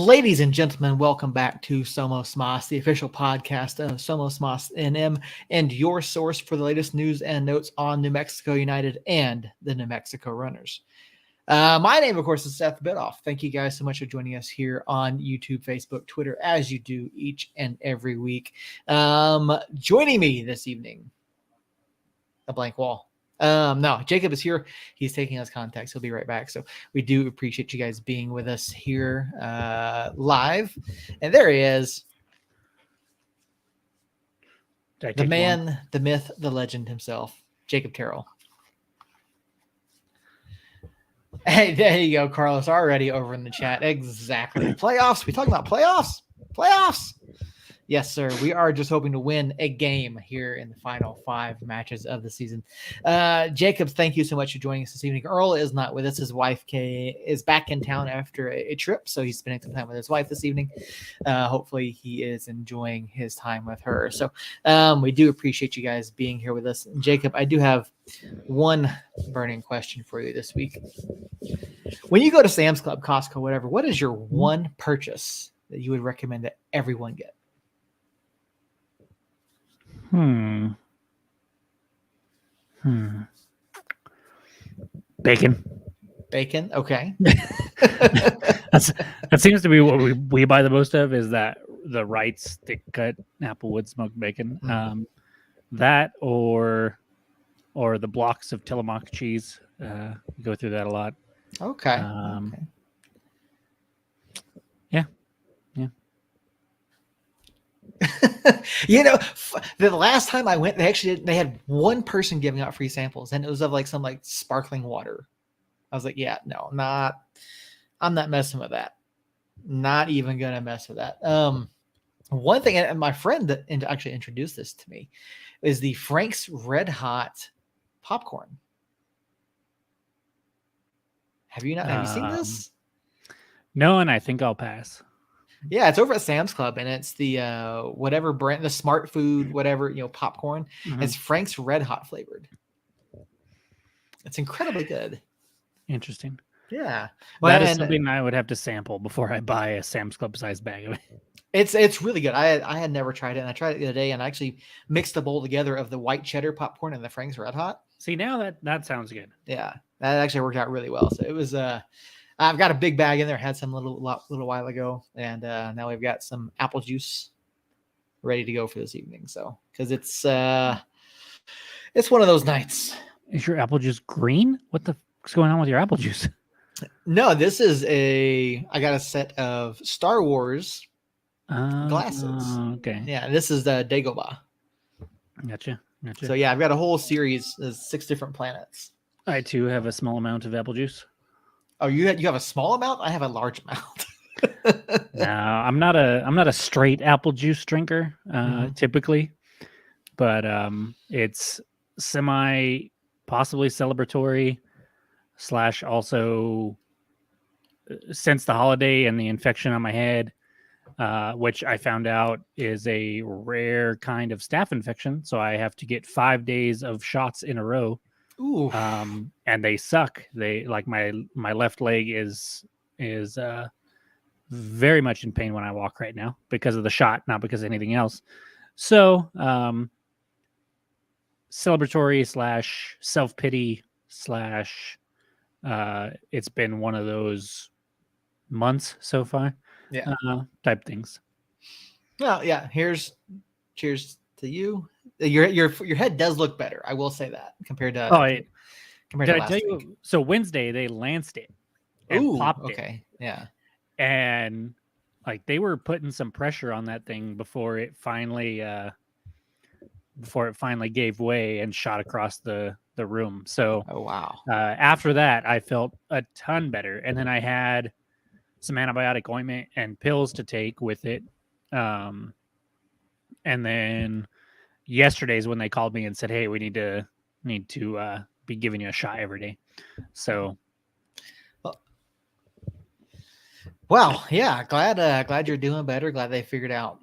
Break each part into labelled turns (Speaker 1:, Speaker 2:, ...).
Speaker 1: Ladies and gentlemen, welcome back to Somos Moss, the official podcast of Somos Moss NM, and your source for the latest news and notes on New Mexico United and the New Mexico Runners. My name, of course, is Seth Bidoff. Thank you guys so much for joining us here on YouTube, Facebook, Twitter, as you do each and every week. Joining me this evening, a blank wall. No, Jacob is here. He's taking us contacts. He'll be right back. So we do appreciate you guys being with us here live. And there he is. The man, the myth, the legend himself, Jacob Terrell. Hey, there you go, Carlos, already over in the chat. Exactly. Playoffs. We talking about playoffs? Playoffs. Yes, sir. We are just hoping to win a game here in the final 5 matches of the season. Jacob, thank you so much for joining us this evening. Earl is not with us. His wife, Kay, is back in town after a trip, so he's spending some time with his wife this evening. Hopefully he is enjoying his time with her. So we do appreciate you guys being here with us. And Jacob, I do have one burning question for you this week. When you go to Sam's Club, Costco, whatever, what is your one purchase that you would recommend that everyone get?
Speaker 2: Bacon.
Speaker 1: Bacon. Okay.
Speaker 2: That seems to be what we buy the most of, is that the Wright's thick cut Applewood smoked bacon. That or the blocks of Tillamook cheese. We go through that a lot.
Speaker 1: Okay.
Speaker 2: Okay. Yeah.
Speaker 1: You know, the last time I went, they had one person giving out free samples, and it was of like some like sparkling water. I was like, yeah, no, I'm not messing with that. Not even gonna mess with that. One thing, and my friend that actually introduced this to me, is the Frank's Red Hot popcorn. Have you seen this?
Speaker 2: No, and I think I'll pass.
Speaker 1: Yeah, it's over at Sam's Club, and it's the whatever brand, the Smart Food, whatever, popcorn. It's Frank's Red Hot flavored. It's incredibly good.
Speaker 2: Interesting.
Speaker 1: Yeah,
Speaker 2: that is something I would have to sample before I buy a Sam's Club sized bag of it.
Speaker 1: It's really good. I had never tried it, and I tried it the other day, and I actually mixed a bowl together of the white cheddar popcorn and the Frank's Red Hot.
Speaker 2: See, now that sounds good.
Speaker 1: Yeah, that actually worked out really well. So it was I've got a big bag in there. Had some little while ago, and now we've got some apple juice ready to go for this evening. So because it's one of those nights.
Speaker 2: Is your apple juice green? What's going on with your apple juice?
Speaker 1: No, this is I got a set of Star Wars glasses.
Speaker 2: Okay.
Speaker 1: Yeah, this is the Dagobah.
Speaker 2: Gotcha.
Speaker 1: So yeah, I've got a whole series. There's 6 different planets.
Speaker 2: I too have a small amount of apple juice.
Speaker 1: Oh, you have a small amount? I have a large amount.
Speaker 2: No, I'm not a straight apple juice drinker, typically, but it's possibly celebratory / also since the holiday and the infection on my head, which I found out is a rare kind of staph infection. So I have to get 5 days of shots in a row.
Speaker 1: Ooh.
Speaker 2: And they suck. They like my left leg is very much in pain when I walk right now because of the shot, not because of anything else. So celebratory / self-pity / it's been one of those months so far.
Speaker 1: Yeah.
Speaker 2: Type things.
Speaker 1: Well, yeah. Cheers to you. Your head does look better. I will say that compared to. Compared to last week.
Speaker 2: So Wednesday they lanced it and popped it.
Speaker 1: Okay. Yeah.
Speaker 2: And like they were putting some pressure on that thing before it finally gave way and shot across the room. So
Speaker 1: wow.
Speaker 2: After that I felt a ton better, and then I had some antibiotic ointment and pills to take with it. And then yesterday is when they called me and said, "Hey, we need to be giving you a shot every day." So,
Speaker 1: well, yeah, glad you're doing better. Glad they figured out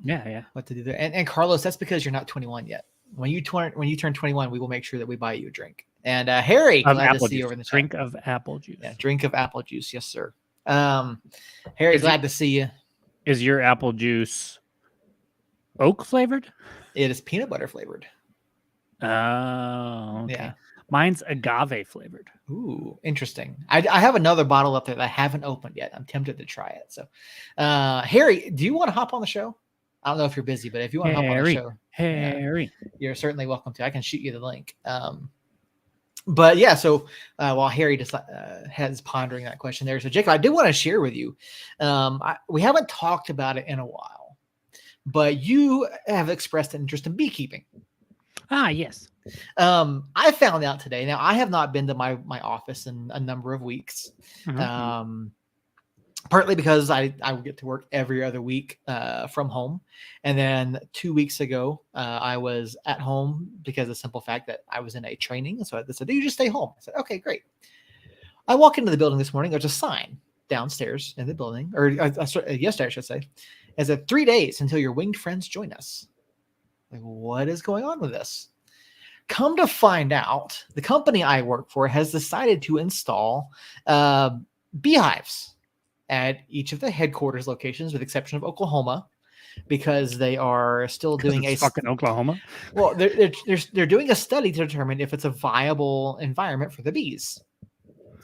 Speaker 1: what to do there. And Carlos, that's because you're not 21 yet. When you turn 21, we will make sure that we buy you a drink. And Harry, glad to see you over in the chat.
Speaker 2: Drink of apple juice.
Speaker 1: Yeah, drink of apple juice. Yes, sir. Harry, glad to see you.
Speaker 2: Is your apple juice oak flavored?
Speaker 1: It is peanut butter flavored.
Speaker 2: Oh, okay.
Speaker 1: Yeah.
Speaker 2: Mine's agave flavored.
Speaker 1: Ooh, interesting. I have another bottle up there that I haven't opened yet. I'm tempted to try it. So, Harry, do you want to hop on the show? I don't know if you're busy, but if you want to hop on the show,
Speaker 2: Harry,
Speaker 1: you're certainly welcome to. I can shoot you the link. But yeah, so while Harry just has pondering that question there, so Jacob, I do want to share with you. We haven't talked about it in a while, but you have expressed an interest in beekeeping.
Speaker 2: Ah, yes.
Speaker 1: I found out today. Now, I have not been to my office in a number of weeks. Partly because I get to work every other week from home. And then 2 weeks ago, I was at home because of the simple fact that I was in a training. So they said, you just stay home. I said, okay, great. I walk into the building this morning. There's a sign downstairs in the building, or yesterday, I should say. It said 3 days until your winged friends join us. Like, what is going on with this? Come to find out, the company I work for has decided to install beehives at each of the headquarters locations, with the exception of Oklahoma, because they are still doing
Speaker 2: fucking Oklahoma.
Speaker 1: Well, they're doing a study to determine if it's a viable environment for the bees,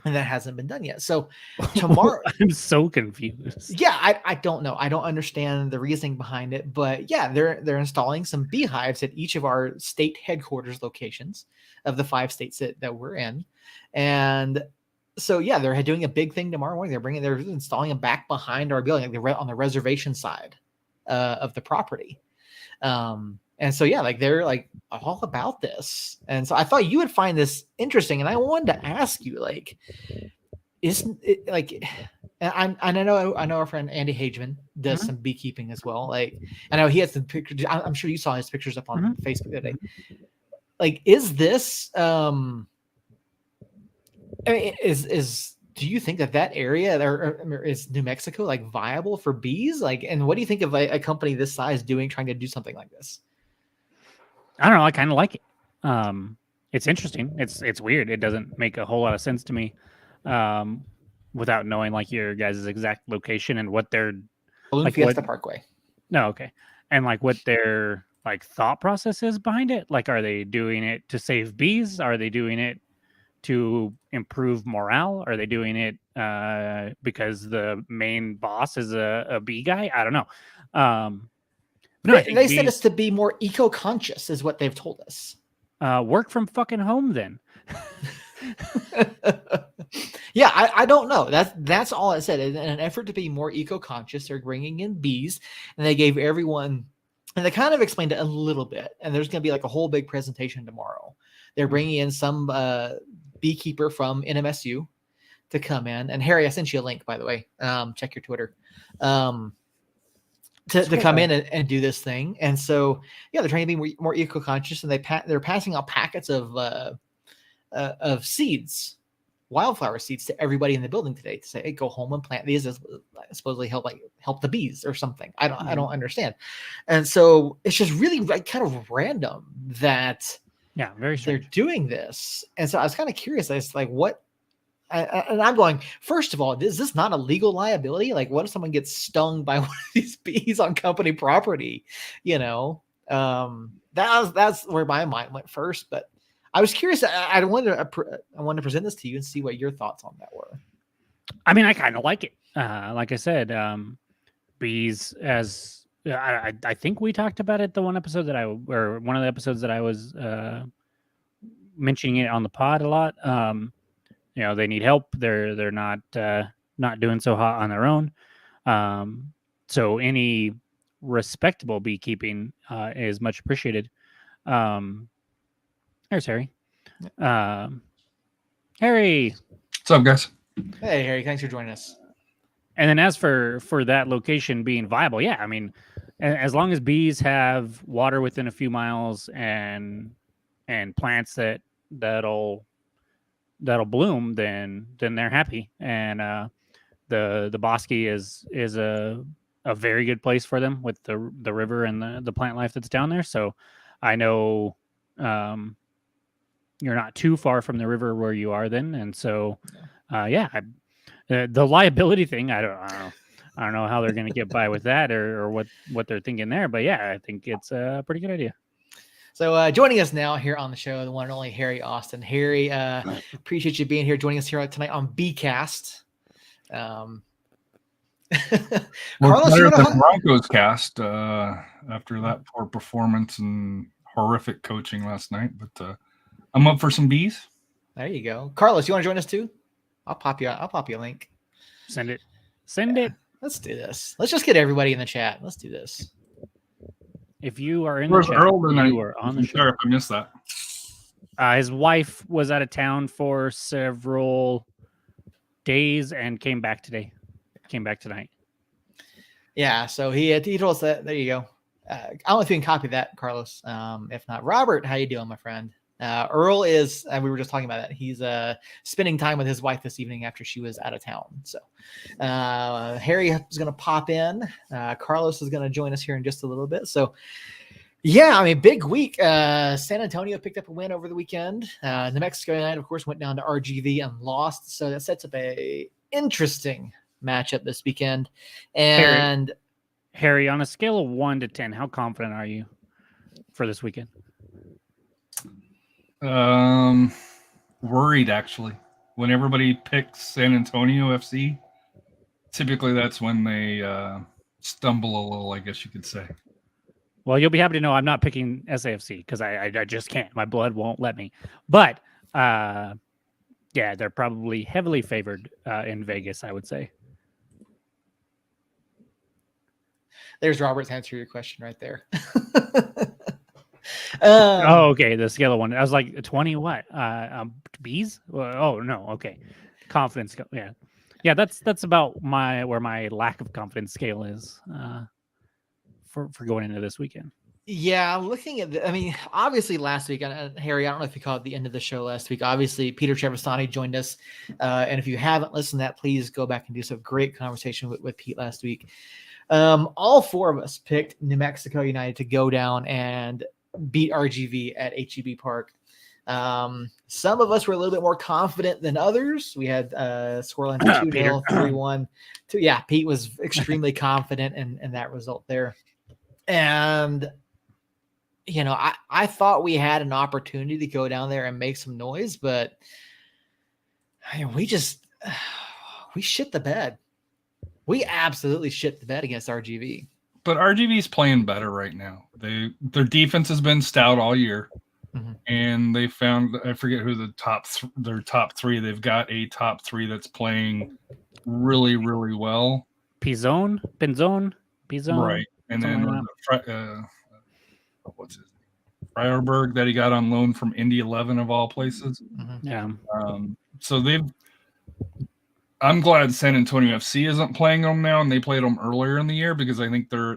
Speaker 1: and that hasn't been done yet. So tomorrow,
Speaker 2: I'm so confused.
Speaker 1: Yeah, I don't know. I don't understand the reasoning behind it, but yeah, they're installing some beehives at each of our state headquarters locations of the 5 states that we're in, and so yeah, they're doing a big thing tomorrow morning. They're installing them back behind our building, like they're on the reservation side of the property. And so yeah, like they're like all about this. And so I thought you would find this interesting, and I wanted to ask you, like, isn't it like? And I know our friend Andy Hageman does some beekeeping as well. Like, I know he has some pictures. I'm sure you saw his pictures up on Facebook the other day. Like, is this I mean, do you think that area or is New Mexico like viable for bees? Like, and what do you think of a company this size trying to do something like this?
Speaker 2: I don't know. I kind of like it. It's interesting. It's weird. It doesn't make a whole lot of sense to me, without knowing like your guys' exact location and what they're
Speaker 1: Balloon Fiesta Parkway.
Speaker 2: No, okay, and like what their like thought process is behind it. Like, are they doing it to save bees? Are they doing it to improve morale? Are they doing it because the main boss is a bee guy? I don't know.
Speaker 1: No, they said it's to be more eco-conscious, is what they've told us.
Speaker 2: Work from fucking home then.
Speaker 1: Yeah, I don't know. That's all it said. In an effort to be more eco-conscious, they're bringing in bees, and they gave everyone, and they kind of explained it a little bit. And there's going to be like a whole big presentation tomorrow. They're bringing in some beekeeper from NMSU to come in. And Harry, I sent you a link, by the way. Check your Twitter. To come in and do this thing. And so, yeah, they're trying to be more eco-conscious, and they're passing out packets of seeds, wildflower seeds, to everybody in the building today to say, hey, go home and plant these, as supposedly help the bees or something. I don't understand. And so it's just really like kind of random that
Speaker 2: very strange.
Speaker 1: They're doing this. And so I was kind of curious as to like what, and I'm going, first of all, is this not a legal liability? Like, what if someone gets stung by one of these bees on company property? You know, that's where my mind went first. But I was curious. I wanted to present this to you and see what your thoughts on that were.
Speaker 2: I mean, I kind of like it. Like I said, bees, as I think we talked about it one of the episodes that I was mentioning it on the pod a lot. They need help. They're not doing so hot on their own. So any respectable beekeeping is much appreciated. There's Harry. Harry.
Speaker 3: What's up, guys?
Speaker 1: Hey, Harry. Thanks for joining us.
Speaker 2: And then as for that location being viable, yeah, I mean, as long as bees have water within a few miles and plants that'll bloom, then they're happy. And the bosque is a very good place for them with the river and the plant life that's down there. So I know you're not too far from the river where you are then, and so the liability thing, I don't know. I don't know how they're going to get by with that or what they're thinking there. But yeah, I think it's a pretty good idea.
Speaker 1: So joining us now here on the show, the one and only Harry Austin. Harry, appreciate you being here, joining us here tonight on BCast.
Speaker 3: Well,
Speaker 1: Carlos,
Speaker 3: better
Speaker 1: you
Speaker 3: than
Speaker 1: wanna...
Speaker 3: Broncos cast after that poor performance and horrific coaching last night. But I'm up for some bees.
Speaker 1: There you go, Carlos. You want to join us too? I'll pop you a link.
Speaker 2: Send it.
Speaker 1: Let's do this. Let's just get everybody in the chat. Let's do this.
Speaker 2: If you are in
Speaker 3: Where's
Speaker 2: the chat,
Speaker 3: Earl tonight?
Speaker 2: you are on the show.
Speaker 3: Sorry if I missed that.
Speaker 2: His wife was out of town for several days and came back today. Came back tonight.
Speaker 1: Yeah, so he told us that. There you go. I don't know if you can copy that, Carlos. If not, Robert, how you doing, my friend? Earl is, we were just talking about that. He's spending time with his wife this evening after she was out of town. So Harry is going to pop in. Carlos is going to join us here in just a little bit. So yeah, I mean, big week. San Antonio picked up a win over the weekend. New Mexico United, of course, went down to RGV and lost. So that sets up a interesting matchup this weekend. And
Speaker 2: Harry, on a scale of 1 to 10, how confident are you for this weekend?
Speaker 3: Worried actually. When everybody picks San Antonio FC, typically that's when they stumble a little, I guess you could say.
Speaker 2: Well, you'll be happy to know I'm not picking SAFC because I just can't. My blood won't let me. But yeah, they're probably heavily favored in Vegas, I would say.
Speaker 1: There's Robert's answer to your question right there.
Speaker 2: Oh, okay. The scale of 1. I was like 20. What? Bees? Oh no. Okay. Confidence. Yeah. That's about where my lack of confidence scale is for going into this weekend.
Speaker 1: Yeah, looking at I mean, obviously last week, Harry, I don't know if you caught the end of the show last week. Obviously, Peter Trevisani joined us, and if you haven't listened to that, please go back and do some great conversation with Pete last week. All 4 of us picked New Mexico United to go down and beat RGV at HEB Park. Some of us were a little bit more confident than others. We had scoreline 2-0, 3-1. Yeah, Pete was extremely confident in that result there. And, you know, I thought we had an opportunity to go down there and make some noise, but I mean, we shit the bed. We absolutely shit the bed against RGV.
Speaker 3: But RGV's playing better right now. Their defense has been stout all year, and they found, I forget who their top 3. They've got a top 3 that's playing really, really well.
Speaker 2: Pizone,
Speaker 3: right? And then what's his name? Fryerberg that he got on loan from Indy 11 of all places.
Speaker 2: Yeah.
Speaker 3: So I'm glad San Antonio FC isn't playing them now, and they played them earlier in the year because I think they're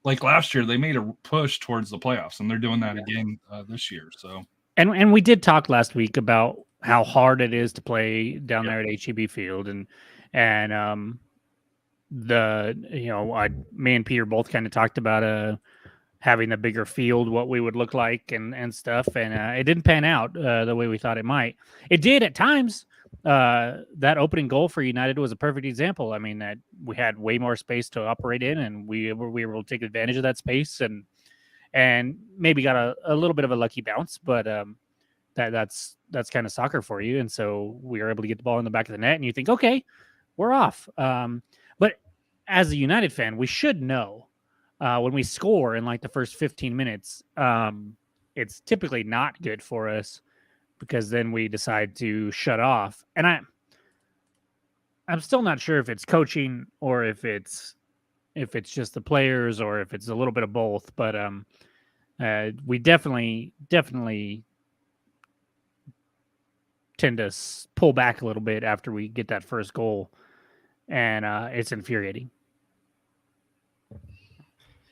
Speaker 3: like last year they made a push towards the playoffs, and they're doing that again this year. So
Speaker 2: and we did talk last week about how hard it is to play down there at HEB Field, and me and Peter both kind of talked about having a bigger field, what we would look like and stuff, and it didn't pan out the way we thought it might. It did at times. That opening goal for United was a perfect example. I mean, that we had way more space to operate in, and we were able to take advantage of that space and maybe got a little bit of a lucky bounce, but that's kind of soccer for you. And so we were able to get the ball in the back of the net, and you think, okay, we're off. But as a United fan, we should know when we score in like the first 15 minutes, it's typically not good for us, because then we decide to shut off. And I'm still not sure if it's coaching or if it's just the players or if it's a little bit of both. But we definitely tend to pull back a little bit after we get that first goal, and it's infuriating.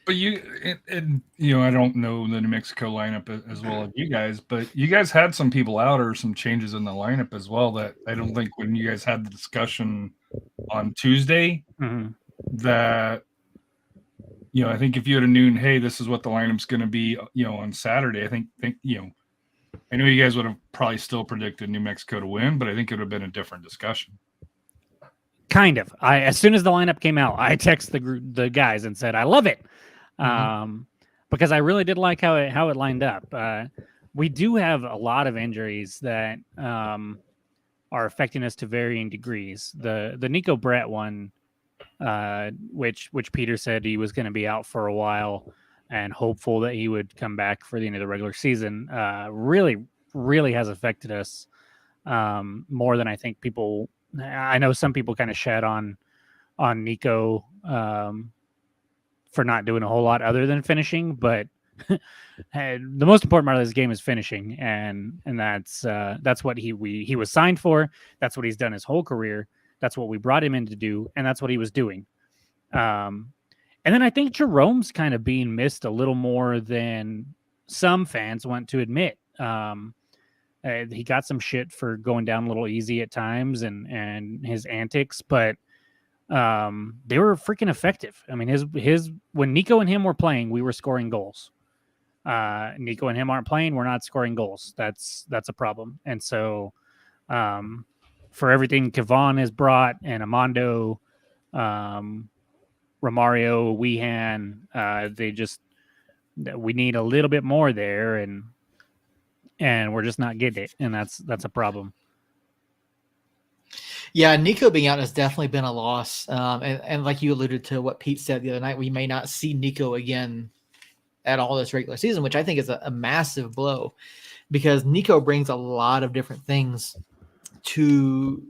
Speaker 3: But I don't know the New Mexico lineup as well as you guys, but you guys had some people out or some changes in the lineup as well that I don't think when you guys had the discussion on Tuesday that, I think if you had known, hey, this is what the lineup's going to be, on Saturday, I think, I know you guys would have probably still predicted New Mexico to win, but I think it would have been a different discussion.
Speaker 2: Kind of. As soon as the lineup came out, I texted the guys and said I love it, because I really did like how it lined up. We do have a lot of injuries that are affecting us to varying degrees. The Nico Brett one, which Peter said he was going to be out for a while, and hopeful that he would come back for the end of the regular season, really has affected us more than I think people. I know some people kind of shed on Nico for not doing a whole lot other than finishing, but the most important part of this game is finishing, and that's what he was signed for. That's what he's done his whole career. That's what we brought him in to do, and that's what he was doing. And then I think Jerome's kind of being missed a little more than some fans want to admit. He got some shit for going down a little easy at times and his antics, but they were freaking effective. I mean, his when Nico and him were playing, we were scoring goals. Nico and him aren't playing, we're not scoring goals. That's a problem. And so for everything Kevon has brought and Amando, Romario, Weehan, we need a little bit more there, and we're just not getting it, and that's a problem.
Speaker 1: Yeah, Nico being out has definitely been a loss. And like you alluded to what Pete said the other night, we may not see Nico again at all this regular season, which I think is a massive blow, because Nico brings a lot of different things to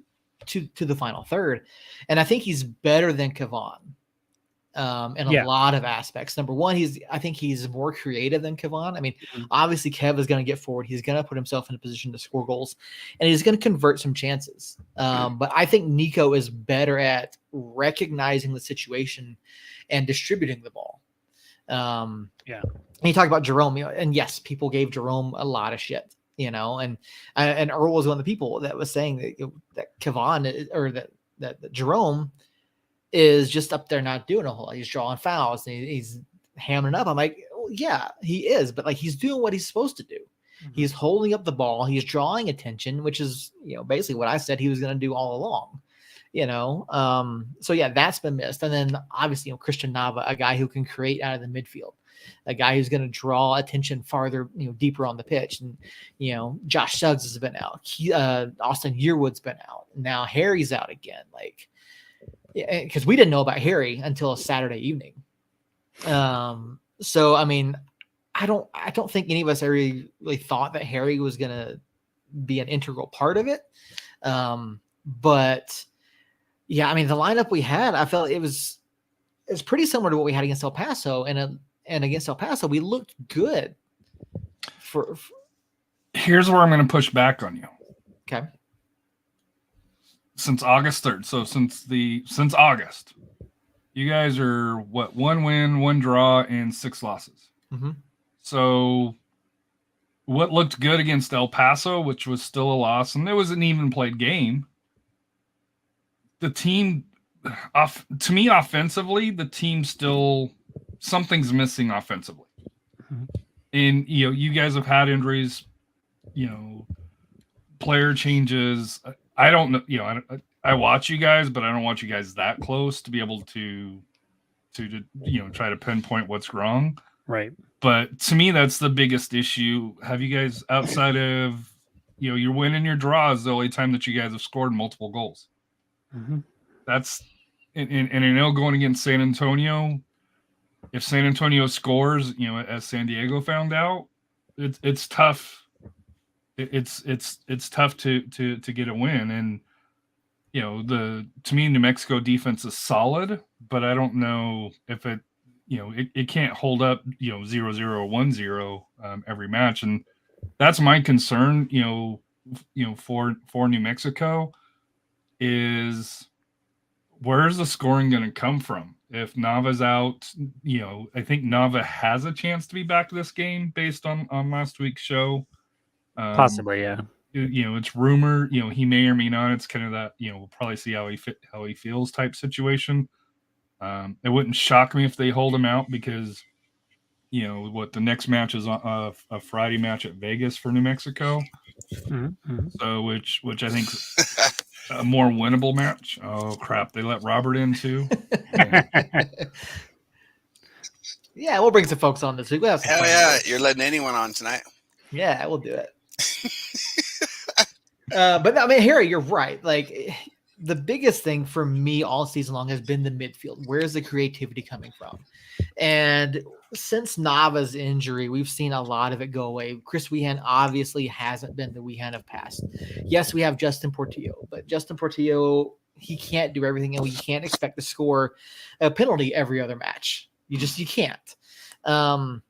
Speaker 1: the final third. And I think he's better than Kevon in a lot of aspects. Number one, I think he's more creative than Kevon. I mean, obviously Kev is going to get forward. He's going to put himself in a position to score goals, and he's going to convert some chances. But I think Nico is better at recognizing the situation and distributing the ball. And you talk about Jerome, and yes, people gave Jerome a lot of shit, and Earl was one of the people that was saying that Kevon or that Jerome is just up there not doing a whole lot. He's drawing fouls and he's hamming up. I'm like, oh, yeah, he is, but like he's doing what he's supposed to do. Mm-hmm. He's holding up the ball. He's drawing attention, which is basically what I said he was going to do all along. So yeah, that's been missed. And then obviously Christian Nava, a guy who can create out of the midfield, a guy who's going to draw attention farther, deeper on the pitch. And Josh Suggs has been out. Austin Yearwood's been out. Now Harry's out again. Because we didn't know about Harry until Saturday evening. So I mean, I don't think any of us really thought that Harry was going to be an integral part of it. But yeah, I mean, the lineup we had, I felt it's pretty similar to what we had against El Paso, and against El Paso, we looked good.
Speaker 3: Here's where I'm going to push back on you.
Speaker 1: Okay.
Speaker 3: Since August 3rd, so since August, you guys are what, 1 win, 1 draw, and 6 losses.
Speaker 1: Mm-hmm.
Speaker 3: So what looked good against El Paso, which was still a loss, and it was an even played game. The team, to me, offensively, the team still, something's missing offensively. Mm-hmm. And, you guys have had injuries, player changes. I don't know, I watch you guys, but I don't watch you guys that close to be able to try to pinpoint what's wrong.
Speaker 2: Right. But
Speaker 3: to me, that's the biggest issue. Have you guys, outside of, your win and your draw is the only time that you guys have scored multiple goals.
Speaker 2: Mm-hmm.
Speaker 3: That's, and I know going against San Antonio, if San Antonio scores, as San Diego found out, it's tough. It's tough to get a win. And, to me, New Mexico defense is solid, but I don't know if it can't hold up, 0-0 or 1-0 every match. And that's my concern, for New Mexico is where's the scoring going to come from? If Nava's out, I think Nava has a chance to be back to this game based on last week's show.
Speaker 2: Possibly, yeah.
Speaker 3: It's rumor, he may or may not. It's kind of that, we'll probably see how he feels type situation. It wouldn't shock me if they hold him out because, the next match is a Friday match at Vegas for New Mexico. So which I think a more winnable match. Oh crap! They let Robert in too.
Speaker 1: Yeah, we'll bring some folks on this week. We'll have some
Speaker 4: Hell
Speaker 1: fun
Speaker 4: yeah,
Speaker 1: with it.
Speaker 4: you're letting anyone on tonight.
Speaker 1: Yeah, we'll do it. But I mean, Harry, you're right. Like the biggest thing for me all season long has been the midfield. Where's the creativity coming from? And since Nava's injury, we've seen a lot of it go away. Chris Wehan obviously hasn't been the Wehan of past. Yes, we have Justin Portillo, but Justin Portillo, he can't do everything, and we can't expect to score a penalty every other match. You can't.
Speaker 3: I'm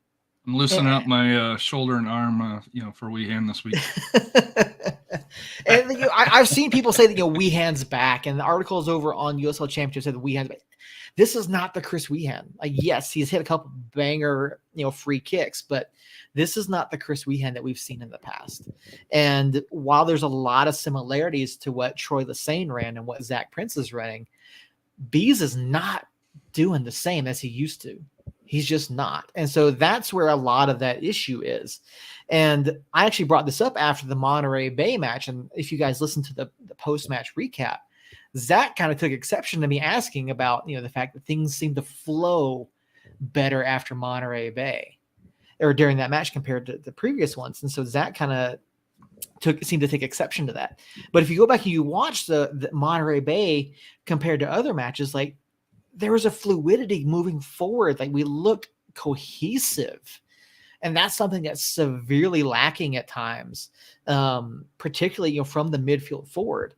Speaker 3: loosening up my shoulder and arm, for Wehan this week.
Speaker 1: And I've seen people say that Wehan's back, and the articles over on USL Championship said that Wehan's back. This is not the Chris Wehan. Like, yes, he's hit a couple banger, free kicks, but this is not the Chris Wehan that we've seen in the past. And while there's a lot of similarities to what Troy Lesane ran and what Zach Prince is running, Bees is not doing the same as he used to. He's just not. And so that's where a lot of that issue is. And I actually brought this up after the Monterey Bay match. And if you guys listen to the post-match recap, Zach kind of took exception to me asking about, the fact that things seem to flow better after Monterey Bay or during that match compared to the previous ones. And so Zach kind of seemed to take exception to that. But if you go back and you watch the Monterey Bay compared to other matches, like there was a fluidity moving forward. Like we looked cohesive. And that's something that's severely lacking at times, particularly, from the midfield forward.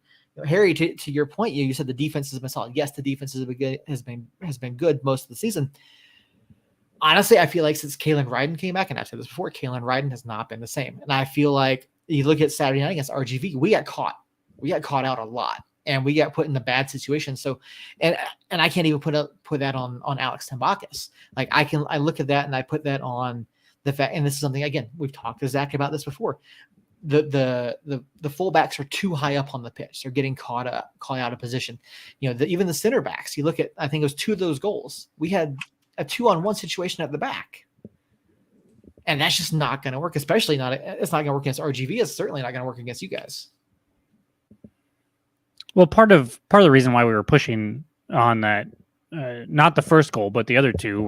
Speaker 1: Harry, to your point, you said the defense has been solid. Yes, the defense has been good most of the season. Honestly, I feel like since Kalen Ryden came back, and I've said this before, Kalen Ryden has not been the same. And I feel like you look at Saturday night against RGV, we got caught out a lot, and we got put in a bad situation. So, and I can't even put that on Alex Tambakis. Like I look at that and I put that on the fact, and this is something, again, we've talked to Zach about this before. The fullbacks are too high up on the pitch. They're getting caught out of position. Even the center backs, you look at, I think it was 2 of those goals. We had a 2-on-1 situation at the back. And that's just not going to work, it's not going to work against RGV. It's certainly not going to work against you guys.
Speaker 2: Well, part of the reason why we were pushing on that, not the first goal, but the other two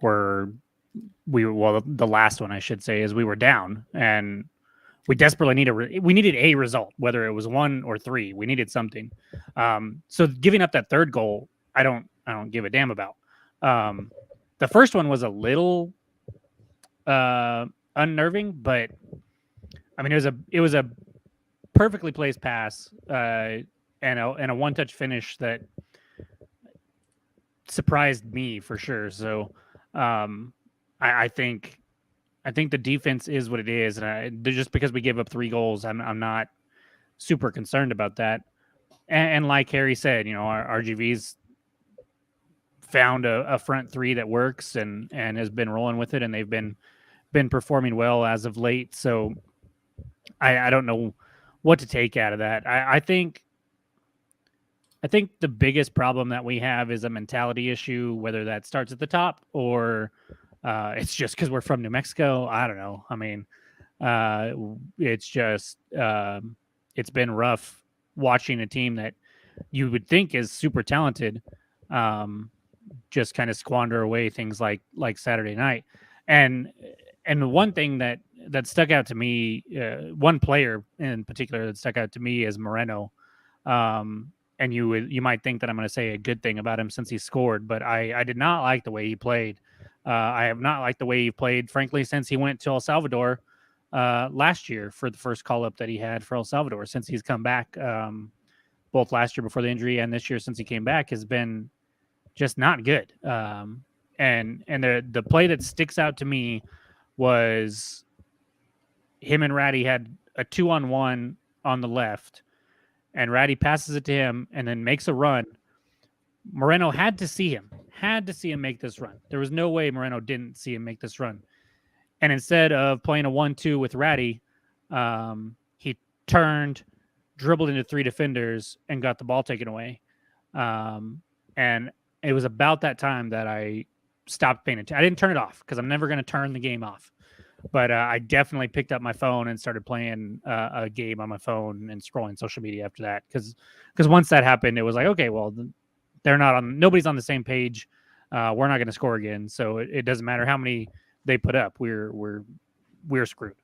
Speaker 2: were the last one, I should say, is we were down and we desperately needed a result, whether it was 1 or 3. We needed something. So giving up that third goal, I don't give a damn about. The first one was a little unnerving, but I mean it was a perfectly placed pass and a one-touch finish that surprised me for sure. So I think the defense is what it is, and just because we gave up 3 goals, I'm not super concerned about that. And like Harry said, our RGV's found a front 3 that works and has been rolling with it, and they've been performing well as of late. So I don't know what to take out of that. I think the biggest problem that we have is a mentality issue, whether that starts at the top or it's just because we're from New Mexico. I don't know. I mean, it's just it's been rough watching a team that you would think is super talented just kind of squander away things like Saturday night. And the one thing that stuck out to me, one player in particular that stuck out to me is Moreno. And you might think that I'm going to say a good thing about him since he scored, but I did not like the way he played. I have not liked the way he played, frankly, since he went to El Salvador last year for the first call-up that he had for El Salvador. Since he's come back, both last year before the injury and this year since he came back, has been just not good. And the play that sticks out to me was him and Ratty had a 2-on-1 on the left, and Ratty passes it to him and then makes a run. Moreno had to see him make this run. There was no way Moreno didn't see him make this run. And instead of playing a 1-2 with Ratty, he turned, dribbled into 3 defenders, and got the ball taken away. And it was about that time that I stopped paying attention. I didn't turn it off because I'm never going to turn the game off. But I definitely picked up my phone and started playing a game on my phone and scrolling social media after that. Because once that happened, it was like, okay, well, nobody's on the same page. We're not going to score again. So it doesn't matter how many they put up. We're screwed.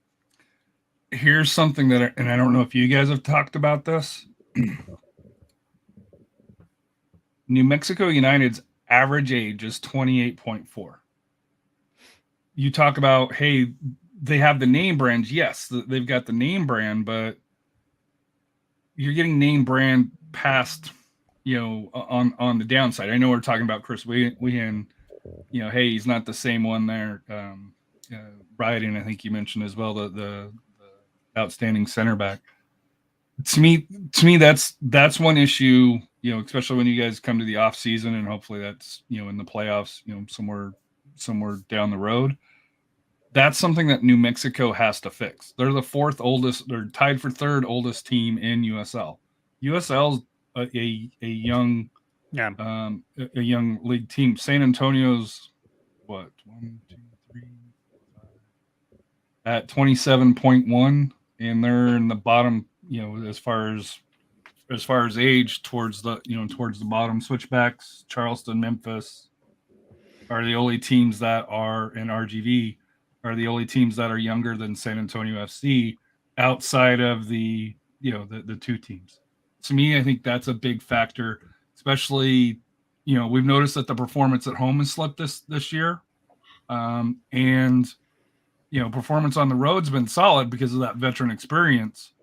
Speaker 3: Here's something and I don't know if you guys have talked about this. New Mexico United's average age is 28.4. You talk about, hey, they have the name brands. Yes, they've got the name brand, but you're getting name brand past, on the downside. I know we're talking about Chris Wehan, hey, he's not the same one there. Riding, I think you mentioned as well, the outstanding center back. To me, that's one issue, especially when you guys come to the off season, and hopefully that's, in the playoffs, somewhere down the road. That's something that New Mexico has to fix. They're the fourth oldest, they're tied for third oldest team in USL. USL's a young, a young league team. San Antonio's what, 1, 2, 3, 5, at 27.1, and they're in the bottom, as far as age, towards the bottom. Switchbacks, Charleston, Memphis are the only teams that are in RGV are the only teams that are younger than San Antonio FC outside of the two teams. To me, I think that's a big factor, especially, we've noticed that the performance at home has slipped this year. And performance on the road's been solid because of that veteran experience.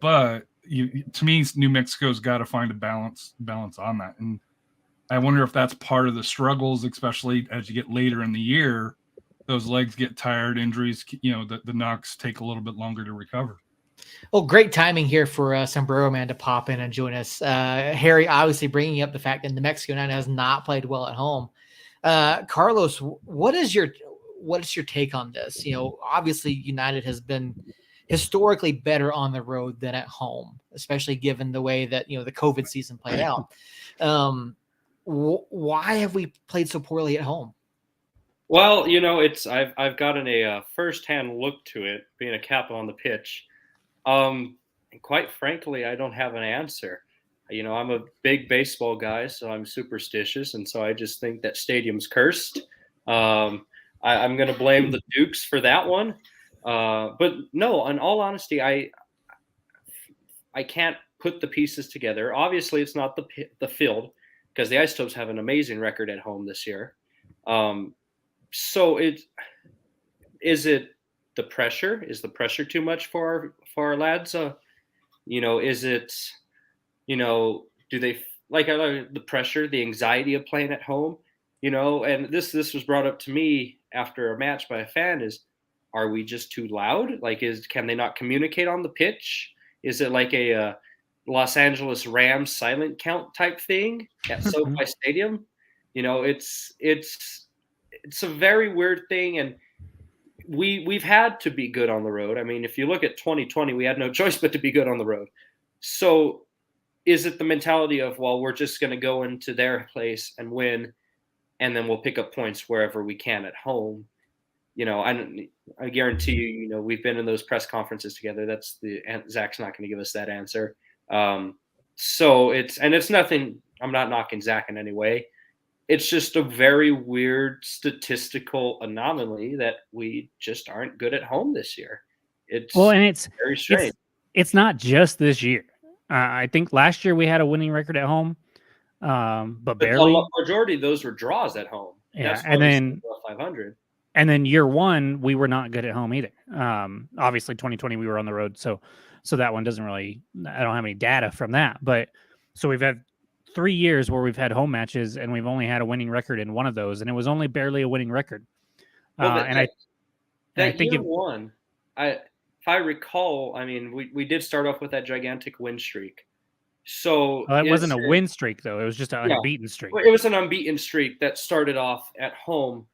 Speaker 3: But to me, New Mexico's got to find a balance on that. And I wonder if that's part of the struggles, especially as you get later in the year. Those legs get tired, injuries, the knocks take a little bit longer to recover.
Speaker 1: Well, great timing here for Sombrero Man to pop in and join us. Harry, obviously bringing up the fact that New Mexico United has not played well at home. Carlos, what is your take on this? Obviously United has been historically better on the road than at home, especially given the way that, the COVID season played out. Why have we played so poorly at home?
Speaker 4: Well, I've gotten a firsthand look to it, being a captain on the pitch. And quite frankly, I don't have an answer. I'm a big baseball guy, so I'm superstitious, and so I just think that stadium's cursed. I'm going to blame the Dukes for that one. But no, in all honesty, I can't put the pieces together. Obviously, it's not the field, because the Isotopes have an amazing record at home this year. So is it the pressure? Is the pressure too much for our lads? Is it, do they like the pressure, the anxiety of playing at home? And this was brought up to me after a match by a fan is, are we just too loud? Can they not communicate on the pitch? Is it like a Los Angeles Rams silent count type thing at SoFi Stadium? It's a very weird thing, and we've had to be good on the road. I mean, if you look at 2020, we had no choice but to be good on the road. So is it the mentality of, well, we're just going to go into their place and win, and then we'll pick up points wherever we can at home? I guarantee you, we've been in those press conferences together. Zach's not going to give us that answer. So it's nothing. I'm not knocking Zach in any way. It's just a very weird statistical anomaly that we just aren't good at home this year. It's very strange.
Speaker 2: It's not just this year. I think last year we had a winning record at home, but barely.
Speaker 4: The majority of those were draws at home.
Speaker 2: Yeah, and then
Speaker 4: 500.
Speaker 2: And then year one, we were not good at home either. Obviously, 2020 we were on the road, so that one doesn't really. I don't have any data from that, but so we've had 3 years where we've had home matches, and we've only had a winning record in one of those, and it was only barely a winning record. I think
Speaker 4: year one, if I recall, I mean, we did start off with that gigantic win streak. So
Speaker 2: it wasn't a win streak though; it was just an unbeaten streak.
Speaker 4: It was an unbeaten streak that started off at home.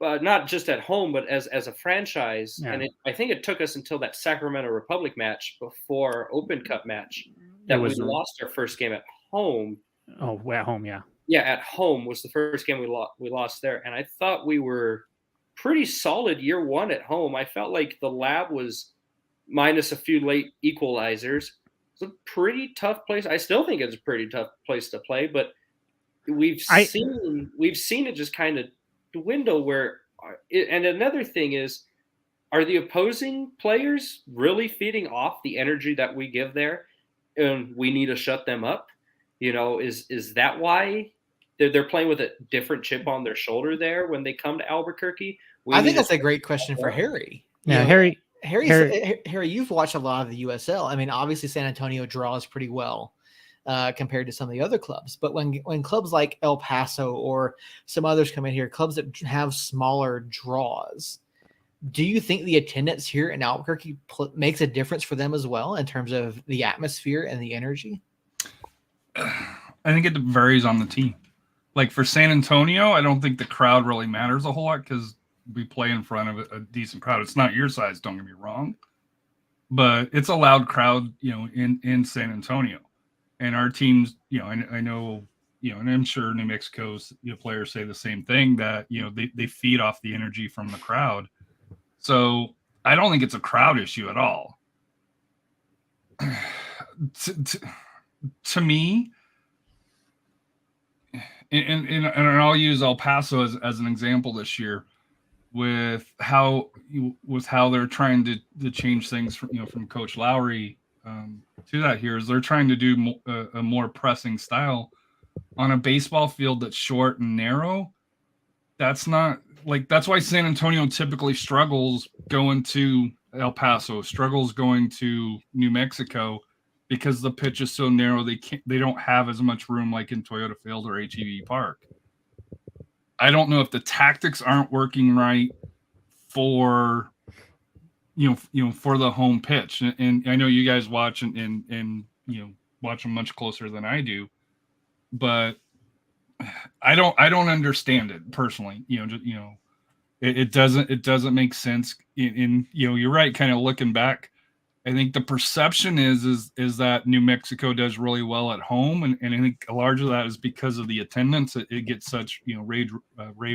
Speaker 4: Not just at home, but as a franchise. Yeah. And I think it took us until that Sacramento Republic match before Open Cup match that we lost our first game at home.
Speaker 2: Oh, at home, yeah.
Speaker 4: Yeah, at home was the first game we lost there. And I thought we were pretty solid year one at home. I felt like the Lab was minus a few late equalizers. It's a pretty tough place. I still think it's a pretty tough place to play, but we've seen it just kind of dwindle where. And another thing is, are the opposing players really feeding off the energy that we give there? And we need to shut them up. Is that why they're playing with a different chip on their shoulder there when they come to Albuquerque?
Speaker 1: I think that's a great question for Harry.
Speaker 2: Yeah,
Speaker 1: Harry, you've watched a lot of the USL. I mean, obviously San Antonio draws pretty well compared to some of the other clubs. But when clubs like El Paso or some others come in here, clubs that have smaller draws, do you think the attendance here in Albuquerque makes a difference for them as well in terms of the atmosphere and the energy?
Speaker 3: I think it varies on the team. Like for San Antonio, I don't think the crowd really matters a whole lot because we play in front of a decent crowd. It's not your size, don't get me wrong, but it's a loud crowd, in San Antonio. And our teams, I know, and I'm sure New Mexico's players say the same thing, that, they feed off the energy from the crowd. So I don't think it's a crowd issue at all. To me, and I'll use El Paso as an example this year with how they're trying to change things from Coach Lowry to that here is they're trying to do a more pressing style on a baseball field that's short and narrow. That's why San Antonio typically struggles going to El Paso, struggles going to New Mexico, because the pitch is so narrow. They don't have as much room like in Toyota Field or HEB Park. I don't know if the tactics aren't working right for for the home pitch. And I know you guys watch and watch them much closer than I do, but I don't understand it personally. It doesn't make sense. You're right. Kind of looking back, I think the perception is that New Mexico does really well at home, and I think a large of that is because of the attendance. It gets such rave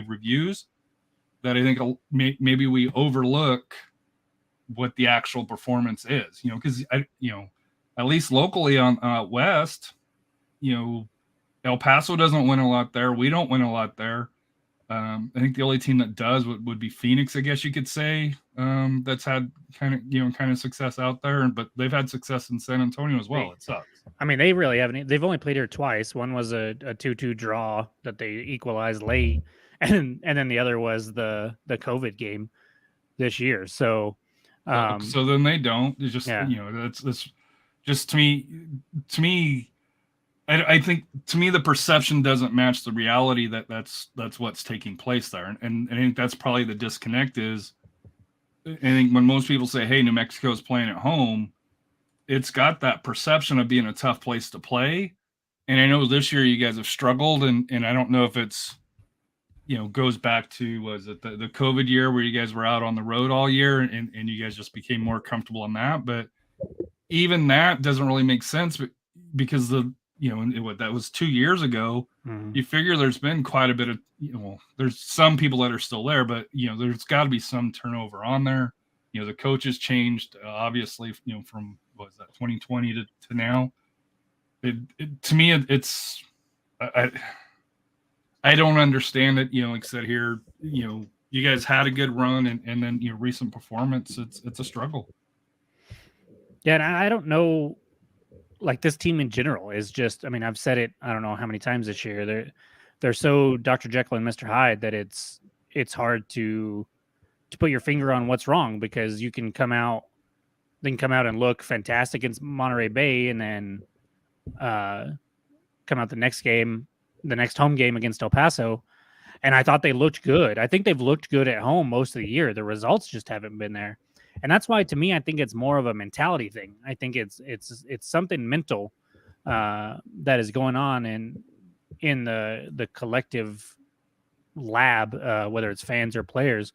Speaker 3: reviews that I think maybe we overlook what the actual performance is. Because at least locally on West, El Paso doesn't win a lot there. We don't win a lot there. I think the only team that does would be Phoenix, I guess you could say, that's had kind of success out there, but they've had success in San Antonio as well. It sucks.
Speaker 2: I mean, they really haven't. They've only played here twice. One was a 2-2 draw that they equalized late, and then the other was the COVID game this year. So
Speaker 3: then they don't. It's just that's just to me. I think to me the perception doesn't match the reality that's what's taking place there, and I think that's probably the disconnect. Is I think when most people say, "Hey, New Mexico is playing at home," it's got that perception of being a tough place to play. And I know this year you guys have struggled, and I don't know if it's goes back to was it the COVID year where you guys were out on the road all year, and you guys just became more comfortable in that. But even that doesn't really make sense, because that was 2 years ago. Mm-hmm. You figure there's been quite a bit of, there's some people that are still there, but, there's got to be some turnover on there. The coaches changed, obviously, from, 2020 to now. To me, it's, I don't understand it. Like I said here, you guys had a good run, and then, recent performance, it's a struggle.
Speaker 2: Yeah. And I don't know, like this team in general is just, I mean, I've said it, I don't know how many times this year, they're so Dr. Jekyll and Mr. Hyde that it's hard to put your finger on what's wrong, because you can come out and look fantastic against Monterey Bay, and then come out the next home game against El Paso, and I thought they looked good. I think they've looked good at home most of the year. The results just haven't been there. And that's why, to me, I think it's more of a mentality thing. I think it's something mental that is going on in the collective lab, whether it's fans or players.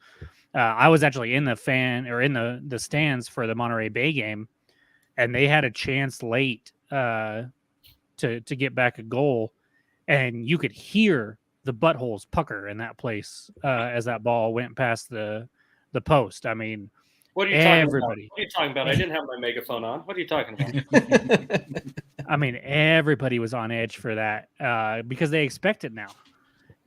Speaker 2: I was actually in the stands for the Monterey Bay game, and they had a chance late to get back a goal, and you could hear the buttholes pucker in that place as that ball went past the post. I mean,
Speaker 4: what are you talking
Speaker 2: everybody.
Speaker 4: about? What are you talking about? I didn't have my megaphone on. What are you talking about?
Speaker 2: I mean, everybody was on edge for that because they expect it now.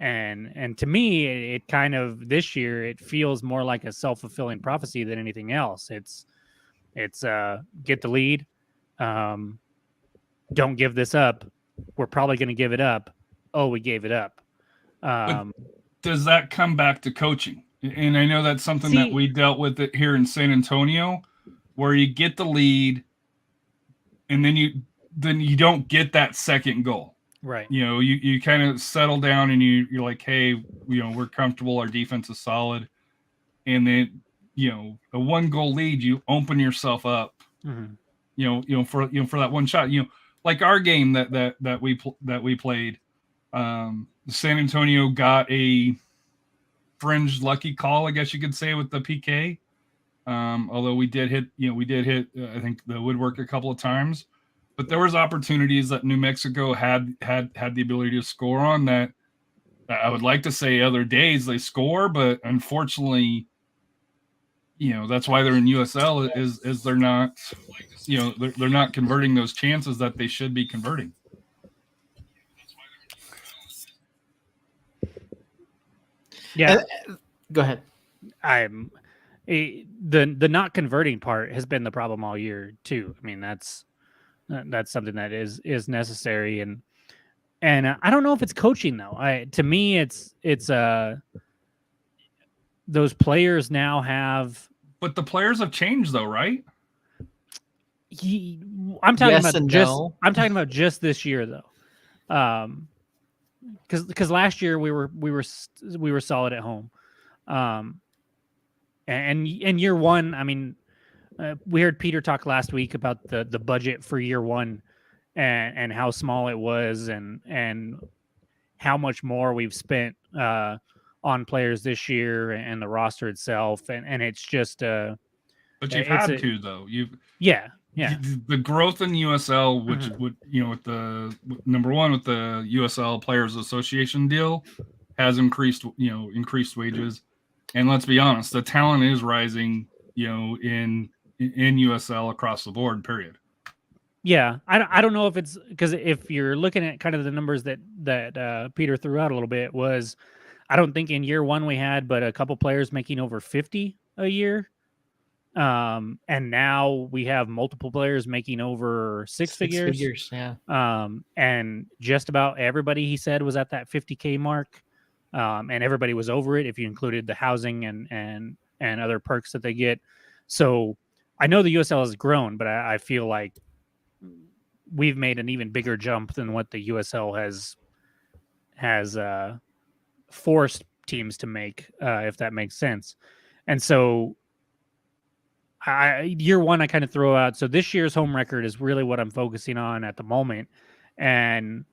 Speaker 2: And to me, it kind of this year it feels more like a self-fulfilling prophecy than anything else. It's get the lead, don't give this up. We're probably going to give it up. Oh, we gave it up.
Speaker 3: Does that come back to coaching? And I know that's something that we dealt with it here in San Antonio, where you get the lead, and then you don't get that second goal.
Speaker 2: Right.
Speaker 3: You kind of settle down and you're like, hey, we're comfortable. Our defense is solid. And then, a 1-goal lead, you open yourself up, mm-hmm. For that one shot, like our game that we played, San Antonio got a fringe lucky call, I guess you could say, with the PK. Although we did hit, I think the woodwork a couple of times. But there was opportunities that New Mexico had the ability to score on that I would like to say other days they score, but unfortunately, that's why they're in USL is they're not, they're not converting those chances that they should be converting.
Speaker 2: Yeah.
Speaker 1: Go ahead.
Speaker 2: The not converting part has been the problem all year too. I mean, that's something that is necessary, and I don't know if it's coaching though. To me, it's those players now have. But
Speaker 3: the players have changed though, right?
Speaker 2: I'm talking I'm talking about just this year though, because last year we were solid at home, and year one. I mean. We heard Peter talk last week about the budget for year one and how small it was and how much more we've spent on players this year and the roster itself. And it's just
Speaker 3: but you've had to though.
Speaker 2: Yeah.
Speaker 3: The growth in USL, which would with the number one with the USL Players Association deal has increased wages. And let's be honest, the talent is rising, in USL across the board, period.
Speaker 2: Yeah. I don't know if it's because if you're looking at kind of the numbers that Peter threw out a little bit was, I don't think in year one we had but a couple players making over 50 a year. And now we have multiple players making over six figures.
Speaker 1: Yeah.
Speaker 2: And just about everybody, he said, was at that 50K mark. And everybody was over it if you included the housing and other perks that they get. So I know the USL has grown, but I feel like we've made an even bigger jump than what the USL has forced teams to make, if that makes sense. And so year one, I kind of throw out. So this year's home record is really what I'm focusing on at the moment. And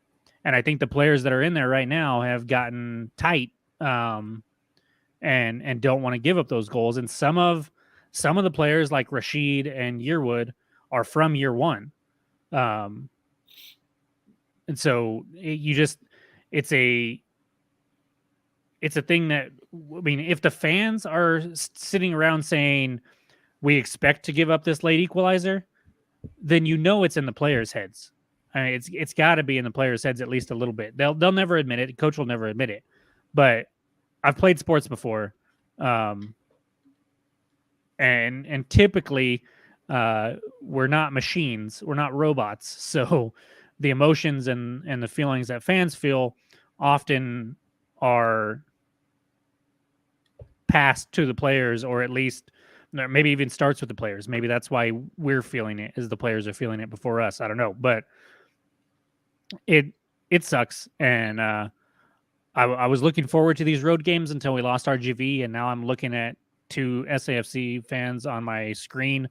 Speaker 2: I think the players that are in there right now have gotten tight and don't want to give up those goals. And some of the players like Rashid and Yearwood are from year one. And so it's a thing that, I mean, if the fans are sitting around saying we expect to give up this late equalizer, then it's in the players' heads. I mean, it's got to be in the players' heads at least a little bit. They'll never admit it. Coach will never admit it. But I've played sports before, and typically we're not machines. We're not robots. So the emotions and the feelings that fans feel often are passed to the players, or at least maybe even starts with the players. Maybe that's why we're feeling it, as the players are feeling it before us. I don't know, but it sucks. And I was looking forward to these road games until we lost RGV, and now I'm looking at 2 SAFC fans on my screen.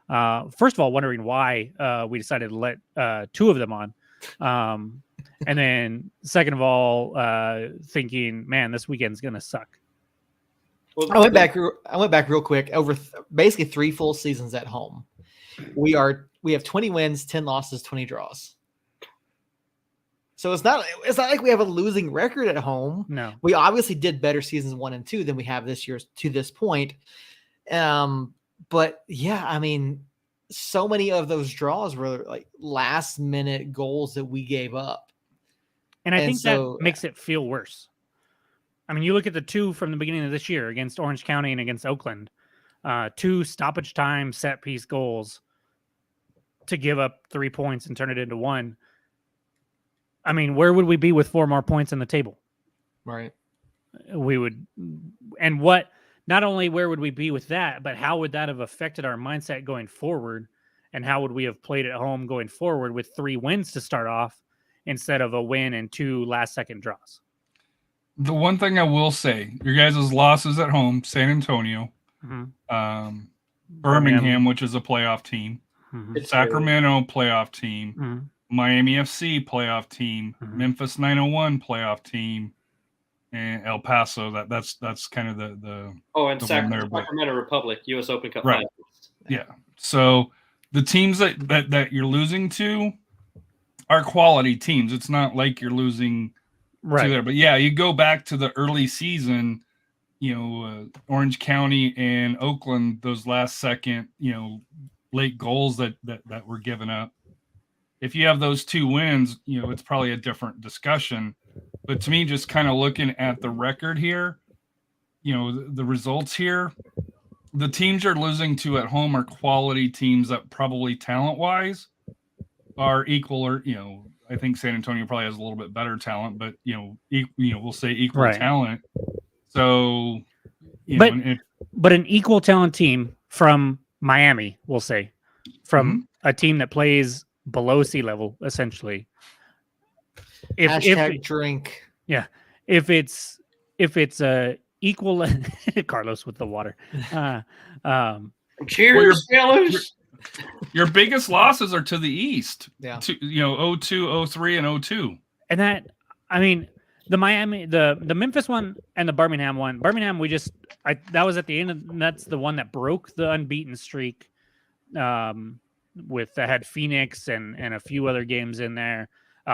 Speaker 2: First of all, wondering why we decided to let 2 of them on. And then second of all, thinking, man, this weekend's going to suck.
Speaker 1: Well, I went back real quick over basically 3 full seasons at home. We have 20 wins, 10 losses, 20 draws. So it's not like we have a losing record at home.
Speaker 2: No.
Speaker 1: We obviously did better seasons 1 and 2 than we have this year to this point. But yeah, I mean, so many of those draws were like last minute goals that we gave up.
Speaker 2: And I think that makes it feel worse. I mean, you look at the two from the beginning of this year against Orange County and against Oakland, 2 stoppage time set piece goals to give up 3 points and turn it into 1. I mean, where would we be with 4 more points in the table?
Speaker 1: Right.
Speaker 2: We would, and not only where would we be with that, but how would that have affected our mindset going forward? And how would we have played at home going forward with 3 wins to start off instead of a win and 2 last-second draws?
Speaker 3: The one thing I will say, your guys' losses at home, San Antonio, Birmingham, which is a playoff team, Sacramento, playoff team, Miami FC, playoff team, Memphis 901, playoff team, and El Paso. That's kind of the
Speaker 4: and Sacramento Republic, U.S. Open Cup.
Speaker 3: Right. Yeah. So the teams that you're losing to are quality teams. It's not like you're losing to there. But yeah, you go back to the early season, Orange County and Oakland, those last second, late goals that were given up. If you have those 2 wins, it's probably a different discussion. But to me, just kind of looking at the record here, the results here, the teams you're losing to at home are quality teams that probably talent-wise are equal or, I think San Antonio probably has a little bit better talent, but, we'll say equal talent. So,
Speaker 2: but an equal talent team from Miami, we'll say, from a team that plays below sea level, essentially.
Speaker 1: Hashtag drink.
Speaker 2: Yeah. If it's a equal Carlos with the water.
Speaker 4: Cheers, fellas.
Speaker 3: Your biggest losses are to the East.
Speaker 1: Yeah.
Speaker 3: 02, 03, and 02.
Speaker 2: And that, I mean, the Miami, the Memphis one and the Birmingham one. Birmingham, that was at the end. That's the one that broke the unbeaten streak. That had Phoenix and a few other games in there.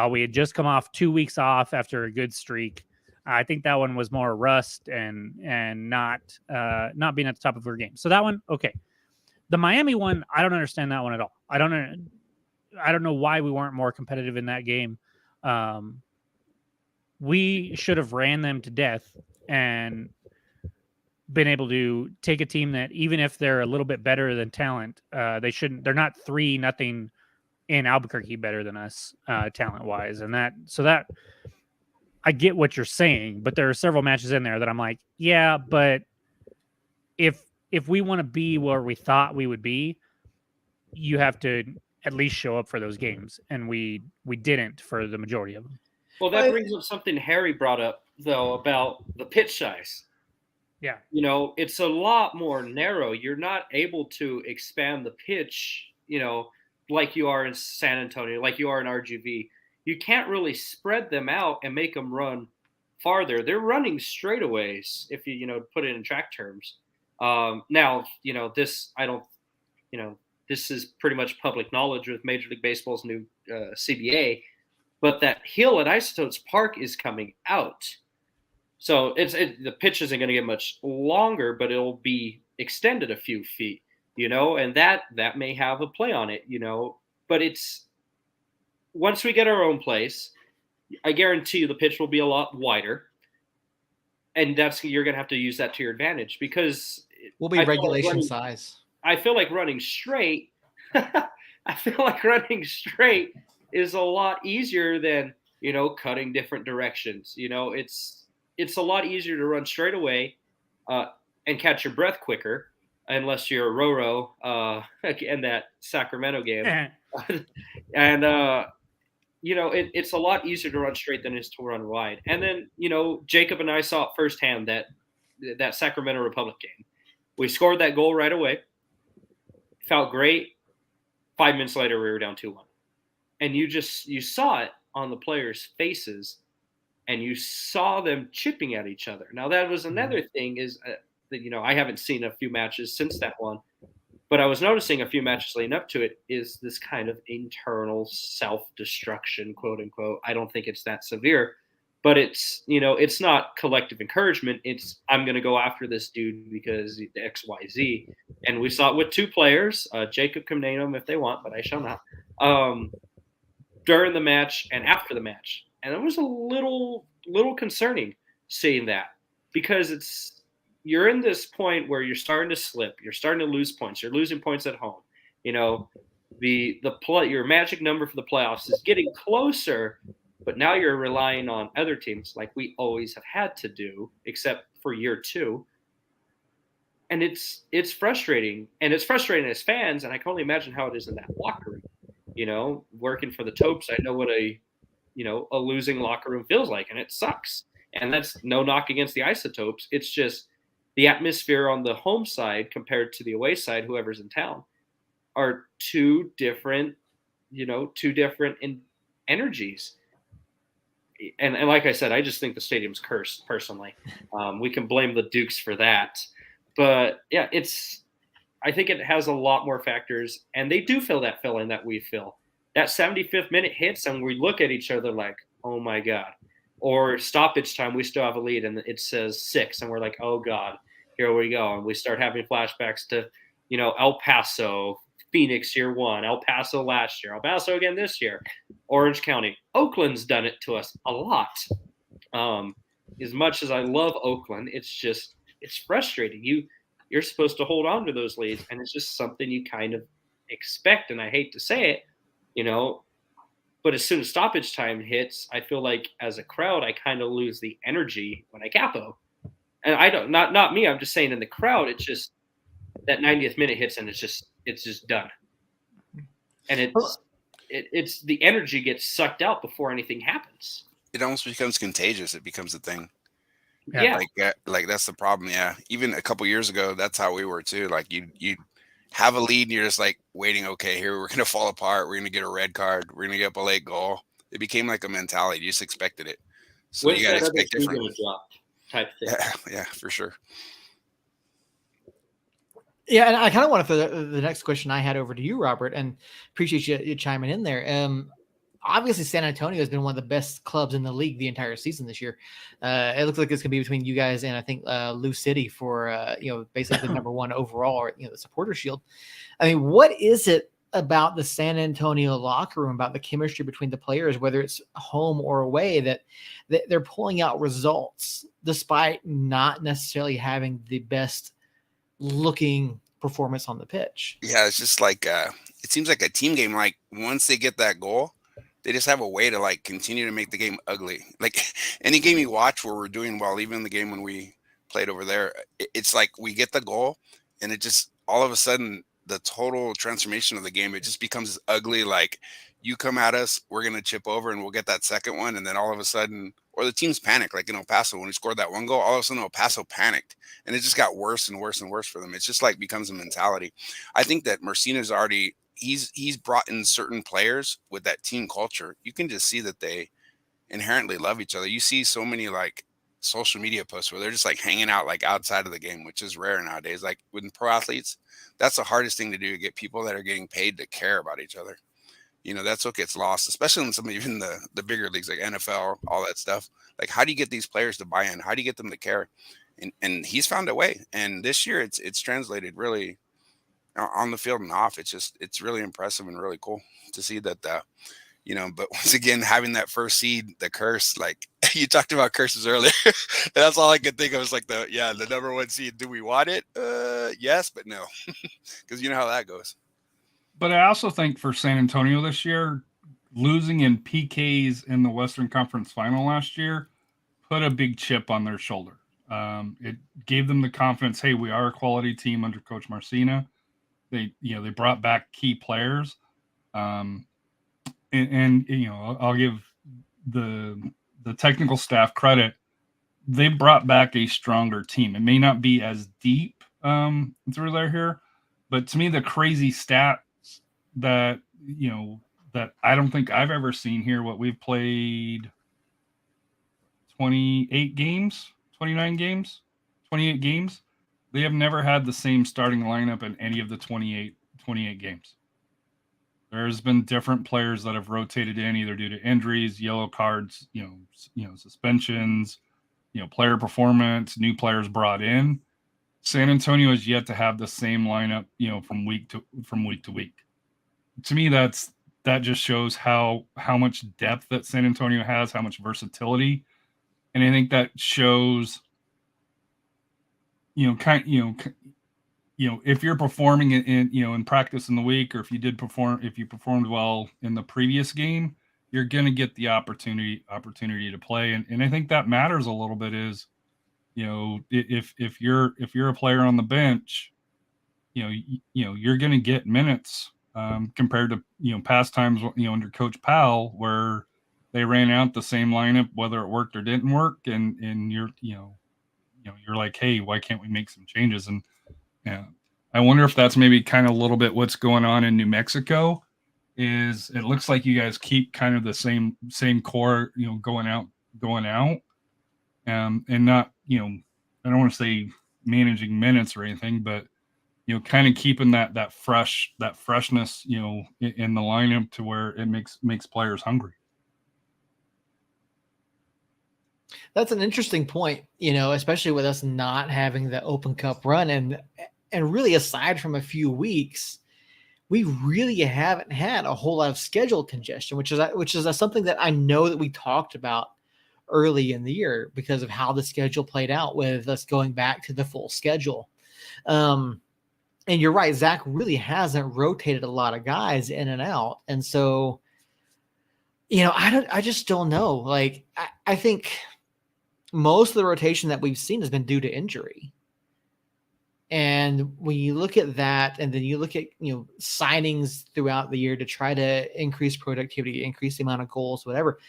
Speaker 2: We had just come off 2 weeks off after a good streak. I think that one was more rust and not being at the top of our game. So that one, okay. The Miami one, I don't understand that one at all. I don't know why we weren't more competitive in that game. We should have ran them to death and been able to take a team that, even if they're a little bit better than talent, they're not 3-0 in Albuquerque better than us talent wise. And that I get what you're saying, but there are several matches in there that I'm like, yeah, but if we want to be where we thought we would be, you have to at least show up for those games. And we didn't for the majority of them.
Speaker 4: Well, that brings up something Harry brought up, though, about the pitch size.
Speaker 2: Yeah.
Speaker 4: It's a lot more narrow. You're not able to expand the pitch, like you are in San Antonio, like you are in RGV. You can't really spread them out and make them run farther. They're running straightaways, if you, put it in track terms. Now, this is pretty much public knowledge with Major League Baseball's new CBA, but that hill at Isotopes Park is coming out. So the pitch isn't going to get much longer, but it'll be extended a few feet, and that may have a play on it, but it's, once we get our own place, I guarantee you the pitch will be a lot wider, and you're going to have to use that to your advantage, because
Speaker 1: we'll be regulation size.
Speaker 4: I feel like running straight. I feel like running straight is a lot easier than, cutting different directions. It's a lot easier to run straight away and catch your breath quicker, unless you're Roro in that Sacramento game. And, it's a lot easier to run straight than it is to run wide. And then, Jacob and I saw it firsthand, that Sacramento Republic game. We scored that goal right away. Felt great. 5 minutes later, we were down 2-1. And you saw it on the players' faces, and you saw them chipping at each other. Now, that was another thing is that, I haven't seen a few matches since that one, But I was noticing a few matches leading up to it is this kind of internal self-destruction, quote unquote. I don't think it's that severe, but it's, it's not collective encouragement. It's, I'm going to go after this dude because the XYZ. And we saw it with two players. Jacob can name them if they want, but I shall not. During the match and after the match. And it was a little concerning seeing that, because you're in this point where you're starting to slip, you're starting to lose points, you're losing points at home. Your magic number for the playoffs is getting closer, but now you're relying on other teams like we always have had to do, except for year 2. And it's frustrating, and it's frustrating as fans, and I can only imagine how it is in that locker room. Working for the Topes, I know what a losing locker room feels like, and it sucks. And that's no knock against the Isotopes. It's just the atmosphere on the home side compared to the away side, whoever's in town, are two different energies. And like I said, I just think the stadium's cursed personally. We can blame the Dukes for that. But yeah, I think it has a lot more factors, and they do feel that feeling that we feel. That 75th minute hits, and we look at each other like, oh my God. Or stoppage time, we still have a lead, and it says 6, and we're like, oh God, here we go. And we start having flashbacks to, El Paso, Phoenix year 1, El Paso last year, El Paso again this year, Orange County. Oakland's done it to us a lot. As much as I love Oakland, it's frustrating. You're supposed to hold on to those leads, and it's just something you kind of expect. And I hate to say it, but as soon as stoppage time hits, I feel like as a crowd, I kind of lose the energy when I capo. And I don't, not me. I'm just saying in the crowd, it's just that 90th minute hits, and it's just done. And it's the energy gets sucked out before anything happens.
Speaker 5: It almost becomes contagious. It becomes a thing.
Speaker 4: Yeah.
Speaker 5: Like that's the problem. Yeah. Even a couple years ago, that's how we were too. Like you have a lead and you're just like waiting. Okay, here we're going to fall apart. We're going to get a red card. We're going to get up a late goal. It became like a mentality. You just expected it. So
Speaker 4: When's
Speaker 5: you got to
Speaker 4: that other
Speaker 5: expect
Speaker 4: shoe
Speaker 5: different.
Speaker 4: gonna drop type thing.
Speaker 5: Yeah, for sure.
Speaker 1: Yeah, and I kind of want to throw the next question I had over to you, Robert, and appreciate you chiming in there. Obviously, San Antonio has been one of the best clubs in the league the entire season this year. It looks like it's going to be between you guys and I think Lou City for basically the number 1 overall, or the supporter shield. I mean, what is it about the San Antonio locker room, about the chemistry between the players, whether it's home or away, that they're pulling out results despite not necessarily having the best looking performance on the pitch?
Speaker 5: Yeah, it's just like it seems like a team game. Like once they get that goal, they just have a way to like continue to make the game ugly. Like any game you watch where we're doing well, even the game when we played over there, it's like we get the goal and it just all of a sudden the total transformation of the game, it just becomes ugly. Like you come at us, we're going to chip over and we'll get that second one. And then all of a sudden, or the teams panic, like in El Paso, when we scored that one goal, all of a sudden El Paso panicked and it just got worse and worse and worse for them. It's just like becomes a mentality. I think that Mercina's already, he's brought in certain players with that team culture. You can just see that they inherently love each other. You see so many like social media posts where they're just like hanging out like outside of the game, which is rare nowadays. Like with pro athletes, that's the hardest thing to do, to get people that are getting paid to care about each other. That's what gets lost, especially in some even the bigger leagues like NFL, all that stuff. Like, how do you get these players to buy in? How do you get them to care? And he's found a way. And this year it's translated really on the field and off. It's really impressive and really cool to see that, but once again, having that first seed, the curse, like you talked about curses earlier, that's all I could think of was like the number 1 seed. Do we want it? Yes, but no, because you know how that goes.
Speaker 3: But I also think for San Antonio this year, losing in PKs in the Western Conference Final last year put a big chip on their shoulder. It gave them the confidence. Hey, we are a quality team under Coach Marcina. They brought back key players. And I'll give the technical staff credit. They brought back a stronger team. It may not be as deep through there here, but to me, the crazy stat that that I don't think I've ever seen here. What we've played 28 games, 29 games, 28 games. They have never had the same starting lineup in any of the 28 games. There's been different players that have rotated in either due to injuries, yellow cards, suspensions, player performance, new players brought in. San Antonio has yet to have the same lineup, from week to week. To me, that just shows how much depth that San Antonio has, how much versatility, and I think that shows, if you're performing in practice in the week, or if you performed well in the previous game, you're going to get the opportunity to play, and I think that matters a little bit. Is if you're a player on the bench, you're going to get minutes compared to past times under Coach Powell, where they ran out the same lineup whether it worked or didn't work, and you're like, hey, why can't we make some changes? And I wonder if that's maybe kind of a little bit what's going on in New Mexico. Is it looks like you guys keep kind of the same core, going out, and not, I don't want to say managing minutes or anything, but kind of keeping that freshness, in the lineup to where it makes players hungry.
Speaker 1: That's an interesting point, especially with us not having the Open Cup run, and really aside from a few weeks, we really haven't had a whole lot of schedule congestion, which is something that I know that we talked about early in the year because of how the schedule played out with us going back to the full schedule. And you're right, Zach really hasn't rotated a lot of guys in and out. And so, I just don't know. Like, I think most of the rotation that we've seen has been due to injury. And when you look at that, and then you look at, signings throughout the year to try to increase productivity, increase the amount of goals, whatever.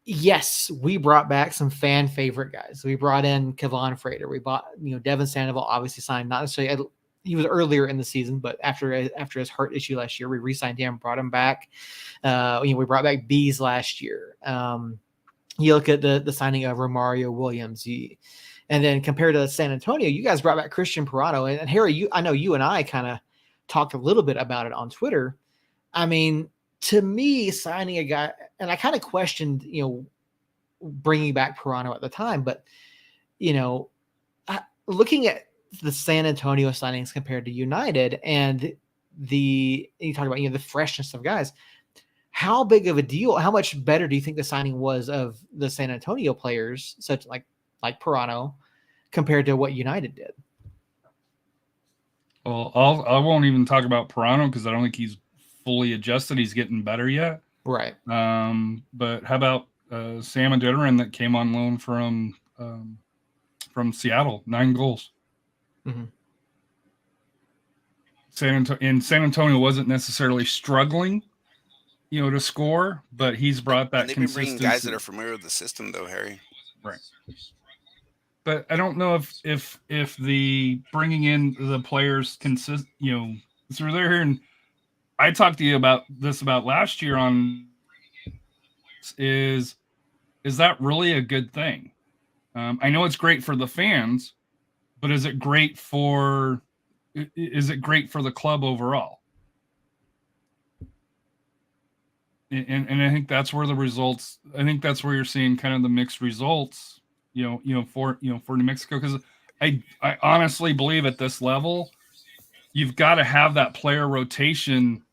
Speaker 1: Yes, we brought back some fan favorite guys. We brought in Kevon Frater. We bought, Devin Sandoval obviously signed, not necessarily, he was earlier in the season, but after his heart issue last year, we re-signed him, brought him back. We brought back Bees last year. You look at the signing of Romario Williams, and then compared to San Antonio, you guys brought back Christian Parano. And Harry, I know you and I kind of talked a little bit about it on Twitter. I mean, to me, signing a guy, and I kind of questioned, bringing back Parano at the time, but, looking at the San Antonio signings compared to United, and you talk about, the freshness of guys, how big of a deal, how much better do you think the signing was of the San Antonio players, such like Parano, compared to what United did?
Speaker 3: Well, I won't even talk about Parano because I don't think he's fully adjusted. He's getting better yet.
Speaker 1: Right.
Speaker 3: But how about Sam Adeniran that came on loan from Seattle, 9 goals.
Speaker 1: Mm-hmm.
Speaker 3: San Antonio wasn't necessarily struggling, to score, but he's brought that
Speaker 5: they've
Speaker 3: consistency.
Speaker 5: Been bringing guys that are familiar with the system, though, Harry.
Speaker 3: Right. But I don't know if the bringing in the players consist, so they're here, and I talked to you about last year on is that really a good thing? I know it's great for the fans, but is it great for the club overall? And I think that's where the results. I think that's where you're seeing kind of the mixed results. For New Mexico, because I honestly believe at this level, you've got to have that player rotation,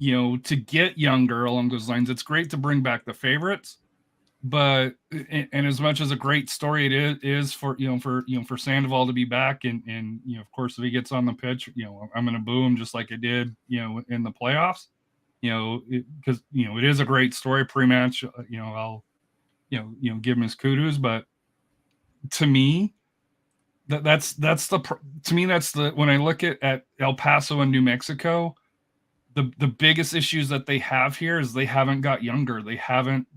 Speaker 3: to get younger along those lines. It's great to bring back the favorites, but and as much as a great story it is for Sandoval to be back, and of course if he gets on the pitch, I'm going to boo him just like I did in the playoffs, because it is a great story pre-match. I'll give him his kudos, but to me, that's the when I look at El Paso and New Mexico, the biggest issues that they have here is they haven't got younger. They haven't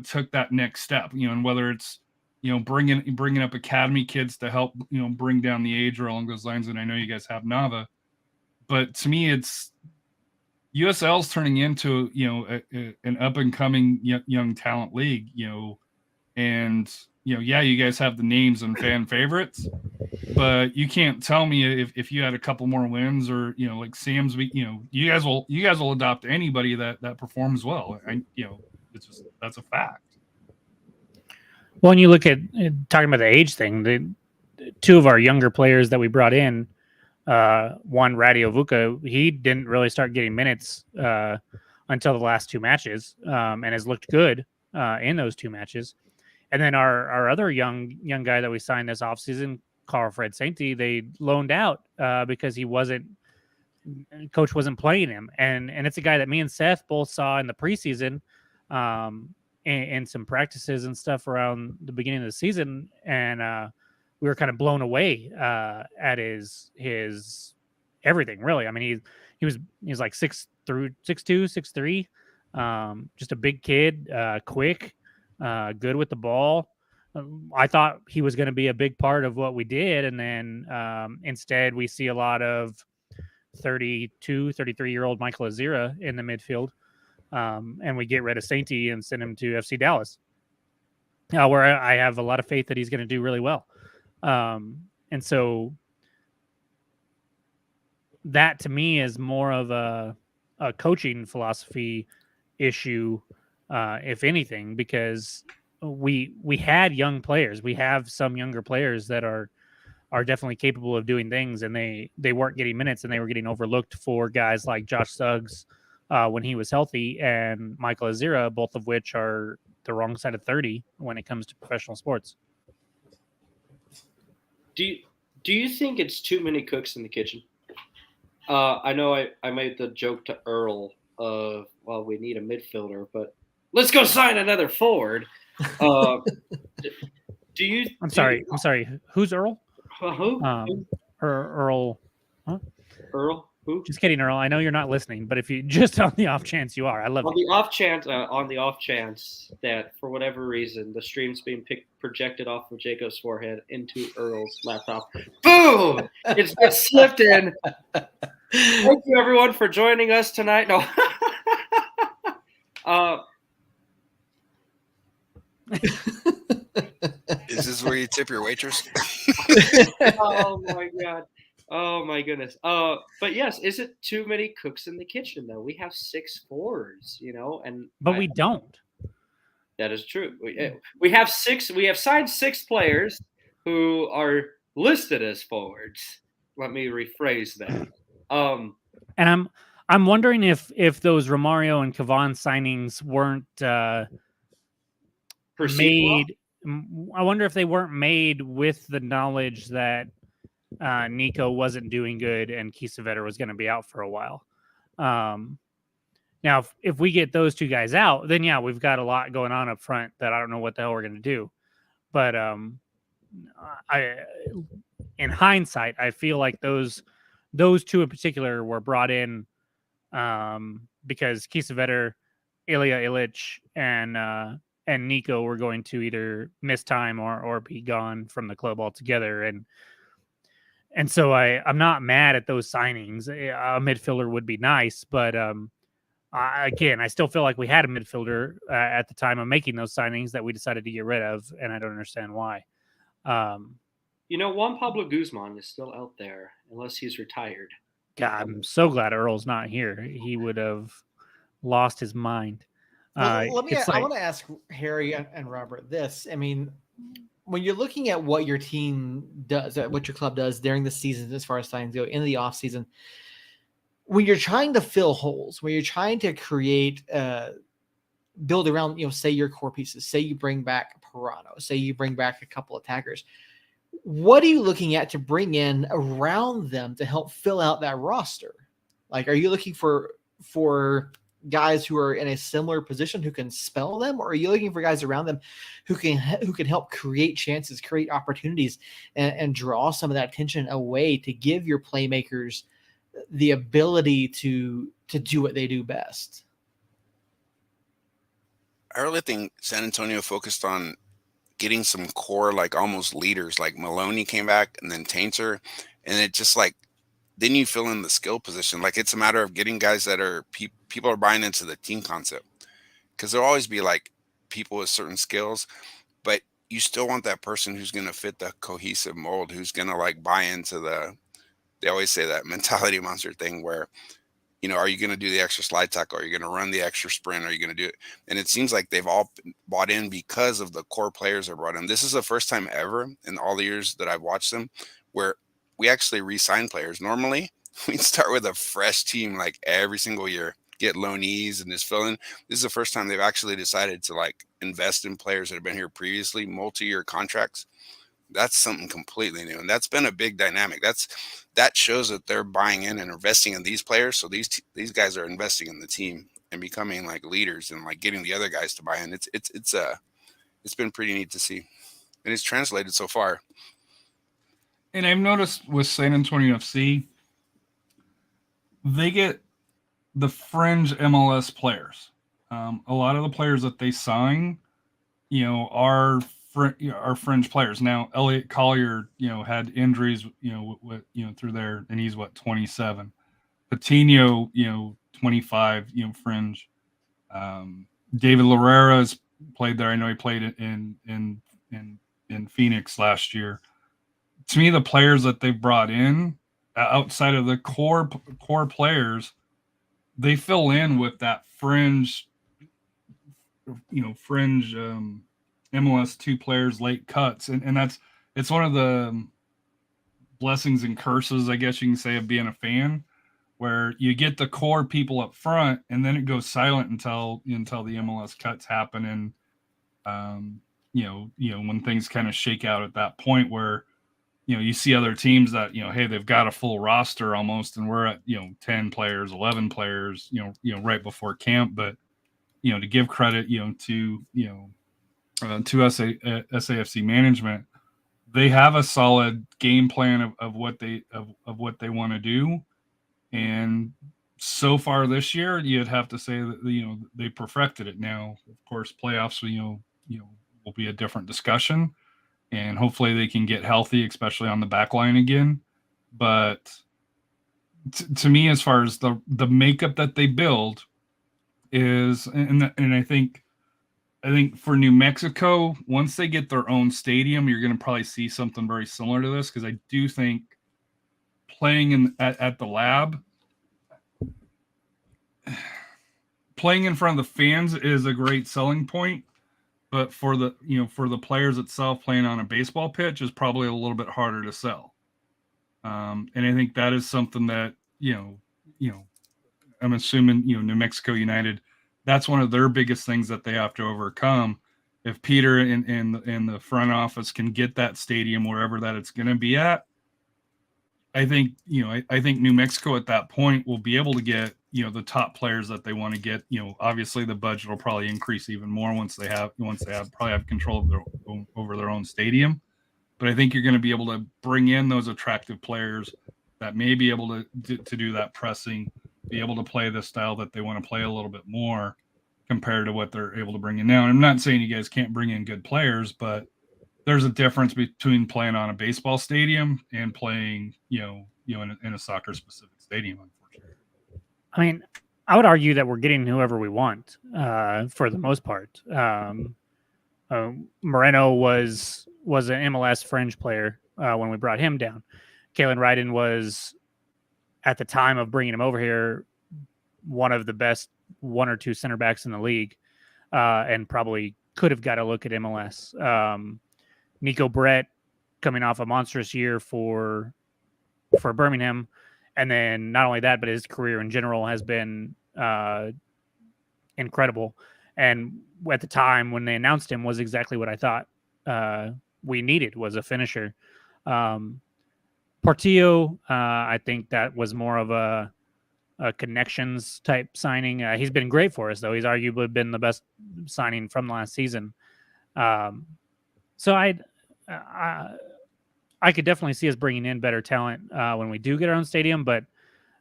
Speaker 3: took that next step, and whether it's bringing up academy kids to help bring down the age or along those lines. And I know you guys have Nava, but to me, it's USL's turning into an up and coming young talent league, and you guys have the names and fan favorites, But you can't tell me if you had a couple more wins or, like Sam's week, you guys will adopt anybody that performs well. That's a fact.
Speaker 2: Well, when you look at talking about the age thing, the two of our younger players that we brought in, one Radio Vuka, he didn't really start getting minutes until the last two matches, and has looked good in those two matches. And then our other young guy that we signed this offseason, Carl Fred Sainty, they loaned out because coach wasn't playing him. And it's a guy that me and Seth both saw in the preseason and some practices and stuff around the beginning of the season. And we were kind of blown away at his everything, really. I mean, he was like 6'2", 6'3", just a big kid, quick, good with the ball. I thought he was going to be a big part of what we did. And then instead we see a lot of 32, 33-year-old Michael Azira in the midfield. And we get rid of Sainty and send him to FC Dallas, where I have a lot of faith that he's going to do really well. And so that to me is more of a coaching philosophy issue, if anything, because we had young players. We have some younger players that are definitely capable of doing things, and they weren't getting minutes, and they were getting overlooked for guys like Josh Suggs when he was healthy, and Michael Azira, both of which are the wrong side of 30 when it comes to professional sports.
Speaker 4: Do you think it's too many cooks in the kitchen? I know I made the joke to Earl of, well, we need a midfielder, but let's go sign another forward. I'm sorry. Who's Earl?
Speaker 2: Who? Earl. Huh?
Speaker 4: Earl? Who?
Speaker 2: Just kidding, Earl. I know you're not listening, but if you just on the off chance you are, I love it.
Speaker 4: On the off chance that for whatever reason the stream's being projected off of Jacob's forehead into Earl's laptop. Boom! It's just slipped in. Thank you everyone for joining us tonight. No.
Speaker 5: Is this where you tip your waitress?
Speaker 4: Oh my god. Oh my goodness. But yes, is it too many cooks in the kitchen though? We have 6 forwards,
Speaker 2: but we don't.
Speaker 4: That is true. We have signed 6 players who are listed as forwards. Let me rephrase that.
Speaker 2: And I'm wondering if those Romario and Cavan signings weren't made. I wonder if they weren't made with the knowledge that Nico wasn't doing good and Kiesewetter was going to be out for a while. Now, if we get those two guys out, then yeah, we've got a lot going on up front that I don't know what the hell we're going to do. But in hindsight, I feel like those two in particular were brought in because Kiesewetter, Ilya Illich, and Nico were going to either miss time or be gone from the club altogether. And so I'm not mad at those signings. A midfielder would be nice, but again, I still feel like we had a midfielder at the time of making those signings that we decided to get rid of, and I don't understand why.
Speaker 4: Juan Pablo Guzman is still out there, unless he's retired.
Speaker 2: God, I'm so glad Earl's not here. He would have lost his mind.
Speaker 1: I want to ask Harry and Robert this. I mean, when you're looking at what your team does, what your club does during the season, as far as signings go, in the off season, when you're trying to fill holes, when you're trying to create, build around, say your core pieces, say you bring back Pirano, say you bring back a couple attackers, what are you looking at to bring in around them to help fill out that roster? Like, are you looking for guys who are in a similar position who can spell them, or are you looking for guys around them who can help create chances, create opportunities, and draw some of that attention away to give your playmakers the ability to do what they do best?
Speaker 5: I really think San Antonio focused on getting some core, like almost leaders, like Maloney came back and then Tainter, and it just like, then you fill in the skill position. Like, it's a matter of getting guys that are people are buying into the team concept, because there'll always be like people with certain skills, but you still want that person who's going to fit the cohesive mold, who's going to like buy into they always say that mentality monster thing where, are you going to do the extra slide tackle? Are you going to run the extra sprint? Are you going to do it? And it seems like they've all bought in because of the core players that brought in. This is the first time ever in all the years that I've watched them where we actually re-sign players. Normally, we start with a fresh team like every single year, get loanees and just fill in. This is the first time they've actually decided to like invest in players that have been here previously, multi-year contracts. That's something completely new, and that's been a big dynamic. That shows that they're buying in and investing in these players. So these guys are investing in the team and becoming like leaders and like getting the other guys to buy in. It's been pretty neat to see, and it's translated so far.
Speaker 3: And I've noticed with San Antonio FC, they get the fringe MLS players. A lot of the players that they sign, are fringe players. Now, Elliot Collier, had injuries, through there, and he's 27. Patino, 25, fringe. David Larrera's played there. I know he played in Phoenix last year. To me, the players that they've brought in outside of the core players, they fill in with that fringe MLS 2 players, late cuts. And it's one of the blessings and curses, I guess you can say, of being a fan, where you get the core people up front and then it goes silent until the MLS cuts happen. And, when things kind of shake out at that point where, you see other teams that, hey, they've got a full roster almost, and we're at, 10 players, 11 players, right before camp. But, to give credit, to SAFC management, they have a solid game plan of what they want to do. And so far this year, you'd have to say that, they perfected it. Now, of course, playoffs, will be a different discussion. And hopefully they can get healthy, especially on the back line again. But to me, as far as the makeup that they build is, and I think for New Mexico, once they get their own stadium, you're going to probably see something very similar to this, because I do think playing at the Lab, playing in front of the fans is a great selling point. But for the players itself, playing on a baseball pitch is probably a little bit harder to sell. And I think that is something that, I'm assuming, New Mexico United, that's one of their biggest things that they have to overcome. If Peter in the front office can get that stadium wherever that it's going to be at, I think New Mexico at that point will be able to get, the top players that they want to get. Obviously the budget will probably increase even more once they have control of over their own stadium. But I think you're going to be able to bring in those attractive players that may be able to do that pressing, be able to play the style that they want to play a little bit more compared to what they're able to bring in now. And I'm not saying you guys can't bring in good players, but there's a difference between playing on a baseball stadium and playing, in a soccer specific stadium, unfortunately.
Speaker 2: I mean, I would argue that we're getting whoever we want for the most part. Moreno was an MLS fringe player when we brought him down. Kalen Ryden was, at the time of bringing him over here, one of the best one or two center backs in the league, and probably could have got a look at MLS. Nico Brett coming off a monstrous year for Birmingham. And then not only that, but his career in general has been incredible. And at the time when they announced him was exactly what I thought we needed, was a finisher. Portillo, I think that was more of a connections type signing. He's been great for us, though. He's arguably been the best signing from the last season. So I could definitely see us bringing in better talent when we do get our own stadium. But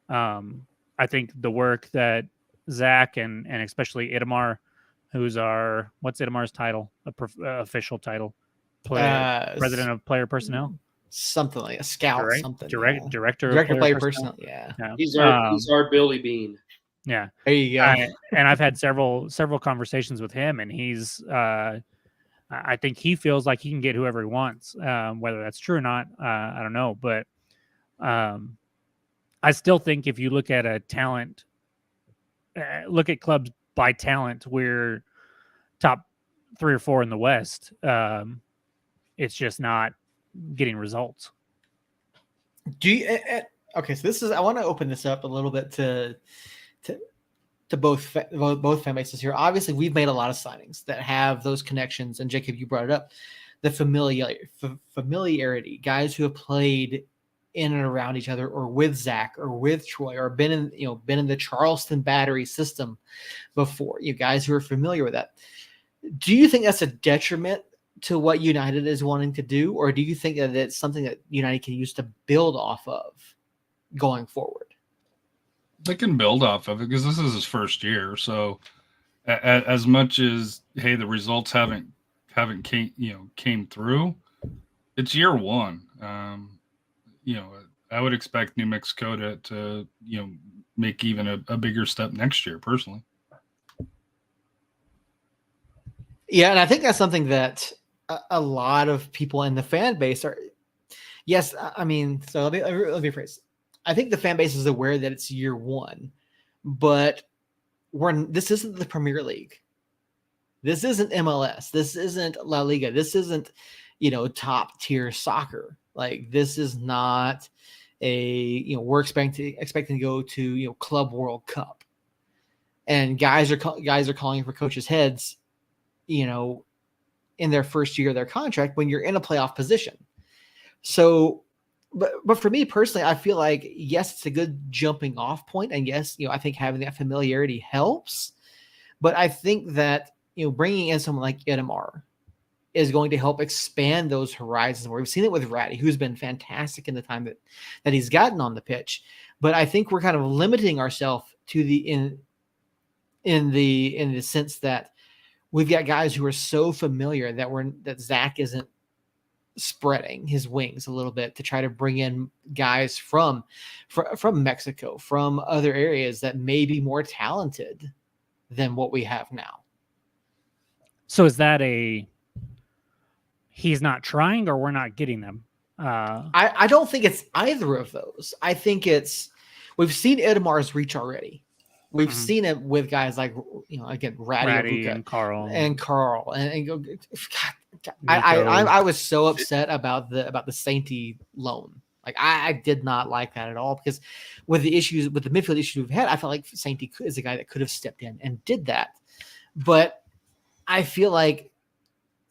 Speaker 2: I think the work that Zach and especially Itamar, who's what's Itamar's title? Official title? President of Player Personnel?
Speaker 1: Something like a scout,
Speaker 2: Director
Speaker 1: of player personnel. Yeah.
Speaker 4: He's our Billy Bean.
Speaker 2: Yeah.
Speaker 1: There you go.
Speaker 2: And I've had several conversations with him, and he's I think he feels like he can get whoever he wants. Whether that's true or not, I don't know. But I still think if you look at a talent, look at clubs by talent, we're top 3 or 4 in the West. It's just not getting results.
Speaker 1: Do you, okay, so this is, I want to open this up a little bit to both fan bases here. Obviously, we've made a lot of signings that have those connections, and Jacob, you brought it up, the familiarity, guys who have played in and around each other, or with Zach, or with Troy, or been in the Charleston Battery system before. You guys who are familiar with that. Do you think that's a detriment to what United is wanting to do, or do you think that it's something that United can use to build off of going forward?
Speaker 3: They can build off of it because this is his first year. So as much as, hey, the results haven't came through, it's year one. I would expect New Mexico to make even a bigger step next year, personally.
Speaker 1: Yeah, and I think that's something that a lot of people in the fan base are. Yes, I mean, so let me rephrase. I think the fan base is aware that it's year one, but this isn't the Premier League. This isn't MLS. This isn't La Liga. This isn't, top tier soccer. Like, this is not we're expecting to go to Club World Cup, and guys are calling for coaches' heads, in their first year of their contract when you're in a playoff position. So, but for me personally, I feel like, yes, it's a good jumping off point, and yes, I think having that familiarity helps. But I think that bringing in someone like Edamar is going to help expand those horizons. Where we've seen it with Ratty, who's been fantastic in the time that he's gotten on the pitch. But I think we're kind of limiting ourselves to in the sense that we've got guys who are so familiar that Zach isn't spreading his wings a little bit to try to bring in guys from Mexico, from other areas that may be more talented than what we have now.
Speaker 2: So is that he's not trying, or we're not getting them?
Speaker 1: I don't think it's either of those. I think we've seen Edamar's reach already. We've seen it with guys like, again, Ratty
Speaker 2: and Carl
Speaker 1: and God, I was so upset about the Sainty loan. Like, I did not like that at all, because with the midfield issues we've had, I felt like Sainty is a guy that could have stepped in and did that. But I feel like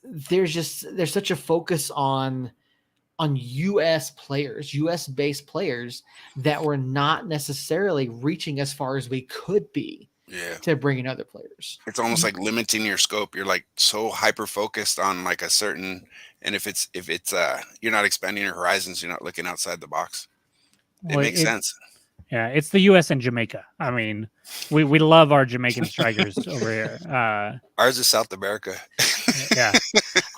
Speaker 1: there's such a focus on U.S. players, U.S.-based players, that we're not necessarily reaching as far as we could be to bring in other players.
Speaker 5: It's almost like limiting your scope. You're like so hyper-focused on like a certain, and if it's you're not expanding your horizons, you're not looking outside the box. It makes sense.
Speaker 2: Yeah, it's the U.S. and Jamaica. I mean, we love our Jamaican strikers over here.
Speaker 5: Ours is South America.
Speaker 2: Yeah.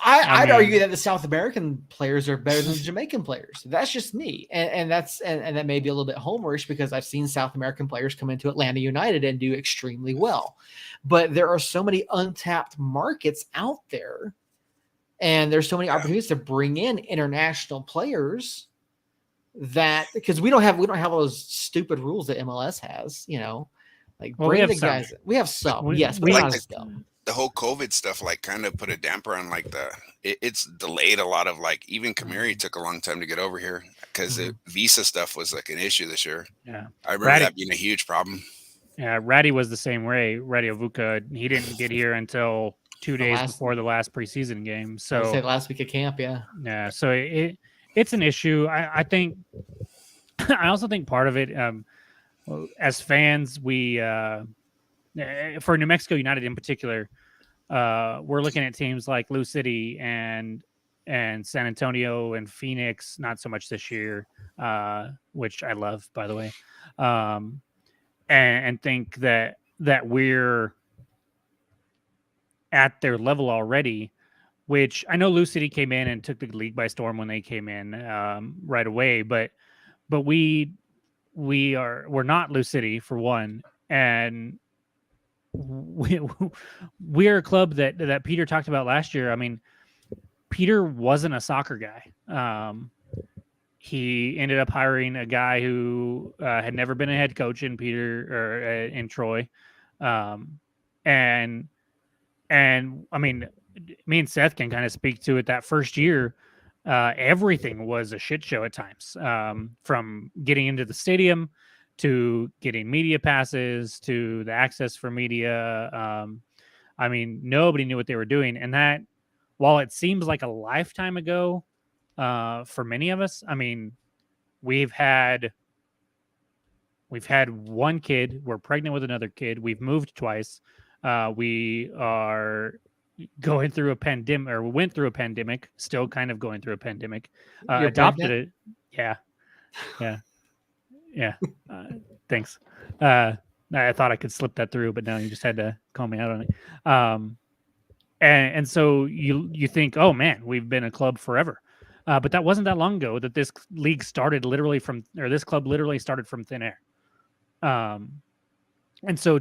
Speaker 1: I'd argue that the South American players are better than the Jamaican players. That's just me, and that may be a little bit homerish, because I've seen South American players come into Atlanta United and do extremely well. But there are so many untapped markets out there, and there's so many opportunities to bring in international players, that because we don't have all those stupid rules that MLS has. Like,
Speaker 2: well,
Speaker 1: bring the guys. We have some, yes, but not as dumb.
Speaker 5: The whole COVID stuff kind of put a damper on it's delayed a lot of even Kamiri took a long time to get over here because the visa stuff was an issue this year.
Speaker 2: Yeah,
Speaker 5: I remember that being a huge problem.
Speaker 2: Yeah, Ratty was the same way. Ratty Avuka, he didn't get here until 2 days before the last preseason game. So
Speaker 1: I said last week at camp,
Speaker 2: yeah. So it's an issue. I think. I also think part of it, as fans, we. For New Mexico United in particular, we're looking at teams like Lou City and San Antonio and Phoenix, not so much this year, which I love, by the way, and think that we're at their level already, which I know Lou City came in and took the league by storm when they came in right away, but we're not Lou City, for one, and we're a club that Peter talked about last year. I mean, Peter wasn't a soccer guy. He ended up hiring a guy who had never been a head coach in in Troy, and I mean, me and Seth can kind of speak to it. That first year, everything was a shit show at times, from getting into the stadium to getting media passes to the access for media. I mean, nobody knew what they were doing, and that, while it seems like a lifetime ago, for many of us, I mean, we've had one kid. We're pregnant with another kid. We've moved twice. We are going through a pandemic, or we went through a pandemic, still kind of going through a pandemic.
Speaker 1: You're
Speaker 2: Adopted
Speaker 1: pregnant?
Speaker 2: it. Yeah. Thanks. I thought I could slip that through, but now you just had to call me out on it. And so you think, oh man, we've been a club forever. But that wasn't that long ago that this league started literally this club literally started from thin air. And so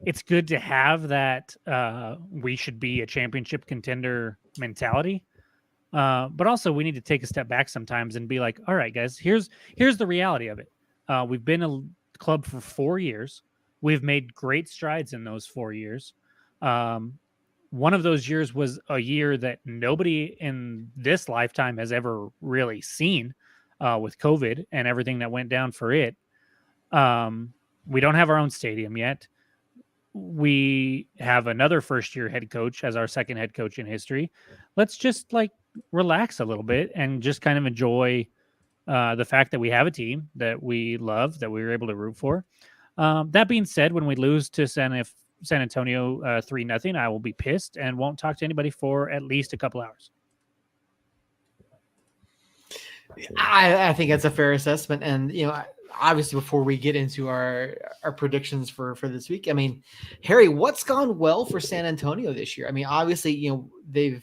Speaker 2: it's good to have that we should be a championship contender mentality. But also we need to take a step back sometimes and be like, all right, guys, here's the reality of it. We've been a club for 4 years. We've made great strides in those 4 years. One of those years was a year that nobody in this lifetime has ever really seen, with COVID and everything that went down for it. We don't have our own stadium yet. We have another first-year head coach as our second head coach in history. Let's just relax a little bit and just kind of enjoy the fact that we have a team that we love, that we were able to root for. That being said, when we lose to San Antonio 3-0, I will be pissed and won't talk to anybody for at least a couple hours.
Speaker 1: I think that's a fair assessment. And, obviously before we get into our predictions for this week, I mean, Harry, what's gone well for San Antonio this year? I mean, obviously, they've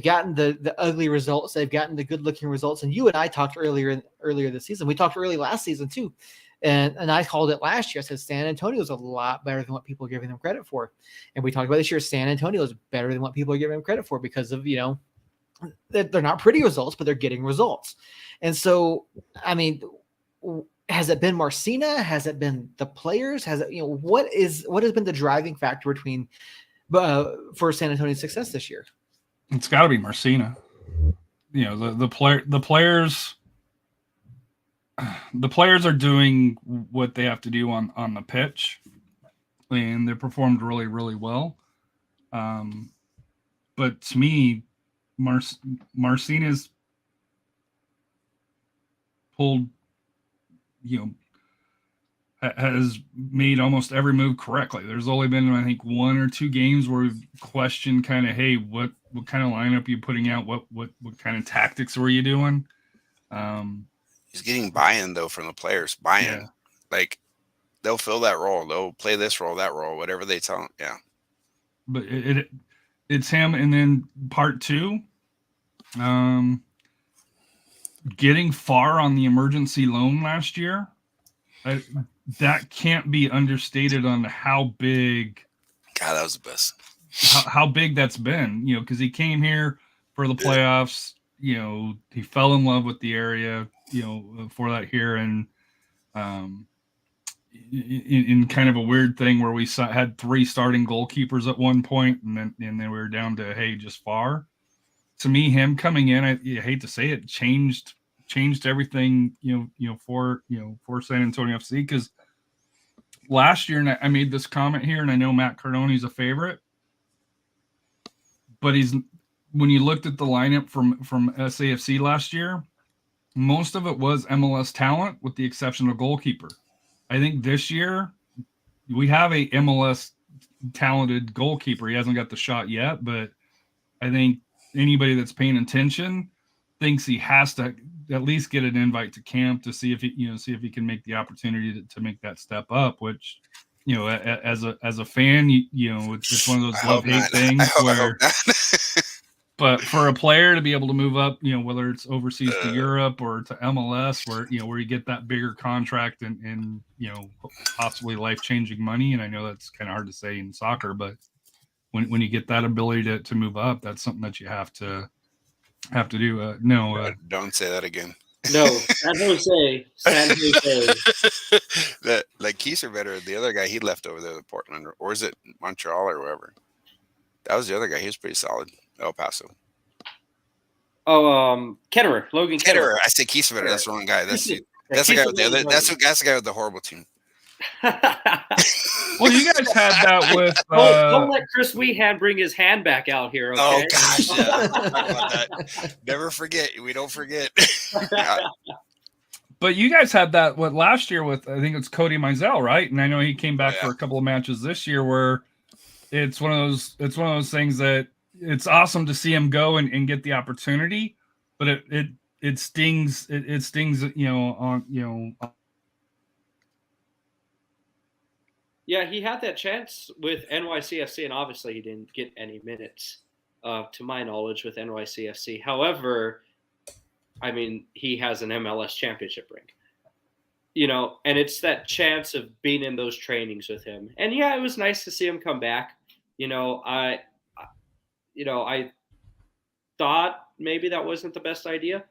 Speaker 1: gotten the ugly results. They've gotten the good looking results. And you and I talked earlier this season. We talked early last season too. And I called it last year. I said San Antonio is a lot better than what people are giving them credit for. And we talked about this year, San Antonio is better than what people are giving them credit for because of, they're not pretty results, but they're getting results. And so, I mean, has it been Marcina? Has it been the players? Has it, what has been the driving factor for San Antonio's success this year?
Speaker 3: It's got to be Marcina. The players. The players are doing what they have to do on the pitch, and they performed really, really well. But to me, Marcina's pulled, has made almost every move correctly. There's only been, I think, 1 or 2 games where we've questioned kind of, hey, what kind of lineup are you putting out? What kind of tactics were you doing?
Speaker 5: He's getting buy-in though from the players. Buy-in, they'll fill that role. They'll play this role, that role, whatever they tell them. Yeah.
Speaker 3: But it's him, and then part 2, getting far on the emergency loan last year. That can't be understated on how big.
Speaker 5: God, that was the best.
Speaker 3: How big that's been, because he came here for the playoffs. He fell in love with the area, for that here, and in kind of a weird thing where we had 3 starting goalkeepers at one point, and then we were down to just far. To me, him coming in, I hate to say it, changed everything, for San Antonio FC, because last year, and I made this comment here, and I know Matt Cardoni's a favorite, but when you looked at the lineup from SAFC last year, most of it was MLS talent with the exception of goalkeeper. I think this year we have a MLS talented goalkeeper. He hasn't got the shot yet, but I think anybody that's paying attention thinks he has to at least get an invite to camp to see if he can make the opportunity to make that step up, which, as a fan, it's one of those love-hate things where But for a player to be able to move up, whether it's overseas to Europe or to MLS, where you get that bigger contract and possibly life-changing money, and I know that's kind of hard to say in soccer, but when you get that ability to move up, that's something that you have to do.
Speaker 5: Don't say that again.
Speaker 4: No, San Jose.
Speaker 5: That like Keiser better. The other guy, he left over there to Portland, or is it Montreal or wherever? That was the other guy. He was pretty solid. El Paso.
Speaker 4: Oh, Ketterer, Logan Ketterer.
Speaker 5: I say Keiser better. That's the wrong guy. That's the guy with the other. That's the guy with the horrible team.
Speaker 3: Well, you guys had that with.
Speaker 4: Don't let Chris Weehan bring his hand back out here. Okay?
Speaker 5: Oh gosh, yeah. About that. Never forget. We don't forget.
Speaker 3: But you guys had that last year with, I think it's Cody Mizell, right? And I know he came back for a couple of matches this year where it's one of those things that it's awesome to see him go and get the opportunity, but it stings. It stings.
Speaker 4: Yeah, he had that chance with NYCFC, and obviously he didn't get any minutes, to my knowledge, with NYCFC. However, I mean, he has an MLS championship ring, and it's that chance of being in those trainings with him. And yeah, it was nice to see him come back. I thought maybe that wasn't the best idea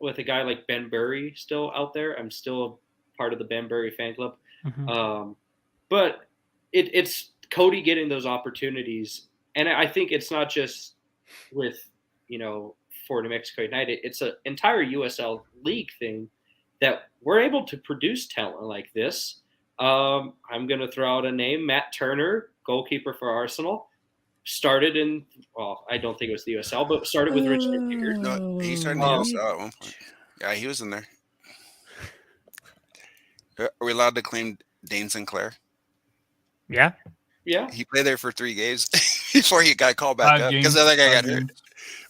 Speaker 4: with a guy like Ben Burry still out there. I'm still part of the Ben Burry fan club.
Speaker 2: Mm-hmm.
Speaker 4: But it's Cody getting those opportunities. And I think it's not just with, for New Mexico United. It's an entire USL league thing that we're able to produce talent like this. I'm going to throw out a name, Matt Turner, goalkeeper for Arsenal. Started in, I don't think it was the USL, but started with Richmond Tigers.
Speaker 5: No, he started in the USL at one point. Yeah, he was in there. Are we allowed to claim Dane Sinclair?
Speaker 2: Yeah.
Speaker 4: Yeah.
Speaker 5: He played there for 3 games before he got called back up because the other guy got hurt.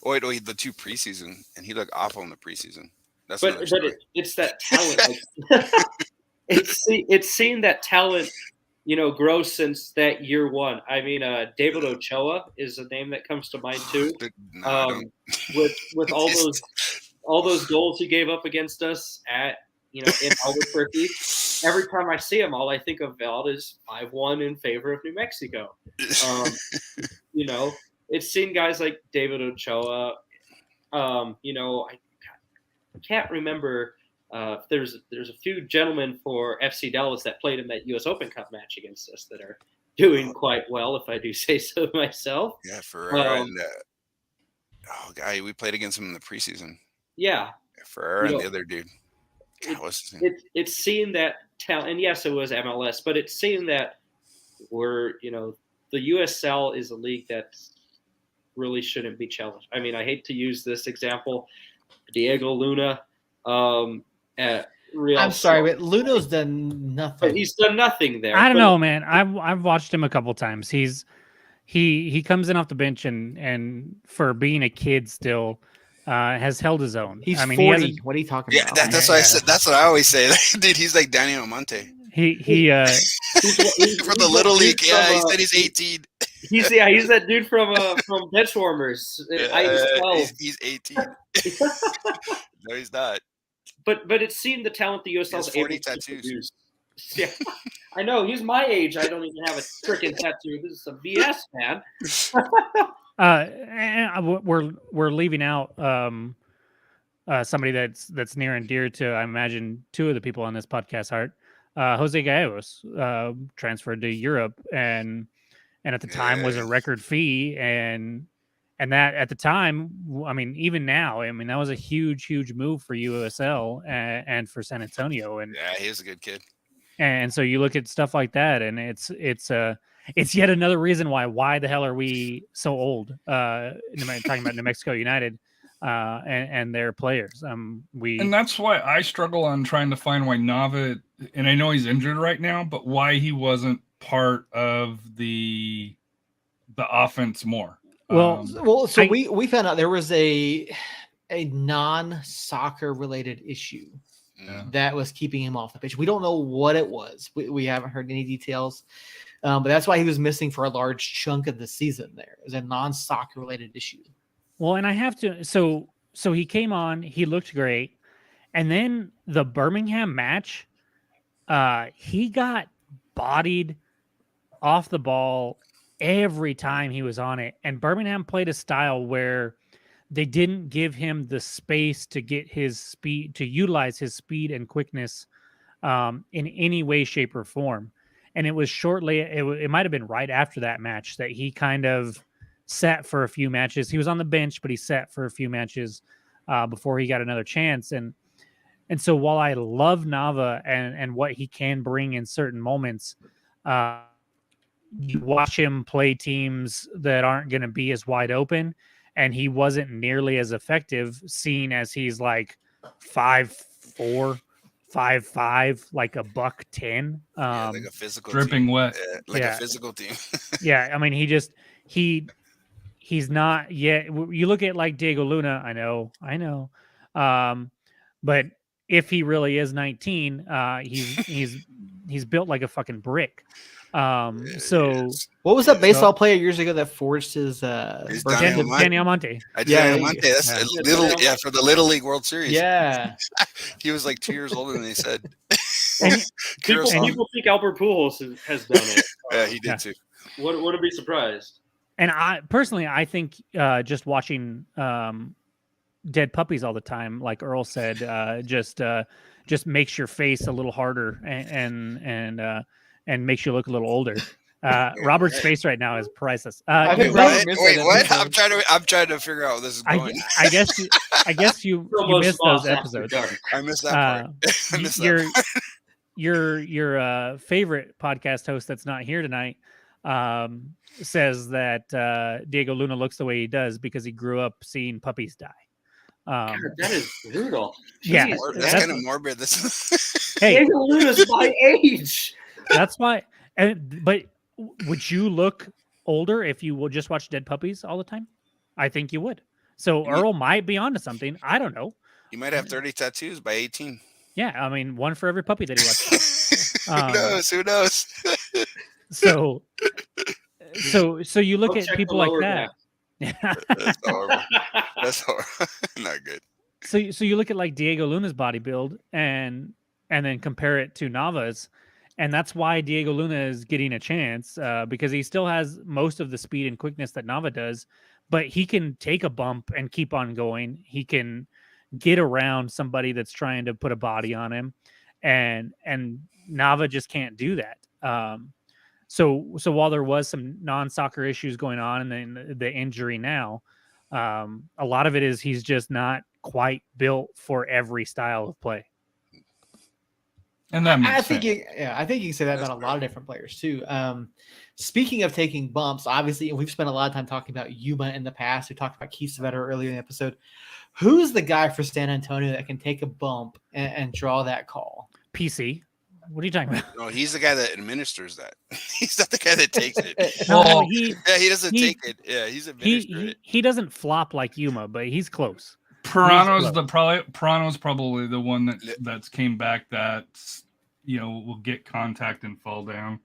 Speaker 5: Wait, the 2 preseason, and he looked awful in the preseason. But
Speaker 4: it's that talent. It's seeing that talent, grow since that year one. I mean, David Ochoa is a name that comes to mind too. With all those goals he gave up against us at in Albuquerque. Every time I see him, all I think about is 5-1 in favor of New Mexico. It's seen guys like David Ochoa. I can't remember. There's a few gentlemen for FC Dallas that played in that U.S. Open Cup match against us that are doing quite well, if I do say so myself.
Speaker 5: Yeah, Ferreira and we played against him in the preseason.
Speaker 4: Yeah,
Speaker 5: Ferreira and the other dude.
Speaker 4: It's seeing that talent, and yes, it was MLS, but it's seeing that the USL is a league that really shouldn't be challenged. I mean, I hate to use this example, Diego Luna. At Real.
Speaker 1: I'm sorry, but Luno's done nothing.
Speaker 4: But he's done nothing there.
Speaker 2: I don't know, man. I've watched him a couple times. He comes in off the bench and for being a kid still has held his own.
Speaker 1: He's 40. What are you talking about?
Speaker 5: That's what I said. That's what I always say. Dude, he's like Danny Almonte.
Speaker 2: He
Speaker 5: for the little league. Yeah, he said he's 18.
Speaker 4: He's that dude from Benchwarmers.
Speaker 5: He's 18. No, he's not.
Speaker 4: But it's seen the talent the USL is able to
Speaker 5: tattoos.
Speaker 4: Yeah, I know. He's my age. I don't even have a freaking tattoo. This is some BS, man.
Speaker 2: And we're leaving out somebody that's near and dear to, I imagine, 2 of the people on this podcast heart. Jose Gallegos transferred to Europe and at the time was a record fee and that at the time, I mean, even now, I mean, that was a huge move for USL and for San Antonio. And
Speaker 5: yeah, he's a good kid.
Speaker 2: And so you look at stuff like that, and it's yet another reason why the hell are we so old? Talking about New Mexico United and their players. And
Speaker 3: that's why I struggle on trying to find why Nava, and I know he's injured right now, but why he wasn't part of the offense more.
Speaker 1: So we found out there was a non-soccer related issue that was keeping him off the pitch. We don't know what it was. We haven't heard any details, but that's why he was missing for a large chunk of the season. There is a non-soccer related issue.
Speaker 2: Well, and I have to. So he came on. He looked great, and then the Birmingham match, he got bodied off the ball every time he was on it. And Birmingham played a style where they didn't give him the space to get his speed, to utilize his speed and quickness in any way, shape, or form. And it was shortly, it might have been right after that match that he kind of sat for a few matches. He was on the bench, but he sat for a few matches before he got another chance. And so while I love Nava and what he can bring in certain moments, you watch him play teams that aren't going to be as wide open, and he wasn't nearly as effective, seeing as he's like 5'4", 5'5", like a $110.
Speaker 5: Like a physical
Speaker 3: dripping
Speaker 5: team.
Speaker 3: wet.
Speaker 5: A physical team.
Speaker 2: Yeah, I mean, he's not yet. You look at like Diego Luna. I know. But if he really is 19, he's built like a fucking brick. So
Speaker 1: what was that baseball player years ago that forged his
Speaker 2: Danny Almonte?
Speaker 5: Almonte. That's little, for the Little League World Series.
Speaker 1: Yeah,
Speaker 5: he was like 2 years older than they said.
Speaker 4: People think Albert Pujols has done it.
Speaker 5: Yeah, he did too.
Speaker 4: Wouldn't be surprised.
Speaker 2: And I personally, I think just watching dead puppies all the time, like Earl said, just makes your face a little harder and makes you look a little older. Robert's face right now is priceless.
Speaker 5: Wait, what? I'm trying to figure out where this is going.
Speaker 2: I guess you missed those episodes.
Speaker 5: I missed that part.
Speaker 2: Your favorite podcast host that's not here tonight says that Diego Luna looks the way he does because he grew up seeing puppies die.
Speaker 4: God, that is brutal.
Speaker 2: Yeah,
Speaker 5: that's kind of morbid.
Speaker 2: Hey,
Speaker 4: Diego Luna's my age.
Speaker 2: That's why. But would you look older if you would just watch dead puppies all the time? I think you would. So Earl might be onto something. I don't know.
Speaker 5: You might have 30 tattoos by 18.
Speaker 2: Yeah, I mean, one for every puppy that he watches.
Speaker 5: Who knows?
Speaker 2: So you look at people like that.
Speaker 5: That's horrible. That's horrible. Not good.
Speaker 2: So you look at like Diego Luna's body build and then compare it to Nava's, and that's why Diego Luna is getting a chance because he still has most of the speed and quickness that Nava does, but he can take a bump and keep on going. He can get around somebody that's trying to put a body on him, and Nava just can't do that. So while there was some non-soccer issues going on and then the injury now, a lot of it is he's just not quite built for every style of play.
Speaker 3: And that makes
Speaker 1: I think
Speaker 3: sense.
Speaker 1: I think you can say that about a lot of different players too. Speaking of taking bumps, obviously we've spent a lot of time talking about Yuma in the past. We talked about Keith Sweater earlier in the episode. Who's the guy for San Antonio that can take a bump and draw that call?
Speaker 2: PC. What are you talking about?
Speaker 5: No, he's the guy that administers that. He's not the guy that takes it.
Speaker 2: He
Speaker 5: doesn't take it. Yeah, he's administering it.
Speaker 2: He doesn't flop like Yuma, but he's close.
Speaker 3: Pirano's probably the one that's came back that will get contact and fall down.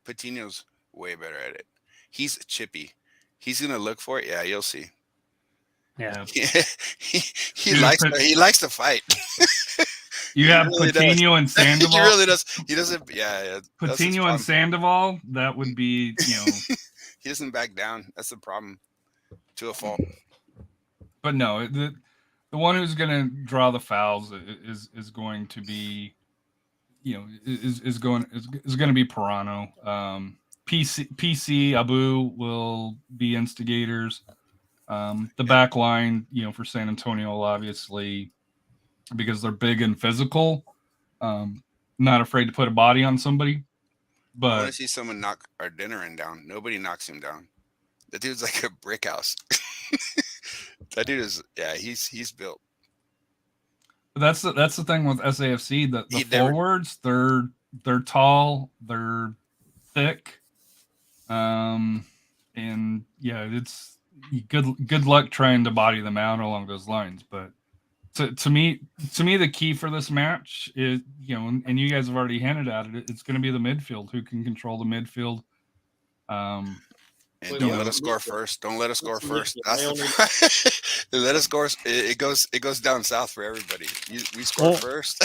Speaker 5: Patino's way better at it. He's chippy. He's gonna look for it. Yeah, you'll see.
Speaker 2: Yeah.
Speaker 5: he likes to fight.
Speaker 3: You have Patino and Sandoval.
Speaker 5: He really does. He doesn't. Yeah.
Speaker 3: Patino and Sandoval. That would be.
Speaker 5: He doesn't back down. That's the problem. To a fault.
Speaker 3: But no, the one who's going to draw the fouls is going to be, is going to be Pirano. PC Abu will be instigators. The back line, for San Antonio, obviously, because they're big and physical, not afraid to put a body on somebody. But
Speaker 5: I want to see someone knock our dinner down. Nobody knocks him down. That dude's like a brick house. That dude is, he's built.
Speaker 3: But that's the thing with SAFC. The forwards, they're tall, they're thick, and it's good luck trying to body them out along those lines. But to me, the key for this match is, and you guys have already hinted at it. It's going to be the midfield. Who can control the midfield?
Speaker 5: And
Speaker 4: Wait,
Speaker 5: don't
Speaker 4: what?
Speaker 5: let us score first. Don't let us score
Speaker 4: What's
Speaker 5: first.
Speaker 4: midfield?
Speaker 5: That's the let us score. It goes down south for everybody. We score
Speaker 2: Well,
Speaker 5: first.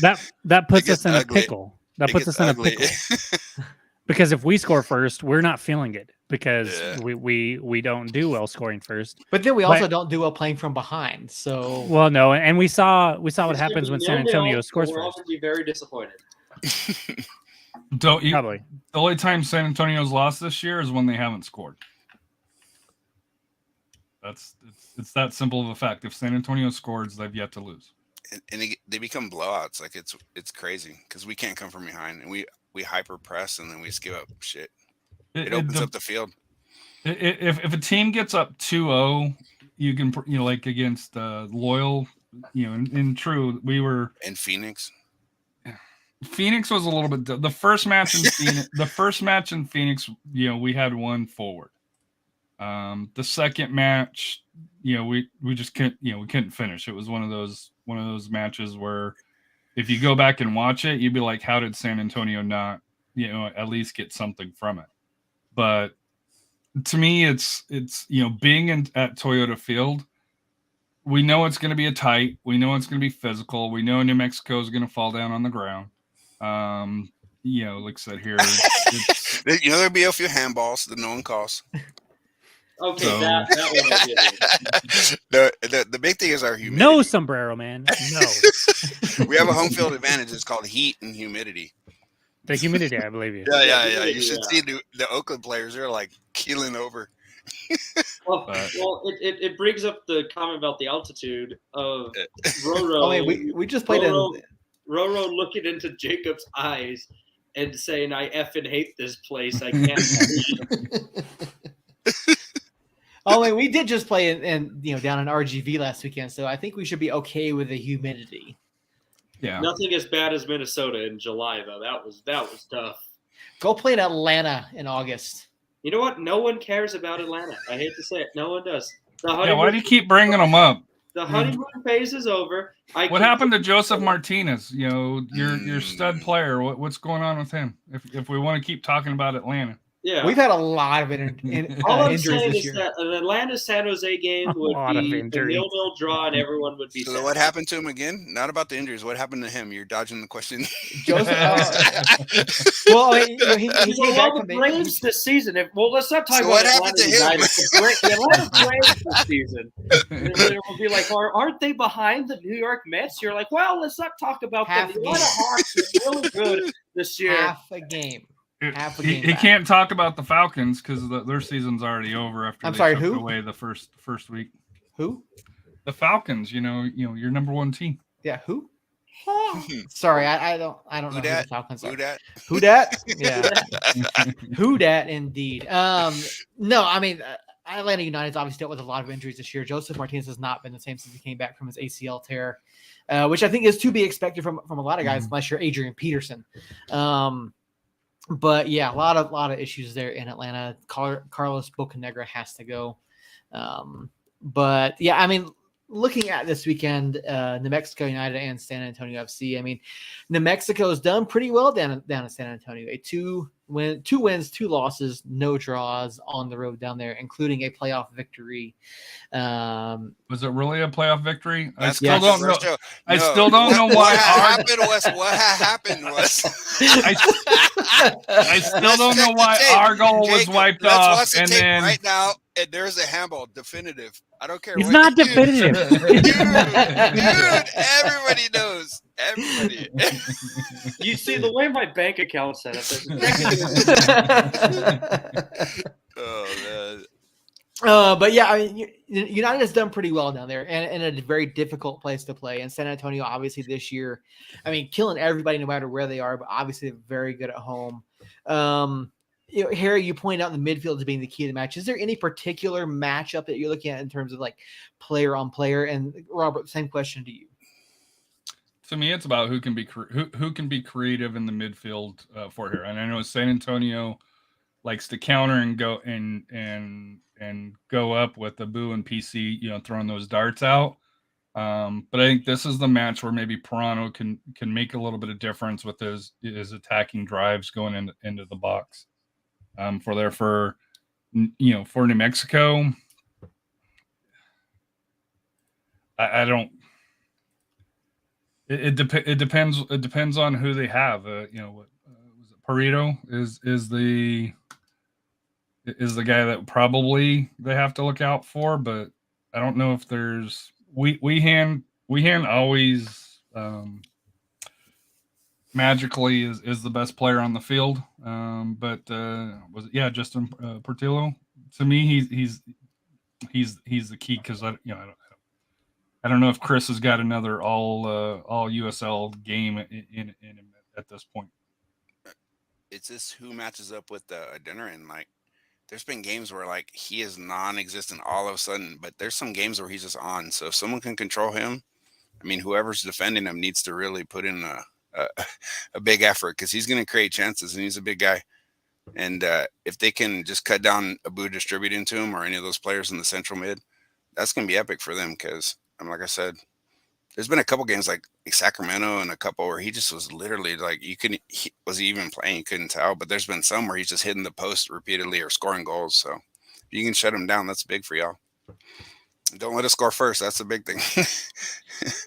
Speaker 2: That puts
Speaker 5: gets
Speaker 2: us in
Speaker 5: ugly.
Speaker 2: a pickle. That
Speaker 5: It
Speaker 2: puts
Speaker 5: gets
Speaker 2: us in
Speaker 5: ugly.
Speaker 2: a pickle. Because if we score first, we're not feeling it because
Speaker 5: Yeah.
Speaker 2: we don't do well scoring first.
Speaker 1: But then we also don't do well playing from behind. So
Speaker 2: Well, no, and we saw what
Speaker 4: It's gonna
Speaker 2: happens
Speaker 4: be
Speaker 2: when San
Speaker 4: 0-0,
Speaker 2: Antonio
Speaker 4: so
Speaker 2: scores
Speaker 4: we're all
Speaker 2: first.
Speaker 4: going to be very disappointed.
Speaker 2: Probably.
Speaker 3: The only time San Antonio's lost this year is when they haven't scored. It's that simple of a fact. If San Antonio scores, they've yet to lose.
Speaker 5: and they become blowouts. Like it's crazy because we can't come from behind, and we hyper press, and then we just give up shit. It opens up the field.
Speaker 3: If a team gets up 2-0, you can like against Loyal, in true we were
Speaker 5: in Phoenix.
Speaker 3: Phoenix was a little bit the first match in Phoenix. The first match in Phoenix, we had one forward. The second match, we just couldn't, we couldn't finish. It was one of those matches where if you go back and watch it, you'd be like, how did San Antonio not, at least get something from it? But to me, it's being at Toyota Field, we know it's going to be a tight. We know it's going to be physical. We know New Mexico is going to fall down on the ground. Like I said here,
Speaker 5: there'll be a few handballs that no one calls.
Speaker 4: Okay,
Speaker 3: So-
Speaker 4: that one I get.
Speaker 5: The big thing is our humidity.
Speaker 2: No sombrero, man. No.
Speaker 5: We have a home field advantage. It's called heat and humidity.
Speaker 2: The humidity, I believe you.
Speaker 5: Yeah. You should
Speaker 4: Yeah.
Speaker 5: see the Oakland players. They're like keeling over.
Speaker 4: Well,
Speaker 3: But-
Speaker 4: it brings up the comment about the altitude of Roro.
Speaker 1: oh, wait, we just played in.
Speaker 4: Roro looking into Jacob's eyes and saying, "I effing hate this place. I can't."
Speaker 1: Oh, wait, we did just play in down in RGV last weekend, so I think we should be okay with the humidity.
Speaker 3: Yeah.
Speaker 4: Nothing as bad as Minnesota in July, though. That was tough.
Speaker 1: Go play in Atlanta in August.
Speaker 4: You know what? No one cares about Atlanta. I hate to say it. No one does.
Speaker 3: Yeah, why do you keep bringing them up?
Speaker 4: The honeymoon phase is over.
Speaker 3: What happened to Joseph Martinez? Your stud player. What's going on with him? If we want to keep talking about Atlanta,
Speaker 4: Yeah.
Speaker 1: We've had a lot of
Speaker 4: All I'm
Speaker 1: injuries
Speaker 4: saying
Speaker 1: this
Speaker 4: is
Speaker 1: year.
Speaker 4: that an Atlanta San Jose game
Speaker 2: A lot of
Speaker 4: would be a
Speaker 2: injuries.
Speaker 4: 0-0 draw, and everyone would be.
Speaker 5: So
Speaker 4: sad.
Speaker 5: what happened to him again? Not about the injuries. What happened to him? You're dodging the question.
Speaker 1: Joseph, well, he came
Speaker 4: Well,
Speaker 1: back
Speaker 4: the
Speaker 1: from
Speaker 4: Braves this season. Let's not talk
Speaker 5: So
Speaker 4: about
Speaker 5: what happened to
Speaker 4: Atlanta
Speaker 5: him?
Speaker 4: United. The Atlanta Braves this season. It will be like, aren't they behind the New York Mets? You're like, well, let's not talk about them.
Speaker 1: Half
Speaker 4: The Atlanta
Speaker 1: game.
Speaker 4: Hawks are really good this year.
Speaker 1: half a game. Half a
Speaker 3: he
Speaker 1: game back.
Speaker 3: can't talk about the Falcons because their season's already over after
Speaker 1: I'm
Speaker 3: they
Speaker 1: sorry,
Speaker 3: took
Speaker 1: who?
Speaker 3: away the first week.
Speaker 1: Who?
Speaker 3: The Falcons, your number one team.
Speaker 1: Yeah, who? Sorry, I don't know who the
Speaker 5: dat?
Speaker 1: Falcons are.
Speaker 5: Who dat?
Speaker 1: Who dat? Yeah. Who dat indeed. No, I mean Atlanta United's obviously dealt with a lot of injuries this year. Joseph Martinez has not been the same since he came back from his ACL tear, which I think is to be expected from a lot of guys, unless you're Adrian Peterson. But yeah, a lot of issues there in Atlanta. Carlos Bocanegra has to go. But yeah, I mean, looking at this weekend, New Mexico United and San Antonio FC. I mean, New Mexico's done pretty well down in San Antonio. Two wins, 2 losses, no draws on the road down there, including a playoff victory.
Speaker 3: Was it really a playoff victory? I
Speaker 5: That's
Speaker 3: still don't know.
Speaker 5: controversial.
Speaker 3: I
Speaker 5: No.
Speaker 3: still don't know why.
Speaker 5: What happened was.
Speaker 3: I still don't know why
Speaker 5: Tape.
Speaker 3: our goal was
Speaker 5: Jacob,
Speaker 3: wiped
Speaker 5: let's
Speaker 3: off,
Speaker 5: watch the
Speaker 3: and
Speaker 5: tape
Speaker 3: then
Speaker 5: right now, and there's a handball, definitive. I don't care.
Speaker 2: It's
Speaker 5: what
Speaker 2: not
Speaker 5: you do.
Speaker 2: definitive.
Speaker 5: Dude, everybody knows. Everybody.
Speaker 4: You see, the way my bank account set up,
Speaker 5: Oh man.
Speaker 1: But yeah, I mean, United has done pretty well down there, and a very difficult place to play. And San Antonio, obviously, this year, I mean, killing everybody no matter where they are, but obviously they're very good at home. Harry, you pointed out the midfield as being the key to the match. Is there any particular matchup that you're looking at in terms of like player on player? And Robert, same question to you.
Speaker 3: to me, it's about who can be creative in the midfield for here. And I know San Antonio likes to counter and go and go up with the Boo and PC, throwing those darts out. But I think this is the match where maybe Pirano can make a little bit of difference with his attacking drives going into the box. For New Mexico, I don't. It depends. It depends on who they have. Was it Pareto is the guy that probably they have to look out for, but I don't know if there's Weehan always magically is the best player on the field. But was it Justin Portillo? To me, he's the key because I don't know if Chris has got another all USL game in him at this point.
Speaker 5: It's just who matches up with the dinner, and like there's been games where like he is non-existent all of a sudden, but there's some games where he's just on. So if someone can control him, I mean, whoever's defending him needs to really put in a big effort because he's going to create chances and he's a big guy. And if they can just cut down Abu distributing to him or any of those players in the central mid, that's going to be epic for them because, like I said, there's been a couple games like Sacramento and a couple where he just was literally like was he even playing? You couldn't tell. But there's been some where he's just hitting the post repeatedly or scoring goals. So if you can shut him down, that's big for y'all. Don't let us score first. That's a big thing.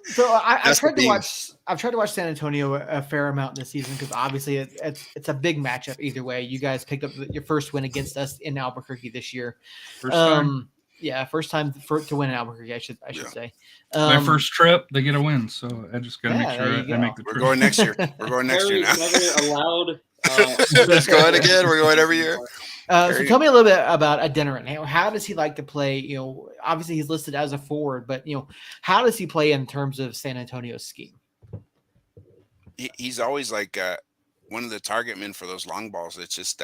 Speaker 1: So I've tried to watch San Antonio a fair amount this season because obviously it's a big matchup either way. You guys picked up your first win against us in Albuquerque this year.
Speaker 3: First time.
Speaker 1: Yeah, first time to win in Albuquerque, I should say.
Speaker 3: My first trip, they get a win, so I just got to make sure I make the trip.
Speaker 5: We're going next year. We're going next year now.
Speaker 4: Never allowed.
Speaker 5: Just going again. We're going every year.
Speaker 1: So tell me a little bit about Adeniran. How does he like to play? Obviously he's listed as a forward, but how does he play in terms of San Antonio's scheme?
Speaker 5: He's always like one of the target men for those long balls. It's just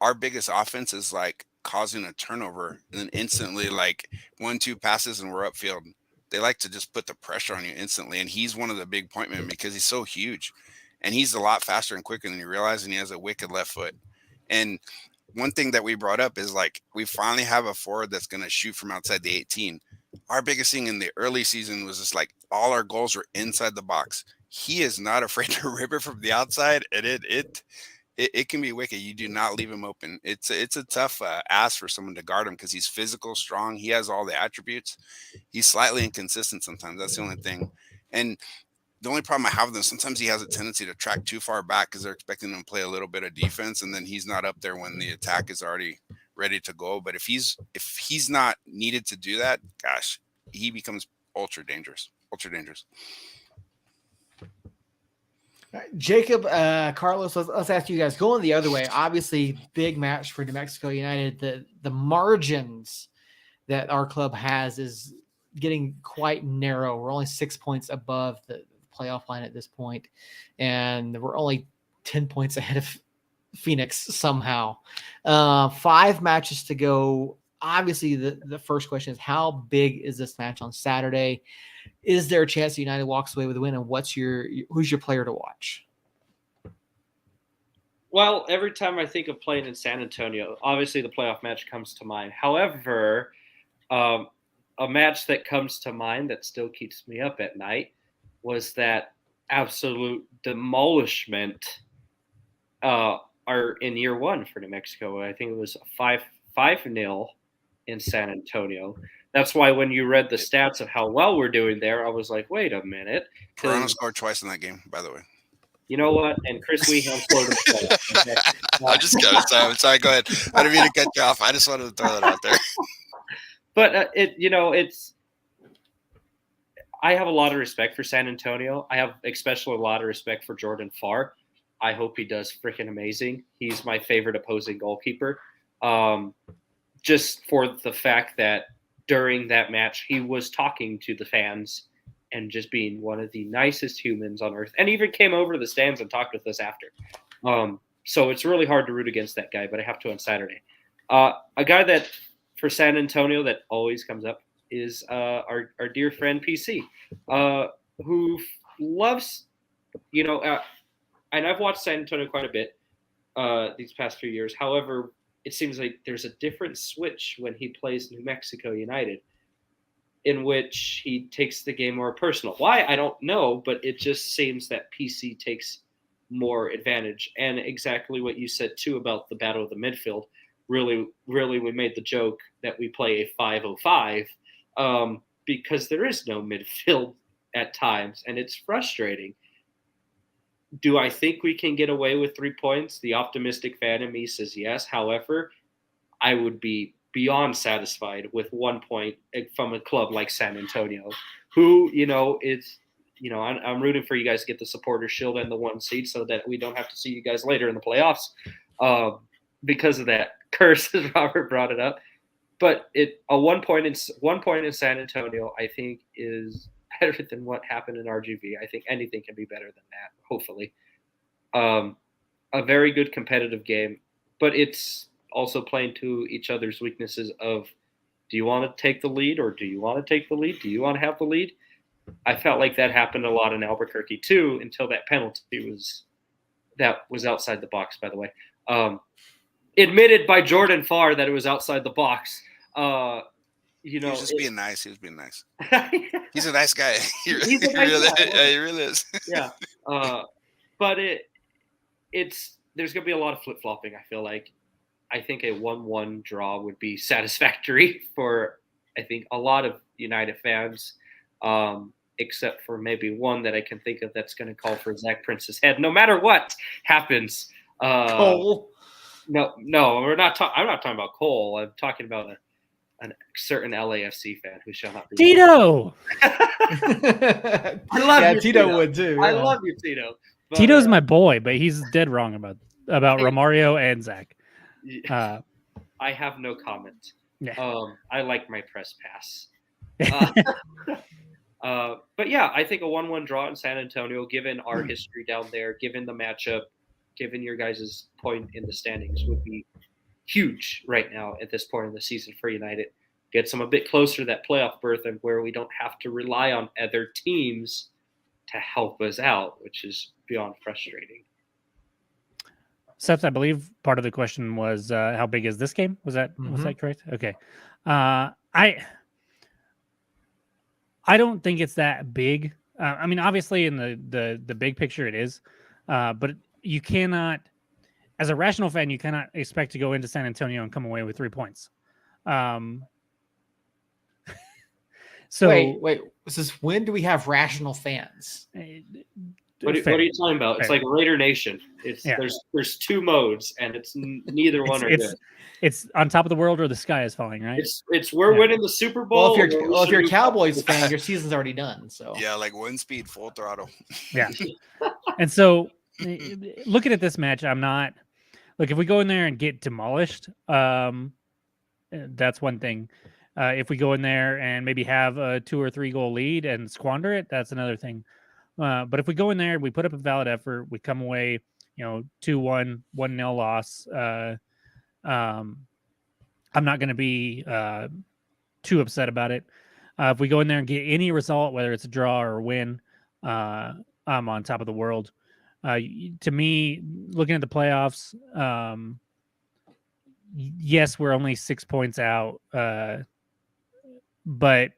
Speaker 5: our biggest offense is like causing a turnover and then instantly like 1-2 passes and we're upfield. They like to just put the pressure on you instantly, and he's one of the big point men because he's so huge and he's a lot faster and quicker than you realize, and he has a wicked left foot. And one thing that we brought up is like we finally have a forward that's going to shoot from outside the 18. Our biggest thing in the early season was just like all our goals were inside the box. He is not afraid to rip it from the outside, and it can be wicked. You do not leave him open. It's a tough ask for someone to guard him because he's physical, strong. He has all the attributes. He's slightly inconsistent sometimes. That's the only thing. And the only problem I have with him, sometimes he has a tendency to track too far back because they're expecting him to play a little bit of defense, and then he's not up there when the attack is already ready to go. But if he's not needed to do that, gosh, he becomes ultra dangerous. Ultra dangerous.
Speaker 1: Jacob, Carlos, let's ask you guys. Going the other way, obviously, big match for New Mexico United. The margins that our club has is getting quite narrow. We're only 6 points above the playoff line at this point, and we're only 10 points ahead of Phoenix somehow. 5 matches to go. Obviously, the first question is, how big is this match on Saturday? Is there a chance that United walks away with a win? And who's your player to watch?
Speaker 4: Well, every time I think of playing in San Antonio, obviously the playoff match comes to mind. However, a match that comes to mind that still keeps me up at night was that absolute demolishment in year one for New Mexico. I think it was 5-0 in San Antonio. That's why when you read the stats of how well we're doing there, I was like, wait a minute.
Speaker 5: Toronto scored twice in that game, by the way.
Speaker 4: You know what? And Chris Weehan scored a goal.
Speaker 5: I'm just kidding. Sorry, go ahead. I didn't mean to cut you off. I just wanted to throw that out there.
Speaker 4: But, I have a lot of respect for San Antonio. I have especially a lot of respect for Jordan Farr. I hope he does freaking amazing. He's my favorite opposing goalkeeper. Just for the fact that during that match, he was talking to the fans and just being one of the nicest humans on earth, and even came over to the stands and talked with us after. So it's really hard to root against that guy, but I have to on Saturday. A guy that for San Antonio that always comes up is our dear friend PC, who loves, and I've watched San Antonio quite a bit these past few years. However, it seems like there's a different switch when he plays New Mexico United. in which he takes the game more personal. Why? I don't know, but it just seems that PC takes more advantage. And exactly what you said too about the battle of the midfield. Really, we made the joke that we play a 5-0-5 because there is no midfield at times, and it's frustrating. Do I think we can get away with 3 points? The optimistic fan in me says yes. However, I would be beyond satisfied with 1 point from a club like San Antonio, who, I'm rooting for you guys to get the supporter shield and the 1 seed so that we don't have to see you guys later in the playoffs because of that curse, as Robert brought it up. But a 1 point in San Antonio, I think, is better than what happened in RGV. I think anything can be better than that, hopefully. A very good competitive game, but it's also playing to each other's weaknesses of, do you want to take the lead or do you want to take the lead? Do you want to have the lead? I felt like that happened a lot in Albuquerque too, until that penalty was outside the box, by the way. Admitted by Jordan Farr that it was outside the box.
Speaker 5: He was just being nice. He was being nice. He's a
Speaker 4: nice
Speaker 5: nice guy. He really is.
Speaker 4: Yeah. But there's going to be a lot of flip-flopping, I feel like. I think a 1-1 draw would be satisfactory for, I think, a lot of United fans, except for maybe one that I can think of that's going to call for Zach Prince's head, no matter what happens.
Speaker 1: Cole.
Speaker 4: No, I'm not talking about Cole. I'm talking about a certain LAFC fan who shall not be.
Speaker 2: Tito.
Speaker 4: I love you,
Speaker 1: Tito would too.
Speaker 4: I
Speaker 1: yeah.
Speaker 4: love you, Tito. But,
Speaker 2: Tito's my boy, but he's dead wrong about Romario and Zach.
Speaker 4: I have no comment.
Speaker 2: Yeah.
Speaker 4: I like my press pass. But yeah, I think a 1-1 draw in San Antonio, given our history down there, given the matchup, given your guys' point in the standings, would be huge right now at this point in the season for United. Gets them a bit closer to that playoff berth, and where we don't have to rely on other teams to help us out, which is beyond frustrating.
Speaker 2: Seth, I believe part of the question was how big is this game? Was that correct? Okay. I don't think it's that big. I mean, obviously in the big picture it is, but you cannot, as a rational fan, you cannot expect to go into San Antonio and come away with 3 points. So
Speaker 1: wait. When do we have rational fans?
Speaker 4: What are you talking about? It's like Raider Nation. There's 2 modes, and it's neither one are good.
Speaker 2: It's on top of the world or the sky is falling, right?
Speaker 4: It's we're winning the Super Bowl.
Speaker 1: Well, if you're a Cowboys fan, your season's already done. So
Speaker 5: yeah, like 1 speed, full throttle.
Speaker 2: Yeah. And so, looking at this match, I'm not. Look, if we go in there and get demolished, that's one thing. If we go in there and maybe have a 2 or 3 goal lead and squander it, that's another thing. But if we go in there, we put up a valid effort, we come away, 2-1, 1-0 loss. I'm not going to be too upset about it. If we go in there and get any result, whether it's a draw or a win, I'm on top of the world. To me, looking at the playoffs, yes, we're only 6 points out, but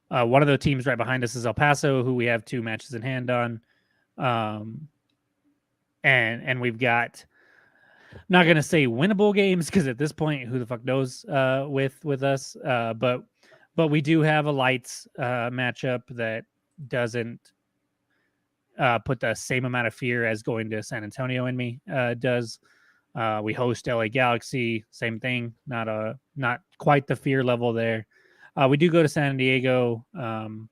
Speaker 2: one of the teams right behind us is El Paso, who we have 2 matches in hand on. And we've got, I'm not going to say winnable games, because at this point, who the fuck knows with us. But we do have a lights matchup that doesn't put the same amount of fear as going to San Antonio in me does. We host LA Galaxy, same thing. Not quite the fear level there. We do go to San Diego, and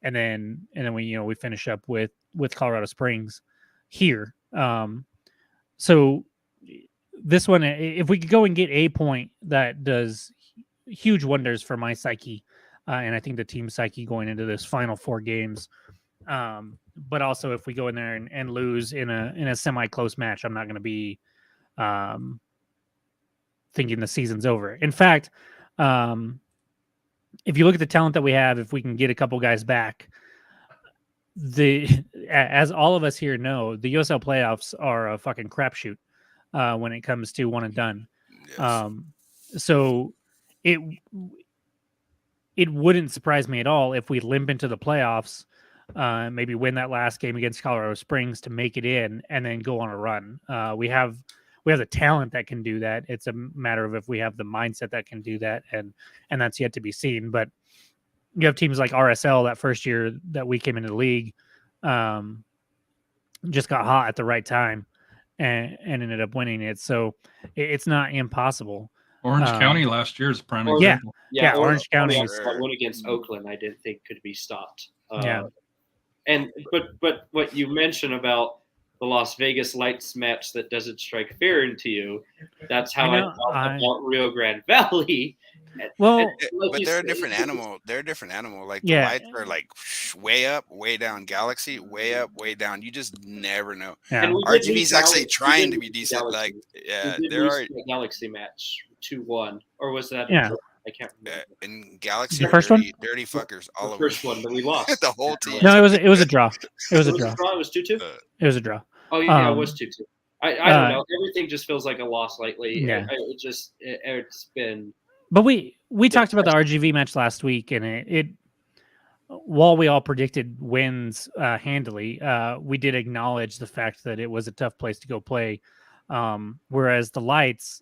Speaker 2: then we finish up with Colorado Springs here. So this one, if we could go and get a point, that does huge wonders for my psyche, and I think the team's psyche going into this final 4 games. But also, if we go in there and lose in a semi-close match, I'm not going to be thinking the season's over. In fact, if you look at the talent that we have, if we can get a couple guys back, as all of us here know, the USL playoffs are a fucking crapshoot when it comes to one and done.
Speaker 5: Yes.
Speaker 2: So it wouldn't surprise me at all if we limp into the playoffs, maybe win that last game against Colorado Springs to make it in, and then go on a run. We have the talent that can do that. It's a matter of if we have the mindset that can do that, and that's yet to be seen. But you have teams like RSL that first year that we came into the league, just got hot at the right time and ended up winning it. So it's not impossible.
Speaker 3: Orange County last year is a prime
Speaker 2: Yeah.
Speaker 3: example.
Speaker 2: Yeah, Orange County
Speaker 4: County
Speaker 2: is-
Speaker 4: one against Oakland. I didn't think could be stopped.
Speaker 2: Yeah.
Speaker 4: And but what you mentioned about the Las Vegas Lights match that doesn't strike fear into you, that's how I felt about Rio Grande Valley.
Speaker 2: Well,
Speaker 5: But they're a different animal. They're a different animal. Like the
Speaker 2: Yeah.
Speaker 5: lights are like way up, way down. Galaxy, way up, way down. You just never know.
Speaker 2: yeah.
Speaker 4: And we did
Speaker 5: RGV's
Speaker 4: lose
Speaker 5: actually
Speaker 4: Galaxy-
Speaker 5: trying
Speaker 4: we
Speaker 5: to
Speaker 4: did
Speaker 5: be
Speaker 4: lose
Speaker 5: decent.
Speaker 4: Galaxy.
Speaker 5: Like, yeah,
Speaker 4: we did
Speaker 5: there
Speaker 4: lose
Speaker 5: are.
Speaker 4: the Galaxy match 2-1, or was that?
Speaker 2: Yeah.
Speaker 4: I can't remember.
Speaker 5: In Galaxy,
Speaker 2: The first one?
Speaker 5: dirty fuckers all
Speaker 4: The
Speaker 5: over.
Speaker 4: first one that we lost.
Speaker 5: The whole team.
Speaker 2: No, it was a draw. It was a draw.
Speaker 4: It was 2-2.
Speaker 2: It was a draw.
Speaker 4: Oh yeah, it
Speaker 2: Um,
Speaker 4: was 2-2. I don't know. Everything just feels like a loss lately.
Speaker 2: Yeah.
Speaker 4: It's been.
Speaker 2: But we talked about the RGV match last week, and it while we all predicted wins handily, we did acknowledge the fact that it was a tough place to go play. Whereas the Lights,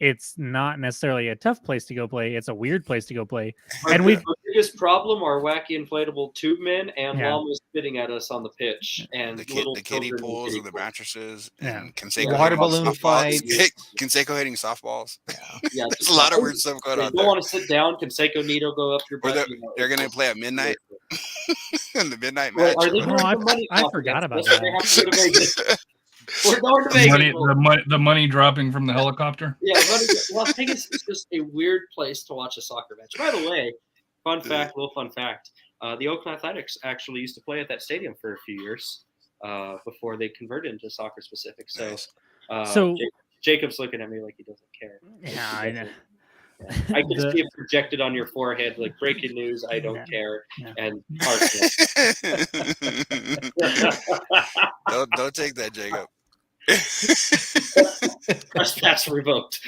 Speaker 2: it's not necessarily a tough place to go play. It's a weird place to go play. And
Speaker 4: Our
Speaker 2: we've
Speaker 4: biggest problem are wacky inflatable tube men and
Speaker 2: Yeah.
Speaker 4: llamas spitting at us on the pitch, and
Speaker 5: The
Speaker 4: little
Speaker 5: kiddie
Speaker 4: children in
Speaker 5: pools
Speaker 4: kiddie
Speaker 5: with the
Speaker 4: pools.
Speaker 5: mattresses
Speaker 2: Yeah.
Speaker 5: and Conseco
Speaker 1: Water
Speaker 5: hitting
Speaker 1: balloon
Speaker 5: softballs.
Speaker 1: fights.
Speaker 5: Conseco hitting softballs.
Speaker 4: Yeah,
Speaker 5: There's a lot of weird stuff going
Speaker 4: They
Speaker 5: on
Speaker 4: don't
Speaker 5: there.
Speaker 4: want to sit down. Conseco needle go up your
Speaker 5: Or
Speaker 4: butt.
Speaker 5: they're gonna play at midnight in the midnight
Speaker 4: Wait,
Speaker 5: match.
Speaker 4: are they doing
Speaker 2: Oh,
Speaker 4: the money?
Speaker 2: I
Speaker 4: talk
Speaker 2: forgot
Speaker 4: against
Speaker 2: about
Speaker 4: us?
Speaker 2: that.
Speaker 4: They have to go to Vegas. We're going to
Speaker 3: The
Speaker 4: Vegas.
Speaker 3: money dropping from the helicopter.
Speaker 4: Yeah, Las Vegas is just a weird place to watch a soccer match. By the way, little fun fact: the Oakland Athletics actually used to play at that stadium for a few years before they converted into soccer specific. So,
Speaker 5: Nice.
Speaker 2: So-
Speaker 4: Jacob's looking at me like he doesn't care.
Speaker 2: yeah, I know.
Speaker 4: I can see it projected on your forehead like breaking news. I don't care.
Speaker 2: Yeah.
Speaker 4: And Arsenal.
Speaker 5: don't take that, Jacob.
Speaker 4: Trespass revoked.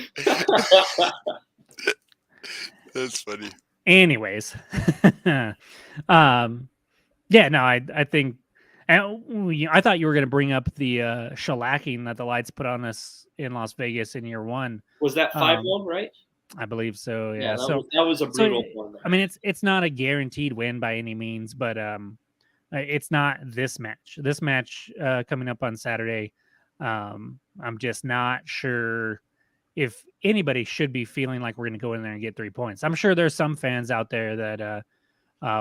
Speaker 5: That's funny.
Speaker 2: Anyways, yeah, no, I think, and I thought you were going to bring up the shellacking that the Lights put on us in Las Vegas in year one.
Speaker 4: Was that 5-1, right?
Speaker 2: I believe so. Yeah.
Speaker 4: that was a brutal one.
Speaker 2: I mean, it's not a guaranteed win by any means, but it's not this match. This match coming up on Saturday, I'm just not sure if anybody should be feeling like we're going to go in there and get 3 points. I'm sure there's some fans out there that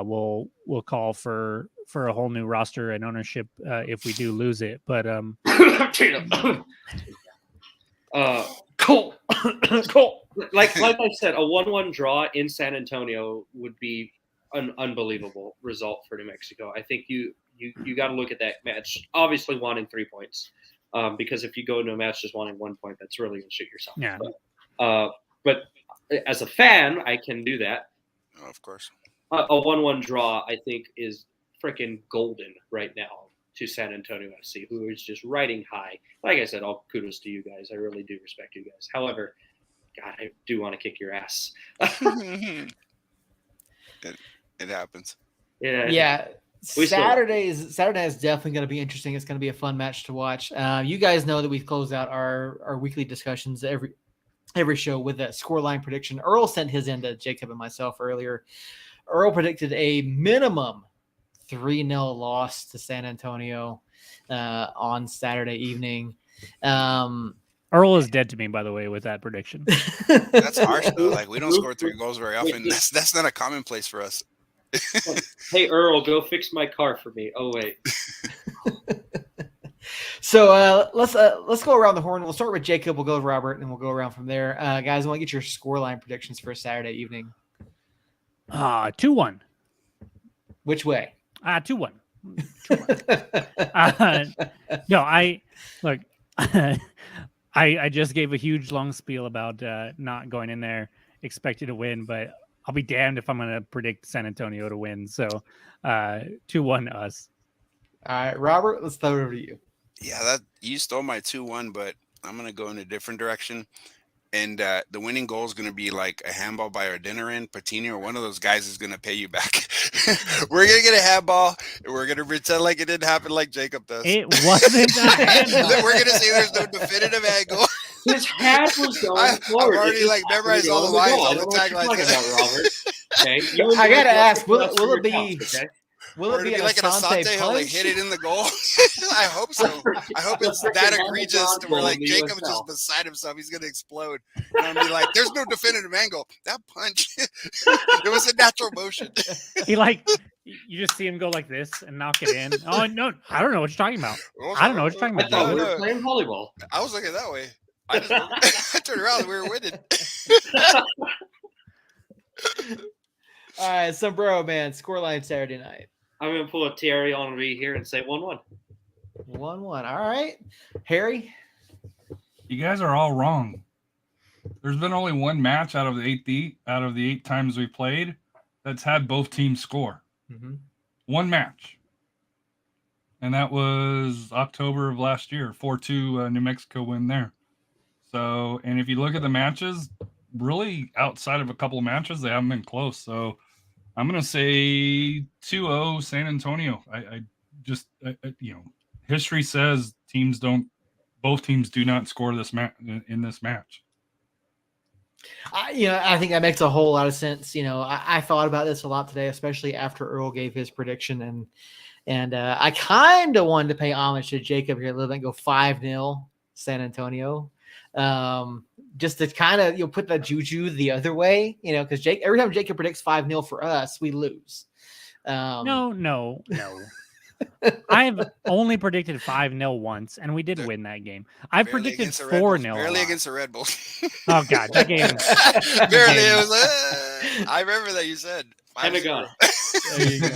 Speaker 2: will call for a whole new roster and ownership if we do lose it. But
Speaker 4: Cool. Like I said, a 1-1 draw in San Antonio would be an unbelievable result for New Mexico. I think you got to look at that match, obviously wanting 3 points, because if you go into a match just wanting 1 point, that's really going to shoot yourself.
Speaker 2: Yeah.
Speaker 4: But as a fan, I can do that.
Speaker 5: Oh, of course.
Speaker 4: A 1-1 draw, I think, is freaking golden right now to San Antonio FC, who is just riding high. Like I said, all kudos to you guys. I really do respect you guys. However, God, I do want to kick your ass.
Speaker 5: It happens.
Speaker 1: Yeah.
Speaker 4: We still-
Speaker 1: Saturday is definitely going to be interesting. It's going to be a fun match to watch. You guys know that we've closed out our weekly discussions every show with a scoreline prediction. Earl sent his in to Jacob and myself earlier. Earl predicted a minimum 3-0 loss to San Antonio on Saturday evening.
Speaker 2: Earl is dead to me, by the way, with that prediction.
Speaker 5: That's harsh though. Like we don't score 3 goals very often. That's not a commonplace for us.
Speaker 4: Hey, Earl, go fix my car for me. Oh, wait.
Speaker 1: So let's go around the horn. We'll start with Jacob. We'll go with Robert, and we'll go around from there. Guys, I want to get your scoreline predictions for Saturday evening.
Speaker 2: 2-1.
Speaker 1: Which way?
Speaker 2: 2-1. No, look. I just gave a huge long spiel about not going in there expecting to win, but I'll be damned if I'm going to predict San Antonio to win. So 2-1 us.
Speaker 1: All right, Robert, let's throw it over to you.
Speaker 5: Yeah, that you stole my 2-1, but I'm gonna go in a different direction. and the winning goal is going to be like a handball by Ardinarin, Patini, or one of those guys is going to pay you back. We're going to get a handball, and we're going to pretend like it didn't happen like Jacob does.
Speaker 2: It wasn't a handball.
Speaker 5: We're going to say there's no definitive angle.
Speaker 4: His hat was going forward.
Speaker 5: I've already like memorized all the lines, all the taglines.
Speaker 4: Robert. Okay,
Speaker 1: I gotta ask, will it be?
Speaker 4: Okay?
Speaker 1: Will
Speaker 5: Or
Speaker 1: it be
Speaker 5: it'll
Speaker 1: like an Asante
Speaker 5: He'll like
Speaker 1: punch?
Speaker 5: hit it in the goal. I hope so. I hope it's that egregious to where like Jacob's just beside himself. He's gonna explode. And I'm be like, there's no definitive angle. That punch, it was a natural motion.
Speaker 2: He like you just see him go like this and knock it in. Oh no, I don't know what you're talking about. I don't know what you're talking
Speaker 4: I thought we
Speaker 2: about.
Speaker 4: were playing volleyball.
Speaker 5: I was looking that way. I turned around and we were winning.
Speaker 1: All right, Sombrero Man, scoreline Saturday night.
Speaker 4: I'm going to pull a Thierry Henry here and say 1-1.
Speaker 1: 1-1. All right. Harry?
Speaker 3: You guys are all wrong. There's been only one match out of the eight times we played that's had both teams score.
Speaker 1: Mm-hmm.
Speaker 3: One match. And that was October of last year, 4-2 New Mexico win there. So, and if you look at the matches, really outside of a couple of matches, they haven't been close. So I'm going to say 2-0 San Antonio. I just, history says both teams do not score this in this match.
Speaker 1: I think that makes a whole lot of sense. I thought about this a lot today, especially after Earl gave his prediction, and I kind of wanted to pay homage to Jacob here a little bit and go 5-0 San Antonio, just to kind of put that juju the other way, because every time Jacob predicts 5-0 for us, we lose.
Speaker 2: No. I've only predicted 5-0 once, and we did win that game. I've predicted 4-0.
Speaker 5: Barely against the Red Bulls.
Speaker 2: Oh God, that game.
Speaker 5: Barely. It was. I remember that you said.
Speaker 4: Pentagon.
Speaker 1: There you go.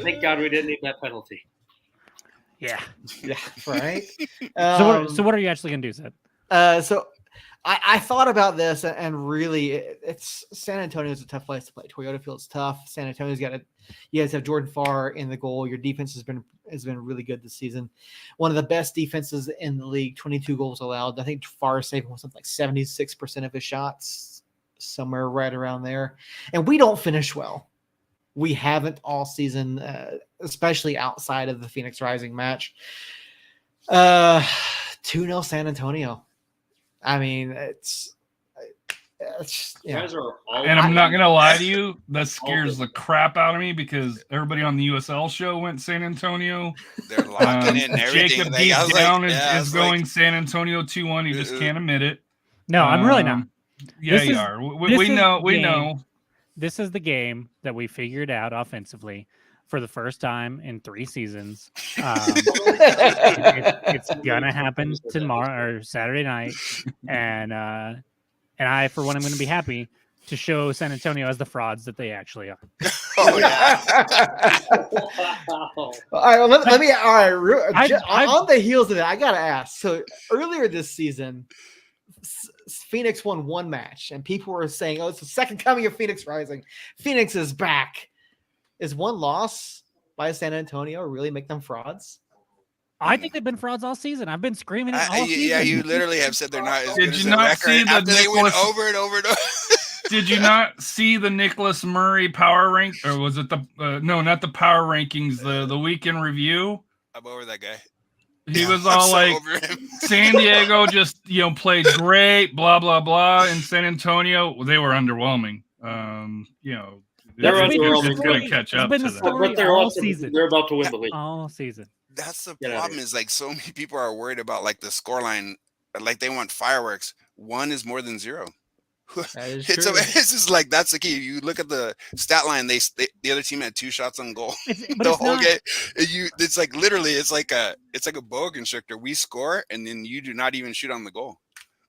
Speaker 4: Thank God we didn't need that penalty.
Speaker 2: Yeah.
Speaker 1: Yeah. Right.
Speaker 2: So what are you actually gonna do, Seth?
Speaker 1: So I thought about this, and really, it's San Antonio's a tough place to play. Toyota Field's tough. San Antonio's you guys have Jordan Farr in the goal. Your defense has been really good this season. One of the best defenses in the league. 22 goals allowed. I think Farr is saving something like 76% of his shots, somewhere right around there. And we don't finish well. We haven't all season, especially outside of the Phoenix Rising match. 2-0 San Antonio. I mean, it's
Speaker 4: Guys are all
Speaker 3: and I'm not going to lie to you, that scares the crap out of me because everybody on the USL show went San Antonio.
Speaker 5: They're locking in everything.
Speaker 3: Jacob deep down is going San Antonio 2-1. He just can't admit it.
Speaker 2: No, I'm really not.
Speaker 3: Yeah, you are. We know.
Speaker 2: This is the game that we figured out offensively for the first time in 3 seasons. It's gonna happen tomorrow or Saturday night, and I, for one, I'm going to be happy to show San Antonio as the frauds that they actually are.
Speaker 5: Oh yeah.
Speaker 1: All right. Well, let me. All right. On the heels of that, I gotta ask. So earlier this season, Phoenix won one match, and people were saying, "Oh, it's the second coming of Phoenix Rising. Phoenix is back." Is one loss by San Antonio really make them frauds?
Speaker 2: I think they've been frauds all season. I've been screaming it all season.
Speaker 5: Yeah, you literally have said they're not as good
Speaker 3: Did
Speaker 5: as
Speaker 3: you
Speaker 5: their
Speaker 3: not
Speaker 5: record
Speaker 3: see the
Speaker 5: after they went
Speaker 3: Nicholas-
Speaker 5: over and over and over.
Speaker 3: Did you not see the Nicholas Murray power rank, or was it the no, not the power rankings, the weekend review?
Speaker 5: I'm over that guy.
Speaker 3: He was all
Speaker 5: so
Speaker 3: like,
Speaker 5: over him.
Speaker 3: San Diego just played great, blah blah blah, and San Antonio they were underwhelming.
Speaker 4: They're
Speaker 3: just going to
Speaker 4: underwhelming.
Speaker 3: catch up
Speaker 2: It's
Speaker 3: to
Speaker 2: been the
Speaker 3: them.
Speaker 2: story
Speaker 4: But they're
Speaker 2: all
Speaker 4: also
Speaker 2: season.
Speaker 4: they're about to win the league.
Speaker 2: All season.
Speaker 5: That's the
Speaker 4: Get out of
Speaker 5: problem.
Speaker 4: here.
Speaker 5: Is like so many people are worried about like the scoreline, like they want fireworks. 1 is more than 0.
Speaker 1: That is
Speaker 5: It's
Speaker 1: true.
Speaker 5: just like that's the key. You look at the stat line. The other team had 2 shots on goal.
Speaker 2: But
Speaker 5: The
Speaker 2: it's
Speaker 5: whole
Speaker 2: not,
Speaker 5: game. It's like literally. It's like a boa constrictor. We score and then you do not even shoot on the goal.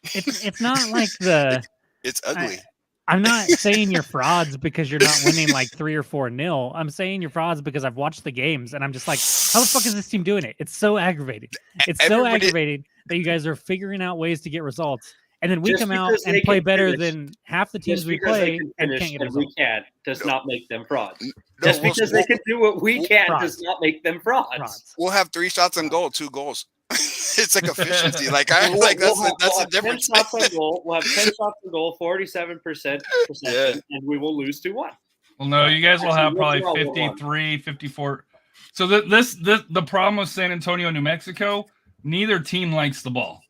Speaker 2: it's not like the.
Speaker 5: It's ugly.
Speaker 2: I'm not saying you're frauds because you're not winning like 3 or 4-0. I'm saying you're frauds because I've watched the games and I'm just like, how the fuck is this team doing it? It's so aggravating. It's so
Speaker 5: Everybody-
Speaker 2: aggravating that you guys are figuring out ways to get results. And then we
Speaker 4: Just
Speaker 2: come out
Speaker 4: because
Speaker 2: and
Speaker 4: they
Speaker 2: play
Speaker 4: can
Speaker 2: better
Speaker 4: finish.
Speaker 2: than half the teams
Speaker 4: Just
Speaker 2: we
Speaker 4: because they
Speaker 2: play
Speaker 4: can
Speaker 2: and
Speaker 4: finish
Speaker 2: can't get a
Speaker 4: and we
Speaker 2: result.
Speaker 4: can't does not make them frauds.
Speaker 5: No,
Speaker 4: Just
Speaker 5: we'll-
Speaker 4: because they can do what we can
Speaker 2: Frauds.
Speaker 4: does not make them frauds.
Speaker 2: Frauds.
Speaker 5: We'll have 3 shots on goal, 2 goals. It's like efficiency. Like I like that's the difference.
Speaker 4: 10 shots on goal. We'll have 10 shots on goal, 47% possession, and we will lose 2-1.
Speaker 3: Well, no, you guys will have
Speaker 4: Actually,
Speaker 3: probably
Speaker 4: we'll draw
Speaker 3: 53, 54. So the problem with San Antonio, New Mexico, neither team likes the ball.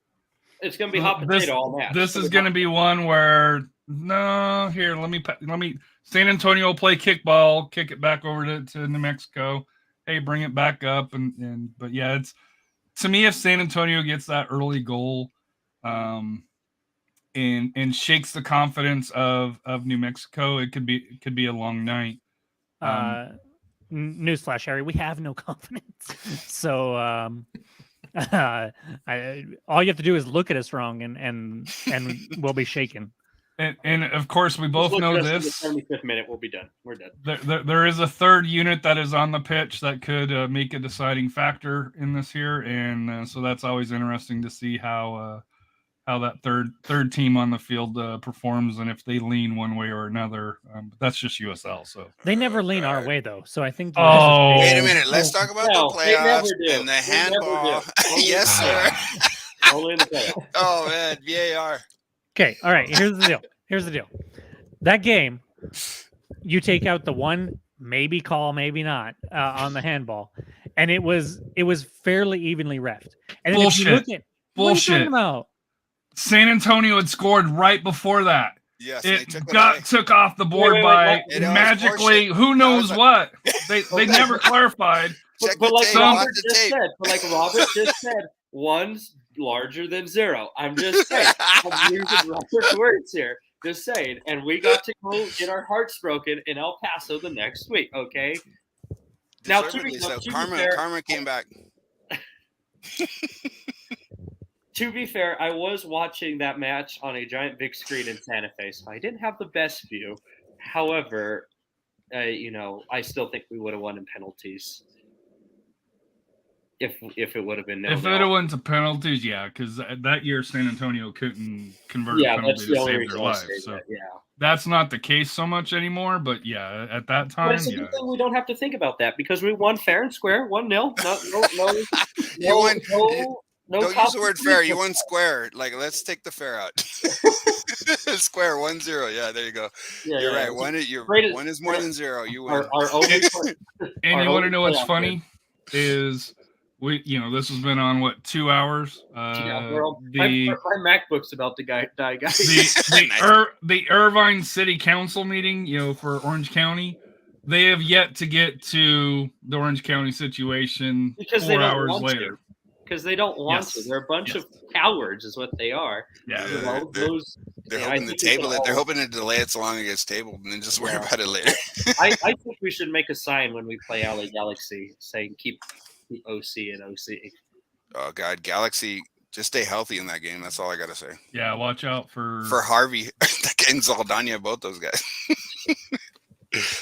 Speaker 4: It's going to be hot potato all match.
Speaker 3: This is going to be one where let me San Antonio will play kickball, kick it back over to New Mexico. Hey, bring it back up but yeah, it's to me, if San Antonio gets that early goal, and shakes the confidence of New Mexico, it could be a long night.
Speaker 2: Newsflash, Harry, we have no confidence. So all you have to do is look at us wrong, and we'll be shaken.
Speaker 3: And of course, we both know this.
Speaker 4: In the 75th minute, we'll be done. We're done.
Speaker 3: There is a third unit that is on the pitch that could make a deciding factor in this here, and so that's always interesting to see how that third team on the field performs, and if they lean one way or another. But that's just USL, so
Speaker 2: they never lean our way though. So I think.
Speaker 5: Wait a minute. Let's talk about the playoffs and the handball. Yes, sir.
Speaker 4: Only in the playoffs.
Speaker 5: Oh man, VAR.
Speaker 2: Okay, all right. Here's the deal. That game, you take out the one maybe call, maybe not on the handball, and it was fairly evenly reffed. And
Speaker 3: bullshit.
Speaker 2: If you look at, what are you talking
Speaker 3: Bullshit.
Speaker 2: about?
Speaker 3: San Antonio had scored right took off the board by magically who knows what. They never clarified.
Speaker 4: But like Robert just said, one's larger than 0. I'm just saying. I'm using Robert's words here. Just saying. And we got to go get our hearts broken in El Paso the next week, okay? Now,
Speaker 5: Karma came back.
Speaker 4: To be fair, I was watching that match on a giant big screen in Santa Fe, so I didn't have the best view. However, I still think we would have won in penalties. If it would have been
Speaker 3: if it went to penalties, yeah, because that year San Antonio couldn't convert a penalty to save their lives. So that's not the case so much anymore. But yeah, at that time,
Speaker 4: but it's a good thing we don't have to think about that because we won fair and square, 1-0.
Speaker 5: Don't use the word fair. You won square. Like, let's take the fair out. Square 1-0. Yeah, there you go. Yeah, you're right. One is more than 0. You win.
Speaker 3: And you want to know what's funny is this has been on 2 hours.
Speaker 4: My MacBook's about to die, guys.
Speaker 3: The Irvine City Council meeting, for Orange County, they have yet to get to the Orange County situation
Speaker 4: because
Speaker 3: 4 hours later.
Speaker 4: Because they don't want to. They're a bunch of cowards, is what they are.
Speaker 5: Yeah, they're hoping to table it. They're hoping to delay it so long it gets tabled, and then just worry about it later.
Speaker 4: I think we should make a sign when we play LA Galaxy saying keep the OC and OC.
Speaker 5: Oh God, Galaxy, just stay healthy in that game. That's all I gotta say.
Speaker 3: Yeah, watch out for
Speaker 5: Harvey and Zaldania, both those guys.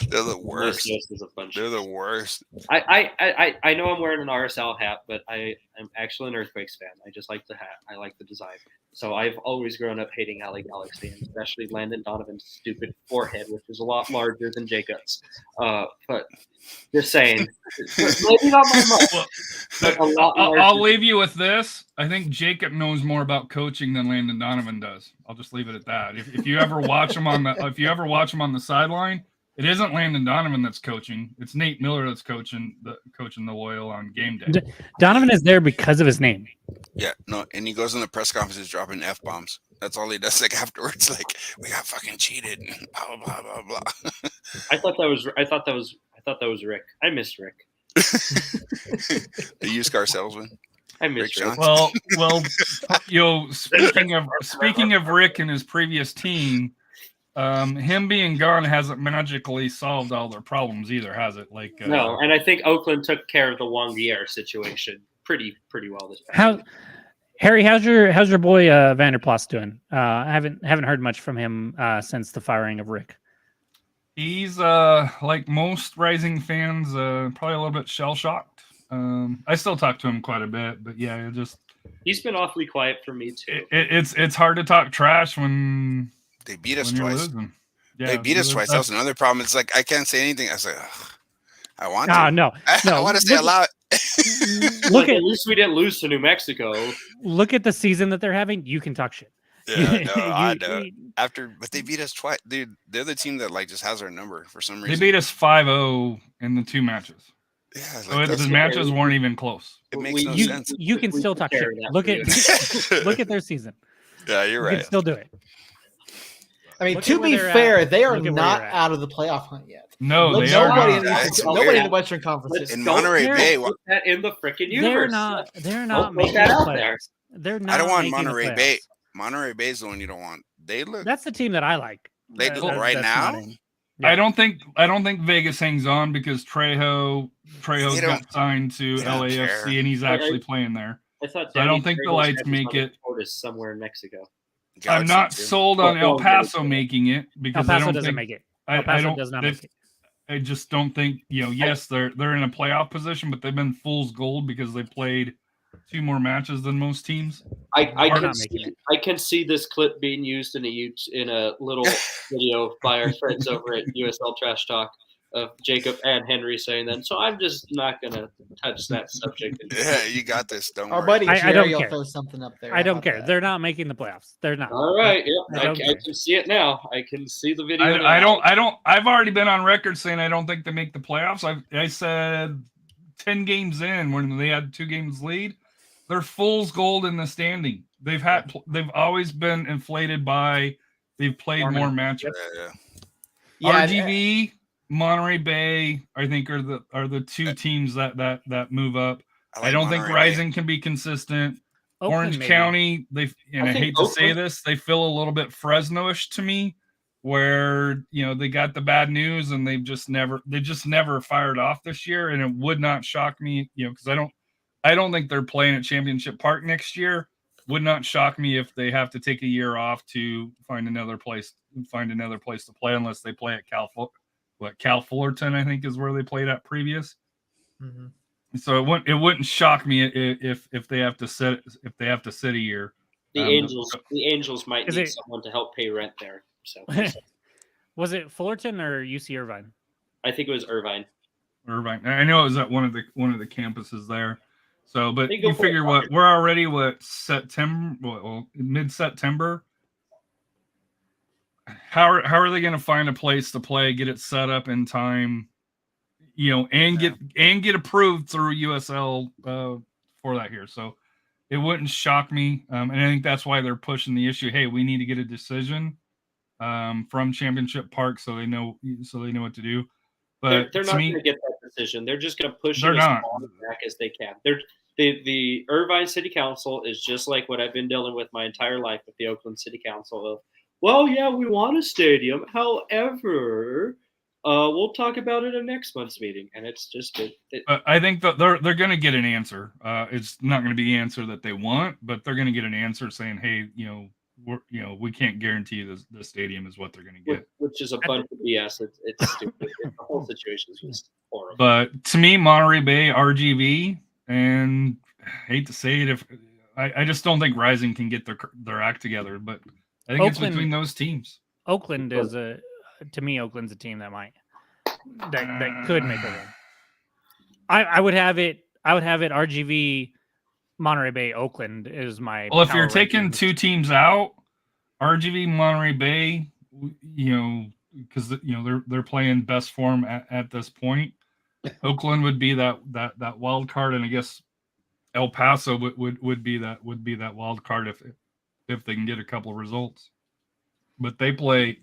Speaker 5: They're the worst. They're the worst.
Speaker 4: I know I'm wearing an RSL hat, but I'm actually an Earthquakes fan. I just like the hat. I like the design. So I've always grown up hating LA Galaxy, and especially Landon Donovan's stupid forehead, which is a lot larger than Jacob's. But just saying, maybe not my much, but a lot larger.
Speaker 3: I'll leave you with this. I think Jacob knows more about coaching than Landon Donovan does. I'll just leave it at that. If you ever watch him on the sideline, it isn't Landon Donovan that's coaching. It's Nate Miller that's coaching the Loyal on game day.
Speaker 2: Donovan is there because of his name.
Speaker 5: Yeah, no, and he goes in the press conferences dropping F-bombs. That's all he does. Like afterwards, like we got fucking cheated. And blah blah blah blah.
Speaker 4: I thought that was Rick. I miss Rick.
Speaker 5: The used car salesman.
Speaker 4: I miss Rick.
Speaker 3: Well, speaking of Rick and his previous team. Him being gone hasn't magically solved all their problems either, has it?
Speaker 4: No, and I think Oakland took care of the Wang Dier situation pretty well this past week.
Speaker 2: Harry, how's your boy Vanderplas doing? I haven't heard much from him since the firing of Rick.
Speaker 3: He's like most Rising fans, probably a little bit shell shocked. I still talk to him quite a bit, but yeah,
Speaker 4: he's been awfully quiet for me too.
Speaker 3: It's hard to talk trash when.
Speaker 5: They beat us twice.
Speaker 3: Yeah,
Speaker 5: they beat us twice. That was another problem. It's like I can't say anything. I was like, I want to.
Speaker 2: No.
Speaker 5: I want to say a lot.
Speaker 2: Look
Speaker 4: at
Speaker 2: at
Speaker 4: least we didn't lose to New Mexico.
Speaker 2: look at the season that they're having. You can talk shit.
Speaker 5: Yeah, no, I know. But they beat us twice, dude. They're the team that like just has our number for some
Speaker 3: They
Speaker 5: reason.
Speaker 3: beat us 5-0 in the 2 matches.
Speaker 5: Yeah,
Speaker 3: So
Speaker 5: like,
Speaker 3: the matches weren't even close.
Speaker 5: it makes no
Speaker 2: You
Speaker 5: sense.
Speaker 2: you can
Speaker 4: We
Speaker 2: still
Speaker 4: can
Speaker 2: talk shit.
Speaker 4: carry that
Speaker 2: Look
Speaker 4: for
Speaker 2: at
Speaker 4: you.
Speaker 2: look at their season.
Speaker 5: Yeah, you're
Speaker 2: You can
Speaker 5: right.
Speaker 2: still do it.
Speaker 1: I mean,
Speaker 2: Look
Speaker 1: to
Speaker 2: at where
Speaker 1: be
Speaker 2: they're
Speaker 1: fair,
Speaker 2: at.
Speaker 1: they are
Speaker 2: Look at where
Speaker 1: not
Speaker 2: you're at.
Speaker 1: out of the playoff hunt yet.
Speaker 3: No,
Speaker 1: Look,
Speaker 3: they are
Speaker 1: nobody,
Speaker 3: not.
Speaker 1: in the,
Speaker 5: That's
Speaker 1: nobody
Speaker 5: weird.
Speaker 1: in the Western Conference
Speaker 4: Let's
Speaker 1: is.
Speaker 5: In
Speaker 4: don't
Speaker 5: Monterey
Speaker 4: care.
Speaker 5: Bay,
Speaker 4: Put that in the freaking
Speaker 2: They're
Speaker 4: universe.
Speaker 2: not. They're
Speaker 4: Don't
Speaker 2: not
Speaker 4: put
Speaker 2: making the
Speaker 4: that out there.
Speaker 2: playoffs. They're not.
Speaker 5: I don't want
Speaker 2: making the
Speaker 5: Monterey Bay.
Speaker 2: playoffs.
Speaker 5: Monterey Bay is the one you don't want. They look.
Speaker 2: That's the team that I like.
Speaker 5: They
Speaker 2: That-
Speaker 5: look
Speaker 2: that-
Speaker 5: right
Speaker 2: that's
Speaker 5: now.
Speaker 2: not in. Yeah.
Speaker 3: I don't think Vegas hangs on because Trejo's
Speaker 5: They don't-
Speaker 3: got signed to
Speaker 5: they don't
Speaker 3: LAFC
Speaker 5: care.
Speaker 3: and he's actually playing there.
Speaker 4: I thought
Speaker 3: So I don't
Speaker 4: Danny
Speaker 3: think the
Speaker 4: Trejo's
Speaker 3: Lights
Speaker 4: head was
Speaker 3: make
Speaker 4: on the
Speaker 3: it.
Speaker 4: tortoise somewhere in Mexico.
Speaker 3: I'm
Speaker 5: Galaxy
Speaker 3: not
Speaker 5: too.
Speaker 3: sold on
Speaker 4: Oh,
Speaker 3: El Paso
Speaker 4: yeah.
Speaker 3: making it
Speaker 2: El
Speaker 3: because I
Speaker 2: Paso
Speaker 3: don't
Speaker 2: doesn't
Speaker 3: think
Speaker 2: make it.
Speaker 3: I
Speaker 2: El Paso
Speaker 3: don't.
Speaker 2: does not
Speaker 3: they-
Speaker 2: make it.
Speaker 3: I just don't think yes they're in a playoff position, but they've been fool's gold because they played 2 more matches than most teams.
Speaker 4: I
Speaker 2: They're
Speaker 4: can
Speaker 2: not
Speaker 4: see,
Speaker 2: making it.
Speaker 4: I can see this clip being used in a little video by our friends over at USL Trash Talk of Jacob and Henry saying that. So I'm just not gonna touch that subject.
Speaker 5: Yeah, you got this. Don't
Speaker 1: Our
Speaker 5: worry.
Speaker 1: buddy
Speaker 2: I
Speaker 1: Jerry
Speaker 2: don't
Speaker 1: will
Speaker 2: care.
Speaker 1: throw something up there.
Speaker 2: I
Speaker 1: How
Speaker 2: don't
Speaker 1: about
Speaker 2: care.
Speaker 1: that?
Speaker 2: They're not making the playoffs. They're not.
Speaker 4: All right,
Speaker 2: I
Speaker 4: yeah,
Speaker 2: don't
Speaker 4: I
Speaker 2: care.
Speaker 4: can see it now. I can see the video.
Speaker 3: I
Speaker 4: now.
Speaker 3: don't. I've already been on record saying I don't think they make the playoffs. I said 10 games in when they had 2 games lead, they're fool's gold in the standing. They've always been inflated by they've played more matches.
Speaker 5: Yeah.
Speaker 1: Yeah,
Speaker 3: RGV, Monterey Bay, I think are the 2 teams that move up. I
Speaker 5: like
Speaker 3: don't think
Speaker 5: Monterey Bay.
Speaker 3: Rising can be consistent.
Speaker 2: Oakland,
Speaker 3: Orange
Speaker 2: maybe.
Speaker 3: County, and I
Speaker 4: think
Speaker 3: hate to say
Speaker 4: Oakland-
Speaker 3: this, they feel a little bit Fresno-ish to me, where they got the bad news and they just never fired off this year, and it would not shock me, because I don't think they're playing at Championship Park next year. Would not shock me if they have to take a year off to find another place to play, unless they play at Cal Fullerton, I think is where they played at previous.
Speaker 1: Mhm.
Speaker 3: So it wouldn't shock me if they have to sit a year.
Speaker 4: The Angels might
Speaker 2: Is
Speaker 4: need
Speaker 2: it-
Speaker 4: someone to help pay rent there. So
Speaker 2: Was it Fullerton or UC Irvine?
Speaker 4: I think it was Irvine.
Speaker 3: Irvine. I know it was at one of the campuses there. So, but
Speaker 4: They go
Speaker 3: you
Speaker 4: for
Speaker 3: figure
Speaker 4: it.
Speaker 3: we're already mid-September. How are they going to find a place to play, get it set up in time, and get approved through USL for that here? So it wouldn't shock me, and I think that's why they're pushing the issue. Hey, we need to get a decision from Championship Park so they know what to do. But
Speaker 4: They're
Speaker 3: to
Speaker 4: not
Speaker 3: me,
Speaker 4: going to get that decision. They're just going to push it
Speaker 3: They're
Speaker 4: as
Speaker 3: not.
Speaker 4: far back as they can. The Irvine City Council is just like what I've been dealing with my entire life with the Oakland City Council of, well, yeah, we want a stadium. However, we'll talk about it in next month's meeting. And it's just
Speaker 3: I think that they're going to get an answer. It's not going to be the answer that they want, but they're going to get an answer saying, hey, we can't guarantee you the stadium is what they're going to get.
Speaker 4: which is a bunch of BS. It's stupid. The whole situation is just horrible.
Speaker 3: But to me, Monterey Bay, RGV, and I hate to say it, if I just don't think Rising can get their act together. But I think it's
Speaker 2: Oakland-
Speaker 3: between those teams.
Speaker 2: Oakland is to me, Oakland's a team that could make a run. I would have it RGV, Monterey Bay, Oakland is my.
Speaker 3: Well, if
Speaker 2: power
Speaker 3: you're taking
Speaker 2: rankings.
Speaker 3: 2 teams out, RGV, Monterey Bay, because they're playing best form at this point. Oakland would be that wild card, and I guess El Paso would be that wild card if they can get a couple of results. But they play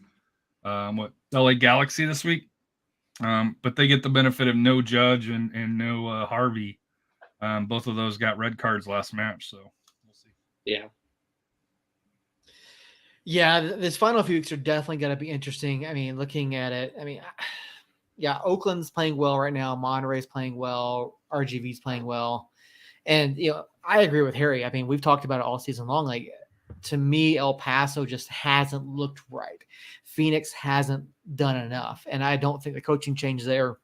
Speaker 3: LA Galaxy this week, but they get the benefit of no Judge and no Harvey. Both of those got red cards last match, so we'll see.
Speaker 4: Yeah.
Speaker 1: Yeah, this final few weeks are definitely going to be interesting. I mean, looking at it, yeah, Oakland's playing well right now. Monterey's playing well. RGV's playing well. And, I agree with Harry. I mean, we've talked about it all season long. Like, to me, El Paso just hasn't looked right. Phoenix hasn't done enough. And I don't think the coaching change there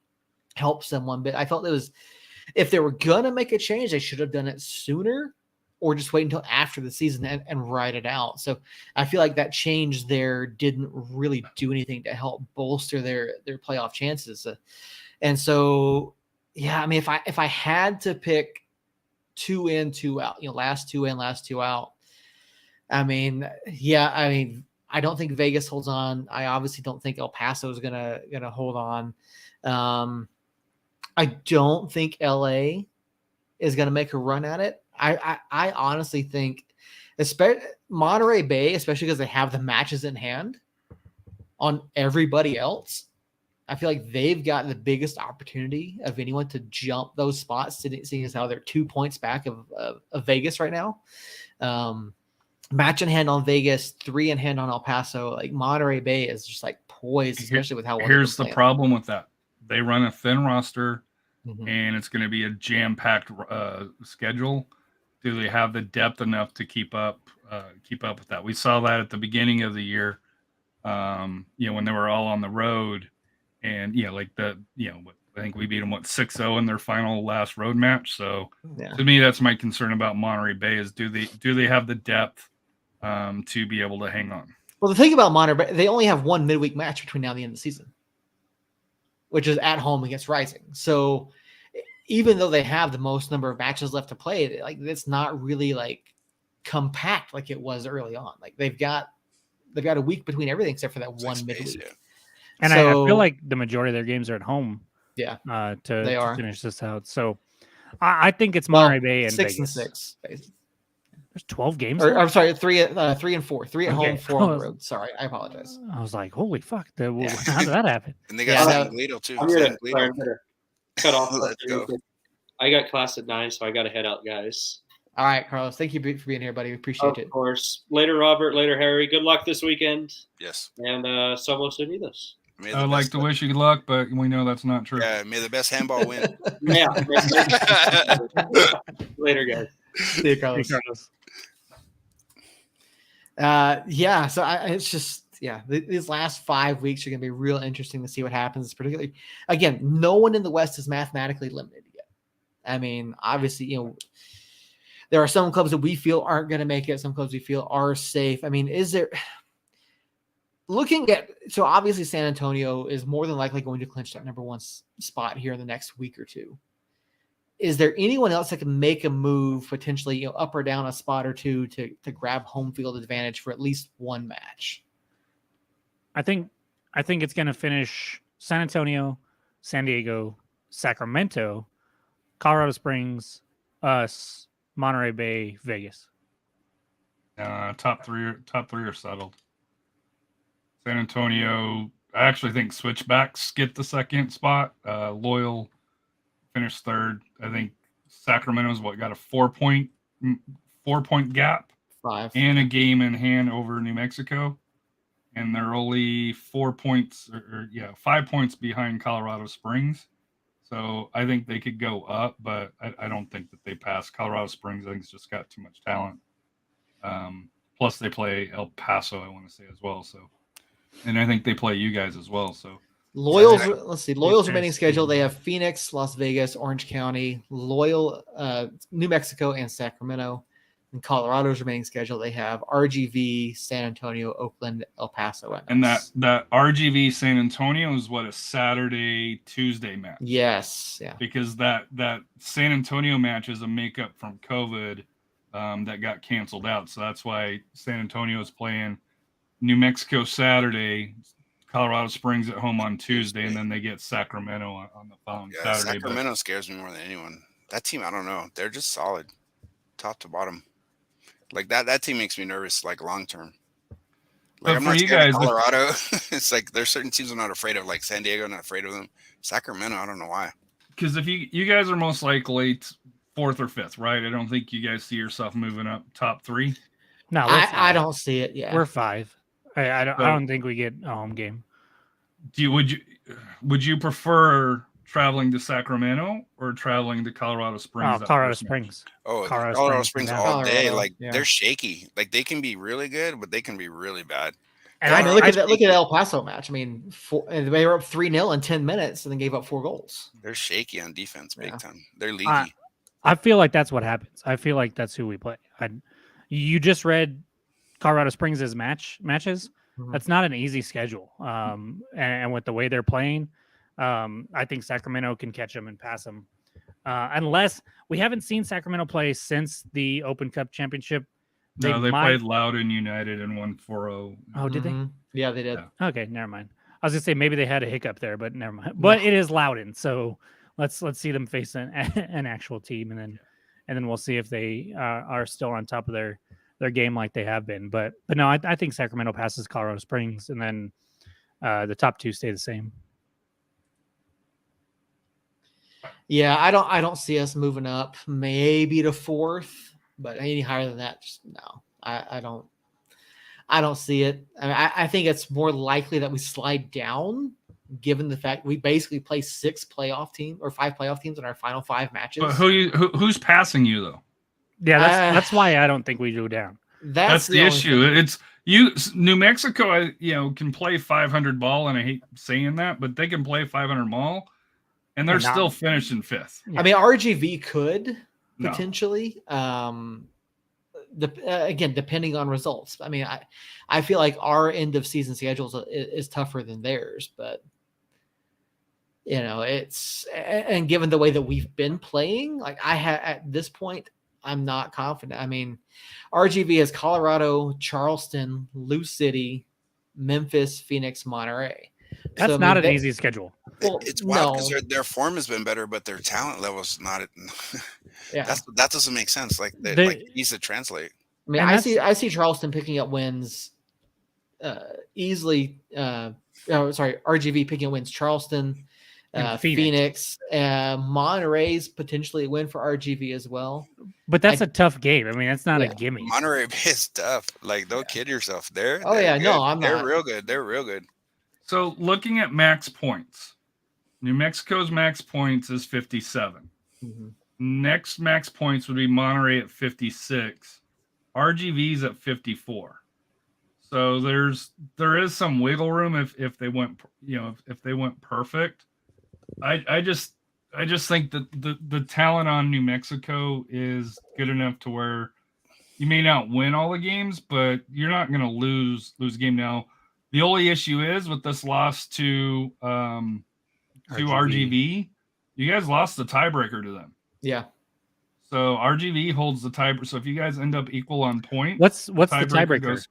Speaker 1: helps them one bit. I felt if they were going to make a change, they should have done it sooner or just wait until after the season and ride it out. So I feel like that change there didn't really do anything to help bolster their playoff chances. And so, yeah, I mean, if I had to pick 2 in, 2 out. Last 2 in, last 2 out. I mean, yeah. I mean, I don't think Vegas holds on. I obviously don't think El Paso is gonna hold on. I don't think LA is gonna make a run at it. I honestly think, especially Monterey Bay, especially because they have the matches in hand on everybody else. I feel like they've got the biggest opportunity of anyone to jump those spots, seeing as how they're 2 points back of Vegas right now. Match in hand on Vegas, 3 in hand on El Paso. Like Monterey Bay is just like poised, especially with how well
Speaker 3: here's the problem with that. They run a thin roster, and it's going to be a jam-packed schedule. Do they have the depth enough to keep up with that? We saw that at the beginning of the year, when they were all on the road, and I think we beat them 6-0 in their last road match. So to me, that's my concern about Monterey Bay is do they have the depth to be able to hang on?
Speaker 1: Well, the thing about Monterey Bay, they only have one midweek match between now and the end of the season, which is at home against Rising. So even though they have the most number of matches left to play, like it's not really like compact like it was early on. Like they've got a week between everything except for that one midweek.
Speaker 5: Yeah.
Speaker 2: And I feel like the majority of their games are at home.
Speaker 1: Yeah,
Speaker 2: to finish this out. So I think it's Monterey Bay and
Speaker 1: 6
Speaker 2: Vegas.
Speaker 1: and 6. Basically.
Speaker 2: There's 12 games.
Speaker 1: I'm sorry, 3 and 4. 3 at home, 4 on the
Speaker 2: Oh.
Speaker 1: road. Sorry, I apologize.
Speaker 2: I was like, holy fuck! How did that happen?
Speaker 5: And they got San Guido too.
Speaker 4: I'm gonna cut off.
Speaker 5: Let's go.
Speaker 4: I got class at 9, so I got to head out, guys.
Speaker 1: All right, Carlos. Thank you for being here, buddy. We appreciate it.
Speaker 4: Of course. Later, Robert. Later, Harry. Good luck this weekend.
Speaker 5: Yes.
Speaker 4: And Somos Unidos.
Speaker 3: I'd like to wish you good luck, but we know that's not true.
Speaker 5: Yeah, may the best handball win.
Speaker 4: Yeah. Later, guys.
Speaker 1: See you, Carlos. So it's just, these last 5 weeks are going to be real interesting to see what happens. Particularly, again, no one in the West is mathematically limited yet. I mean, obviously, there are some clubs that we feel aren't going to make it. Some clubs we feel are safe. I mean, so obviously San Antonio is more than likely going to clinch that number 1 spot here in the next week or two. Is there anyone else that can make a move potentially, up or down a spot or two to grab home field advantage for at least one match?
Speaker 2: I think it's going to finish San Antonio, San Diego, Sacramento, Colorado Springs, us, Monterey Bay, Vegas.
Speaker 3: Top three are settled. San Antonio, I actually think Switchbacks get the 2nd spot. Loyal finished 3rd. I think Sacramento's got a 4-point gap,
Speaker 1: 5,
Speaker 3: and a game in hand over New Mexico, and they're only 4 points 5 points behind Colorado Springs. So I think they could go up, but I don't think that they pass Colorado Springs. I think it's just got too much talent. Plus they play El Paso, I want to say, as well. So, and I think they play you guys as well. So
Speaker 1: Loyal's remaining schedule. They have Phoenix, Las Vegas, Orange County, Loyal, New Mexico, and Sacramento. In Colorado's remaining schedule, they have RGV, San Antonio, Oakland, El Paso.
Speaker 3: And that RGV San Antonio is a Saturday, Tuesday match.
Speaker 1: Yes. Yeah.
Speaker 3: Because that San Antonio match is a makeup from COVID that got canceled out. So that's why San Antonio is playing New Mexico Saturday, Colorado Springs at home on Tuesday, and then they get Sacramento on the following Saturday.
Speaker 5: Sacramento scares me more than anyone. That team, I don't know. They're just solid, top to bottom. Like that team makes me nervous, like long term. Like I'm not scared of Colorado. It's like there's certain teams I'm not afraid of, like San Diego, not afraid of them. Sacramento, I don't know why.
Speaker 3: Because if you guys are most likely 4th or 5th, right? I don't think you guys see yourself moving up top 3.
Speaker 2: No,
Speaker 1: I don't see it. Yeah,
Speaker 2: we're 5. I don't think we get a home game.
Speaker 3: Would you prefer traveling to Sacramento or traveling to Colorado Springs?
Speaker 2: Colorado Springs.
Speaker 5: Oh, Colorado Springs all day.
Speaker 1: Colorado,
Speaker 5: they're shaky. Like they can be really good, but they can be really bad.
Speaker 1: And I mean, look at the El Paso match. I mean, they were up 3-0 in 10 minutes and then gave up 4 goals.
Speaker 5: They're shaky on defense, big time. They're leaky.
Speaker 2: I feel like that's what happens. I feel like that's who we play. You just read Colorado Springs' matches. Mm-hmm. That's not an easy schedule. And with the way they're playing, I think Sacramento can catch them and pass them. unless we haven't seen Sacramento play since the Open Cup Championship.
Speaker 3: They played Loudoun United and won 4-0.
Speaker 2: Oh, did they?
Speaker 1: Yeah, they did.
Speaker 3: Yeah.
Speaker 2: Okay, never mind. I was gonna say maybe they had a hiccup there, but never mind. But it is Loudoun, so let's see them face an actual team, and then we'll see if they are still on top of their game like they have been. But no, I think Sacramento passes Colorado Springs, and then the top two stay the same.
Speaker 1: Yeah, I don't see us moving up, maybe to 4th, but any higher than that, just no. I don't see it. I mean, I think it's more likely that we slide down, given the fact we basically play 5 playoff teams in our final 5 matches.
Speaker 3: But who's passing you though?
Speaker 2: Yeah, that's why I don't think we go down.
Speaker 3: That's the issue. It's New Mexico, can play 500 ball, and I hate saying that, but they can play 500 ball, and they're still finishing 5th.
Speaker 1: I mean, RGV could potentially. Again, depending on results. I mean, I feel like our end of season schedule is tougher than theirs, but and given the way that we've been playing, like at this point, I'm not confident. I mean, RGV has Colorado, Charleston, Lou City, Memphis, Phoenix, Monterey.
Speaker 2: That's not an easy schedule.
Speaker 1: Well,
Speaker 5: it's wild because their form has been better, but their talent level is not.
Speaker 1: Yeah,
Speaker 5: that doesn't make sense. Like needs to translate.
Speaker 1: I mean, I see Charleston picking up wins easily. RGV picking up wins. Charleston, Phoenix, Monterey's potentially a win for RGV as well.
Speaker 2: But that's a tough game. I mean, that's not a gimme.
Speaker 5: Monterey is tough. Like, don't kid yourself. They're
Speaker 1: I'm
Speaker 5: not.
Speaker 1: They're
Speaker 5: real good. They're real good.
Speaker 3: So looking at max points, New Mexico's max points is 57.
Speaker 1: Mm-hmm.
Speaker 3: Next max points would be Monterey at 56. RGV's at 54. So there is some wiggle room if they went if they went perfect. I just think that the talent on New Mexico is good enough to where you may not win all the games, but you're not going to lose game. Now the only issue is with this loss to RGV, you guys lost the tiebreaker to them.
Speaker 1: Yeah.
Speaker 3: So RGV holds the tiebreaker. So if you guys end up equal on point,
Speaker 2: what's the tiebreaker?
Speaker 3: Goes,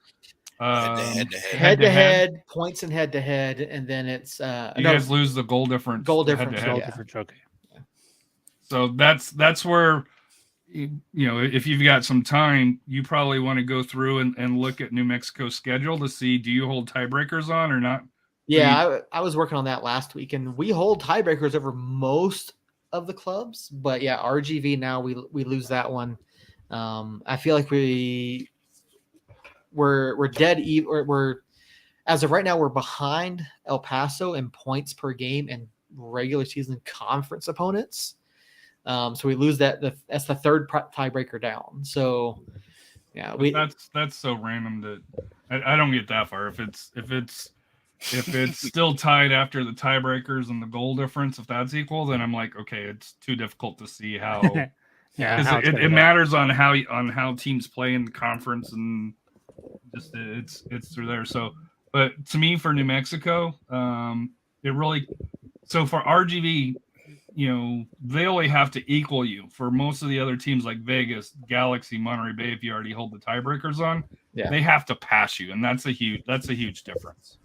Speaker 1: head-to-head, points and head-to-head, and then it's
Speaker 3: you guys lose the goal difference.
Speaker 1: Goal difference.
Speaker 2: Okay.
Speaker 3: Yeah. So that's where if you've got some time, you probably want to go through and look at New Mexico's schedule to see, do you hold tiebreakers on or not?
Speaker 1: Yeah, I was working on that last week, and we hold tiebreakers over most of the clubs, but yeah, RGV now we lose that one. I feel like we're dead even. We're as of right now we're behind El Paso in points per game and regular season conference opponents. So we lose that. That's the third tiebreaker down. So yeah,
Speaker 3: that's so random that I don't get that far. If it's still tied after the tiebreakers and the goal difference, if that's equal, then I'm like, okay, it's too difficult to see how.
Speaker 2: Yeah,
Speaker 3: it matters on how teams play in the conference, and just it's through there. So, but to me, for New Mexico, it really. So for RGV, they only have to equal you. For most of the other teams like Vegas, Galaxy, Monterey Bay, if you already hold the tiebreakers on, they have to pass you, and that's a huge difference.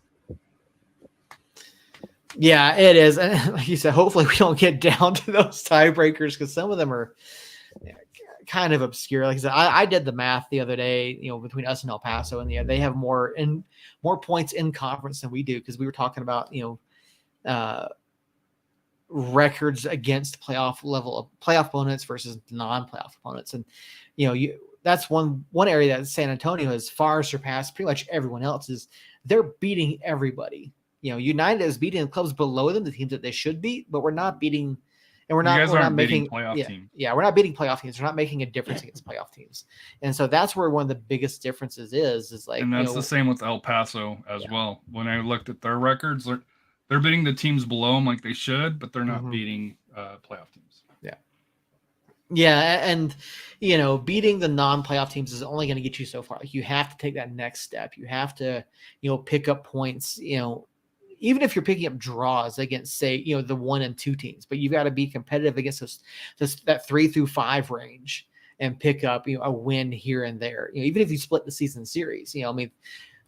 Speaker 1: Yeah, it is. And like you said, hopefully we don't get down to those tiebreakers because some of them are kind of obscure. Like I said, I did the math the other day, between us and El Paso, and they have more points in conference than we do because we were talking about, records against playoff opponents versus non-playoff opponents. And, that's one area that San Antonio has far surpassed pretty much everyone else is they're beating everybody. United is beating the clubs below them, the teams that they should beat, but we're not beating, and we're not making
Speaker 3: playoff teams.
Speaker 1: Yeah, we're not beating playoff teams. We're not making a difference against playoff teams, and so that's where one of the biggest differences is like.
Speaker 3: And that's the same with El Paso as well. When I looked at their records, they're beating the teams below them like they should, but they're not beating playoff teams.
Speaker 1: Yeah, and beating the non-playoff teams is only going to get you so far. Like you have to take that next step. You have to, pick up points. even if you're picking up draws against, say, the 1 and 2 teams, but you've got to be competitive against that 3 through 5 range and pick up, a win here and there. Even if you split the season series,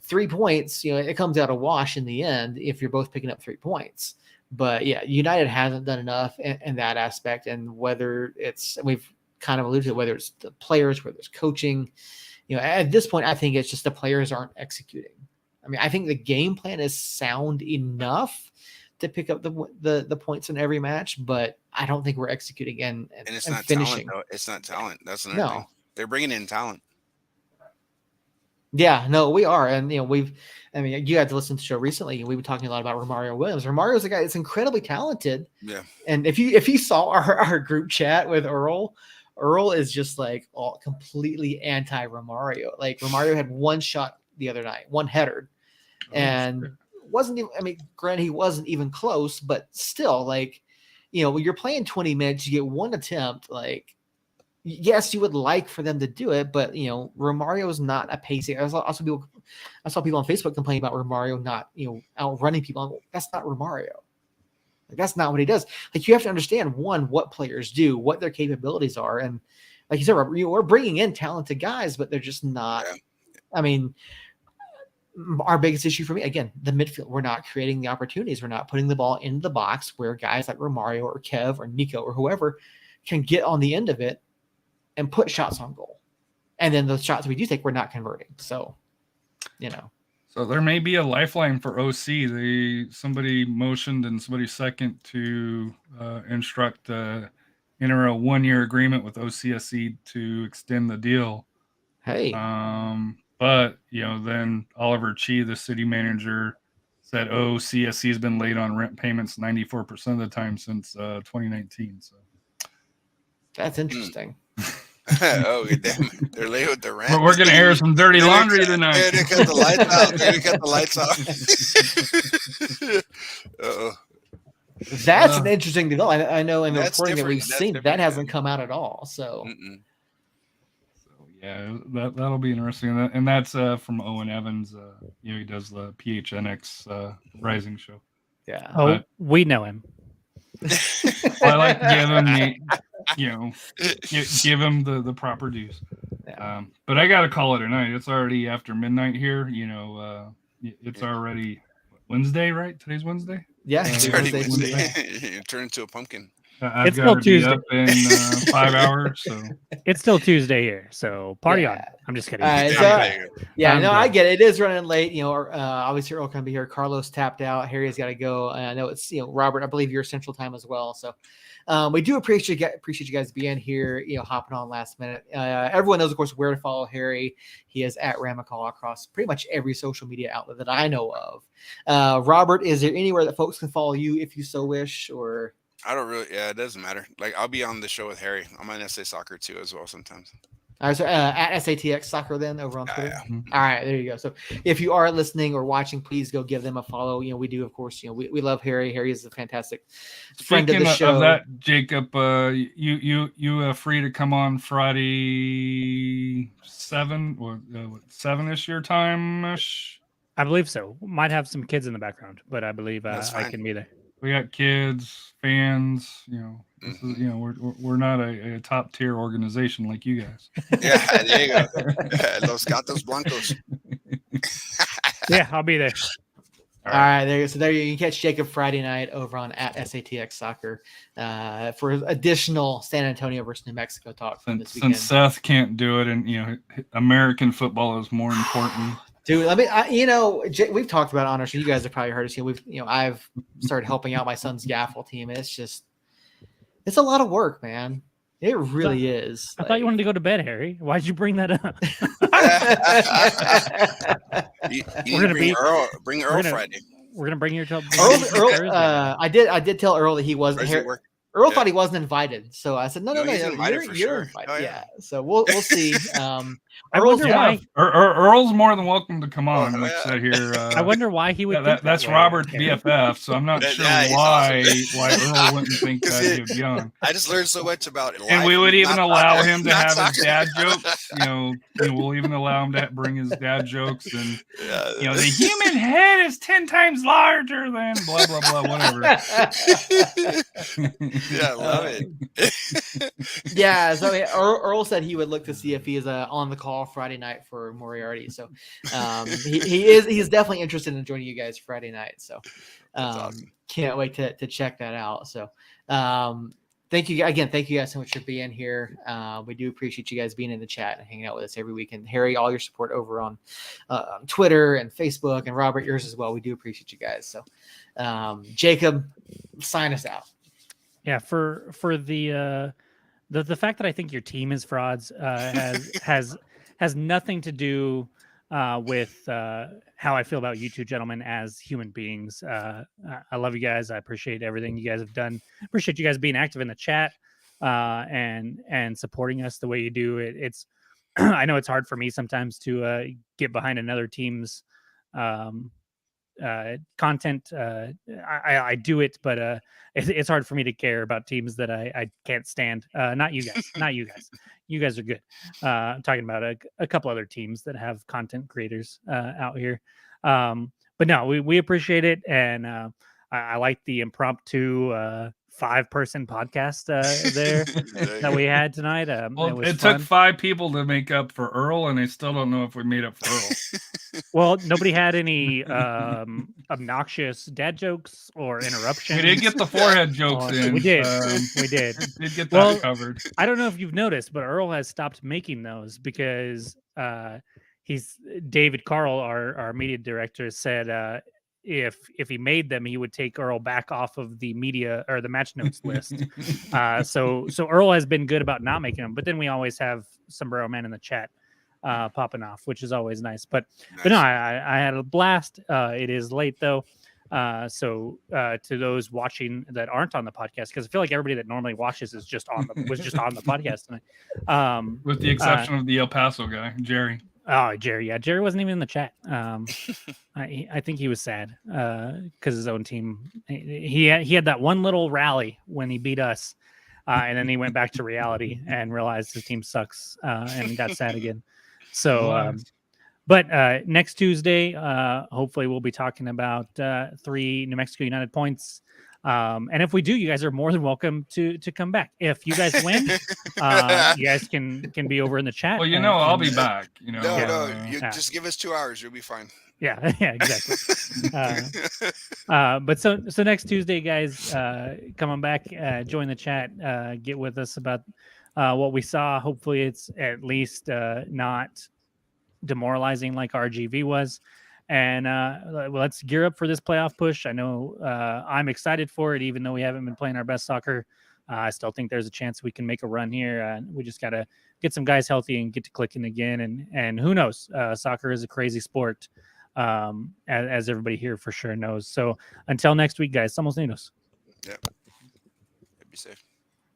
Speaker 1: 3 points, it comes out a wash in the end if you're both picking up 3 points. But yeah, United hasn't done enough in that aspect. And whether we've kind of alluded to whether it's the players, whether it's coaching, at this point, I think it's just the players aren't executing. I mean, I think the game plan is sound enough to pick up the points in every match, but I don't think we're executing and
Speaker 5: it's
Speaker 1: and
Speaker 5: not
Speaker 1: finishing.
Speaker 5: talent, though. It's not talent. That's another thing. They're bringing in talent.
Speaker 1: Yeah, no, we are. And, you had to listen to the show recently, and we've been talking a lot about Romario Williams. Romario's a guy that's incredibly talented.
Speaker 5: Yeah.
Speaker 1: And if you saw our group chat with Earl is just like all completely anti Romario. Like Romario had one shot the other night, one header, and wasn't even, granted, he wasn't even close, but still, like, when you're playing 20 minutes, you get one attempt, like, yes, you would like for them to do it, but Romario is not a pacing. I saw people on Facebook complaining about Romario not outrunning people. That's not Romario. Like, that's not what he does. Like, you have to understand, one, what players do, what their capabilities are, and like you said, we're bringing in talented guys, but they're just not. Yeah. Our biggest issue for me, again, the midfield. We're not creating the opportunities. We're not putting the ball into the box where guys like Romario or Kev or Nico or whoever can get on the end of it and put shots on goal. And then those shots we do take, we're not converting. So,
Speaker 3: So there may be a lifeline for OC. Somebody motioned and somebody second to instruct enter a 1-year agreement with OCSE to extend the deal.
Speaker 1: Hey.
Speaker 3: But then Oliver Chi, the city manager, said OCSE has been late on rent payments 94% of the time since 2019. So
Speaker 1: that's interesting.
Speaker 5: Oh, damn. They're late with the rent.
Speaker 3: We're going to air some dirty laundry tonight.
Speaker 5: They're going to cut the lights out. They're going to cut the lights off. Uh-oh.
Speaker 1: That's an interesting development. I know in the reporting that we've
Speaker 5: That's
Speaker 1: seen,
Speaker 5: different.
Speaker 1: that hasn't come out at all. So,
Speaker 3: yeah, that'll be interesting. And that's from Owen Evans. He does the PHNX Rising show.
Speaker 1: Yeah.
Speaker 2: Oh,
Speaker 3: But
Speaker 2: we know him.
Speaker 3: I like to give him give him the proper dues.
Speaker 1: Yeah.
Speaker 3: But I got to call it a night. It's already after midnight here. It's already Wednesday, right? Today's Wednesday.
Speaker 1: Yeah,
Speaker 5: It's already Wednesday. You turn into a pumpkin.
Speaker 3: I've
Speaker 2: It's
Speaker 3: got
Speaker 2: still
Speaker 3: to be
Speaker 2: Tuesday.
Speaker 3: up in 5 hours. So
Speaker 2: It's still Tuesday here, so party on. I'm just kidding.
Speaker 1: All right,
Speaker 5: There you go.
Speaker 1: yeah,
Speaker 3: I'm
Speaker 1: no,
Speaker 3: good.
Speaker 1: I get it. It is running late. Obviously Earl can be here. Carlos tapped out. Harry's got to go. I know it's Robert. I believe you're Central Time as well. So we do appreciate you guys being here. Hopping on last minute. Everyone knows, of course, where to follow Harry. He is at Ramacall across pretty much every social media outlet that I know of. Robert, is there anywhere that folks can follow you if you so wish, or?
Speaker 5: I don't really. Yeah, it doesn't matter. Like, I'll be on the show with Harry. I'm on SA Soccer too as well sometimes.
Speaker 1: All right, so at SATX Soccer then over on Twitter.
Speaker 5: Yeah.
Speaker 1: All right, there you go. So if you are listening or watching, please go give them a follow. We do, of course. We love Harry. Harry is a fantastic friend of
Speaker 3: speaking
Speaker 1: the show.
Speaker 3: of that, Jacob, you free to come on Friday 7-ish your time-ish?
Speaker 2: I believe so. Might have some kids in the background, but I believe
Speaker 5: That's
Speaker 2: I
Speaker 5: fine.
Speaker 2: can be there.
Speaker 3: We got kids, fans. This is, we're not a top tier organization like you guys.
Speaker 5: Yeah, there you go. Los Gatos Blancos.
Speaker 2: Yeah, I'll be there.
Speaker 1: All right, there you go. So there you can catch Jacob Friday night over on at SATX Soccer for additional San Antonio versus New Mexico talk from this weekend.
Speaker 3: Since Seth can't do it, and American football is more important.
Speaker 1: Dude, we've talked about it on our show. You guys have probably heard us. I've started helping out my son's gaffle team, and it's a lot of work, man. It really is.
Speaker 2: I thought you wanted to go to bed, Harry. Why'd you bring that up?
Speaker 5: You
Speaker 2: We're gonna
Speaker 5: bring
Speaker 2: be-
Speaker 5: Earl. Bring Earl
Speaker 2: gonna-
Speaker 5: Friday.
Speaker 2: We're gonna bring your child.
Speaker 1: Earl, I did tell Earl that he was
Speaker 5: Or is he
Speaker 1: Harry.
Speaker 5: work?
Speaker 1: Earl
Speaker 5: Yeah.
Speaker 1: thought he wasn't invited, so I said, no,
Speaker 5: No, he's invited for
Speaker 1: you're
Speaker 5: sure.
Speaker 1: invited.
Speaker 5: Oh,
Speaker 1: Yeah.
Speaker 5: yeah.
Speaker 1: So we'll see.
Speaker 2: I
Speaker 1: Earl's
Speaker 2: wonder why.
Speaker 3: Earl's more than welcome to come on.
Speaker 5: hell
Speaker 3: Like I said here,
Speaker 2: I wonder why he would think
Speaker 3: that's
Speaker 2: that way,
Speaker 3: Robert's
Speaker 2: Harry.
Speaker 3: BFF. So I'm not sure
Speaker 5: Yeah, he's
Speaker 3: why
Speaker 5: awesome.
Speaker 3: Earl wouldn't think
Speaker 5: 'Cause
Speaker 3: that he'd be on.
Speaker 5: I just learned so much about life.
Speaker 3: And we would even
Speaker 5: not
Speaker 3: allow
Speaker 5: soccer.
Speaker 3: him to
Speaker 5: Not
Speaker 3: have his
Speaker 5: soccer.
Speaker 3: dad jokes. We'll even allow him to bring his dad jokes, and
Speaker 5: Yeah.
Speaker 3: the human head is 10 times larger than blah blah blah, whatever.
Speaker 5: Yeah, I love it.
Speaker 1: Yeah, so Earl said he would look to see if he is on the call Friday night for Moriarty. So he's definitely interested in joining you guys Friday night. So
Speaker 5: awesome.
Speaker 1: Can't wait to check that out. So thank you again. Thank you guys so much for being here. We do appreciate you guys being in the chat and hanging out with us every week. And Harry, all your support over on Twitter and Facebook, and Robert, yours as well. We do appreciate you guys. So Jacob, sign us out.
Speaker 2: Yeah, for the fact that I think your team is frauds has nothing to do with how I feel about you two gentlemen as human beings. I love you guys. I appreciate everything you guys have done. Appreciate you guys being active in the chat and supporting us the way you do. It's I know it's hard for me sometimes to get behind another team's content. I do it, but it's hard for me to care about teams that I can't stand. Not you guys. You guys are good. I'm talking about a couple other teams that have content creators out here. But no, we appreciate it, and I like the impromptu 5-person podcast there that we had tonight.
Speaker 3: Well,
Speaker 2: it
Speaker 3: took 5 people to make up for Earl, and I still don't know if we made up for Earl.
Speaker 2: Well, nobody had any obnoxious dad jokes or interruptions.
Speaker 3: We did get the forehead jokes in.
Speaker 2: We did. We did.
Speaker 3: Did get that covered.
Speaker 2: I don't know if you've noticed, but Earl has stopped making those because David Carl, our media director, said if he made them, he would take Earl back off of the media or the match notes list. So Earl has been good about not making them, but then we always have Sombrero Man in the chat popping off, which is always nice. But no, I had a blast. It is late though. So to those watching that aren't on the podcast, because I feel like everybody that normally watches was just on the podcast tonight.
Speaker 3: With the exception of the El Paso guy, Jerry.
Speaker 2: Oh, Jerry. Yeah, Jerry wasn't even in the chat. I think he was sad because his own team. He had that one little rally when he beat us, and then he went back to reality and realized his team sucks and got sad again. So, but next Tuesday, hopefully we'll be talking about 3 New Mexico United points. And if we do, you guys are more than welcome to come back. If you guys win, you guys can be over in the chat.
Speaker 3: Well, I'll be back.
Speaker 5: Just give us 2 hours, you'll be fine.
Speaker 2: Yeah, exactly. But so next Tuesday, guys, come on back, join the chat, get with us about what we saw. Hopefully, it's at least not demoralizing like RGV was. And let's gear up for this playoff push. I know I'm excited for it, even though we haven't been playing our best soccer. I still think there's a chance we can make a run here. We just got to get some guys healthy and get to clicking again. And who knows? Soccer is a crazy sport, as everybody here for sure knows. So until next week, guys, somos niños.
Speaker 5: Yeah. Be safe.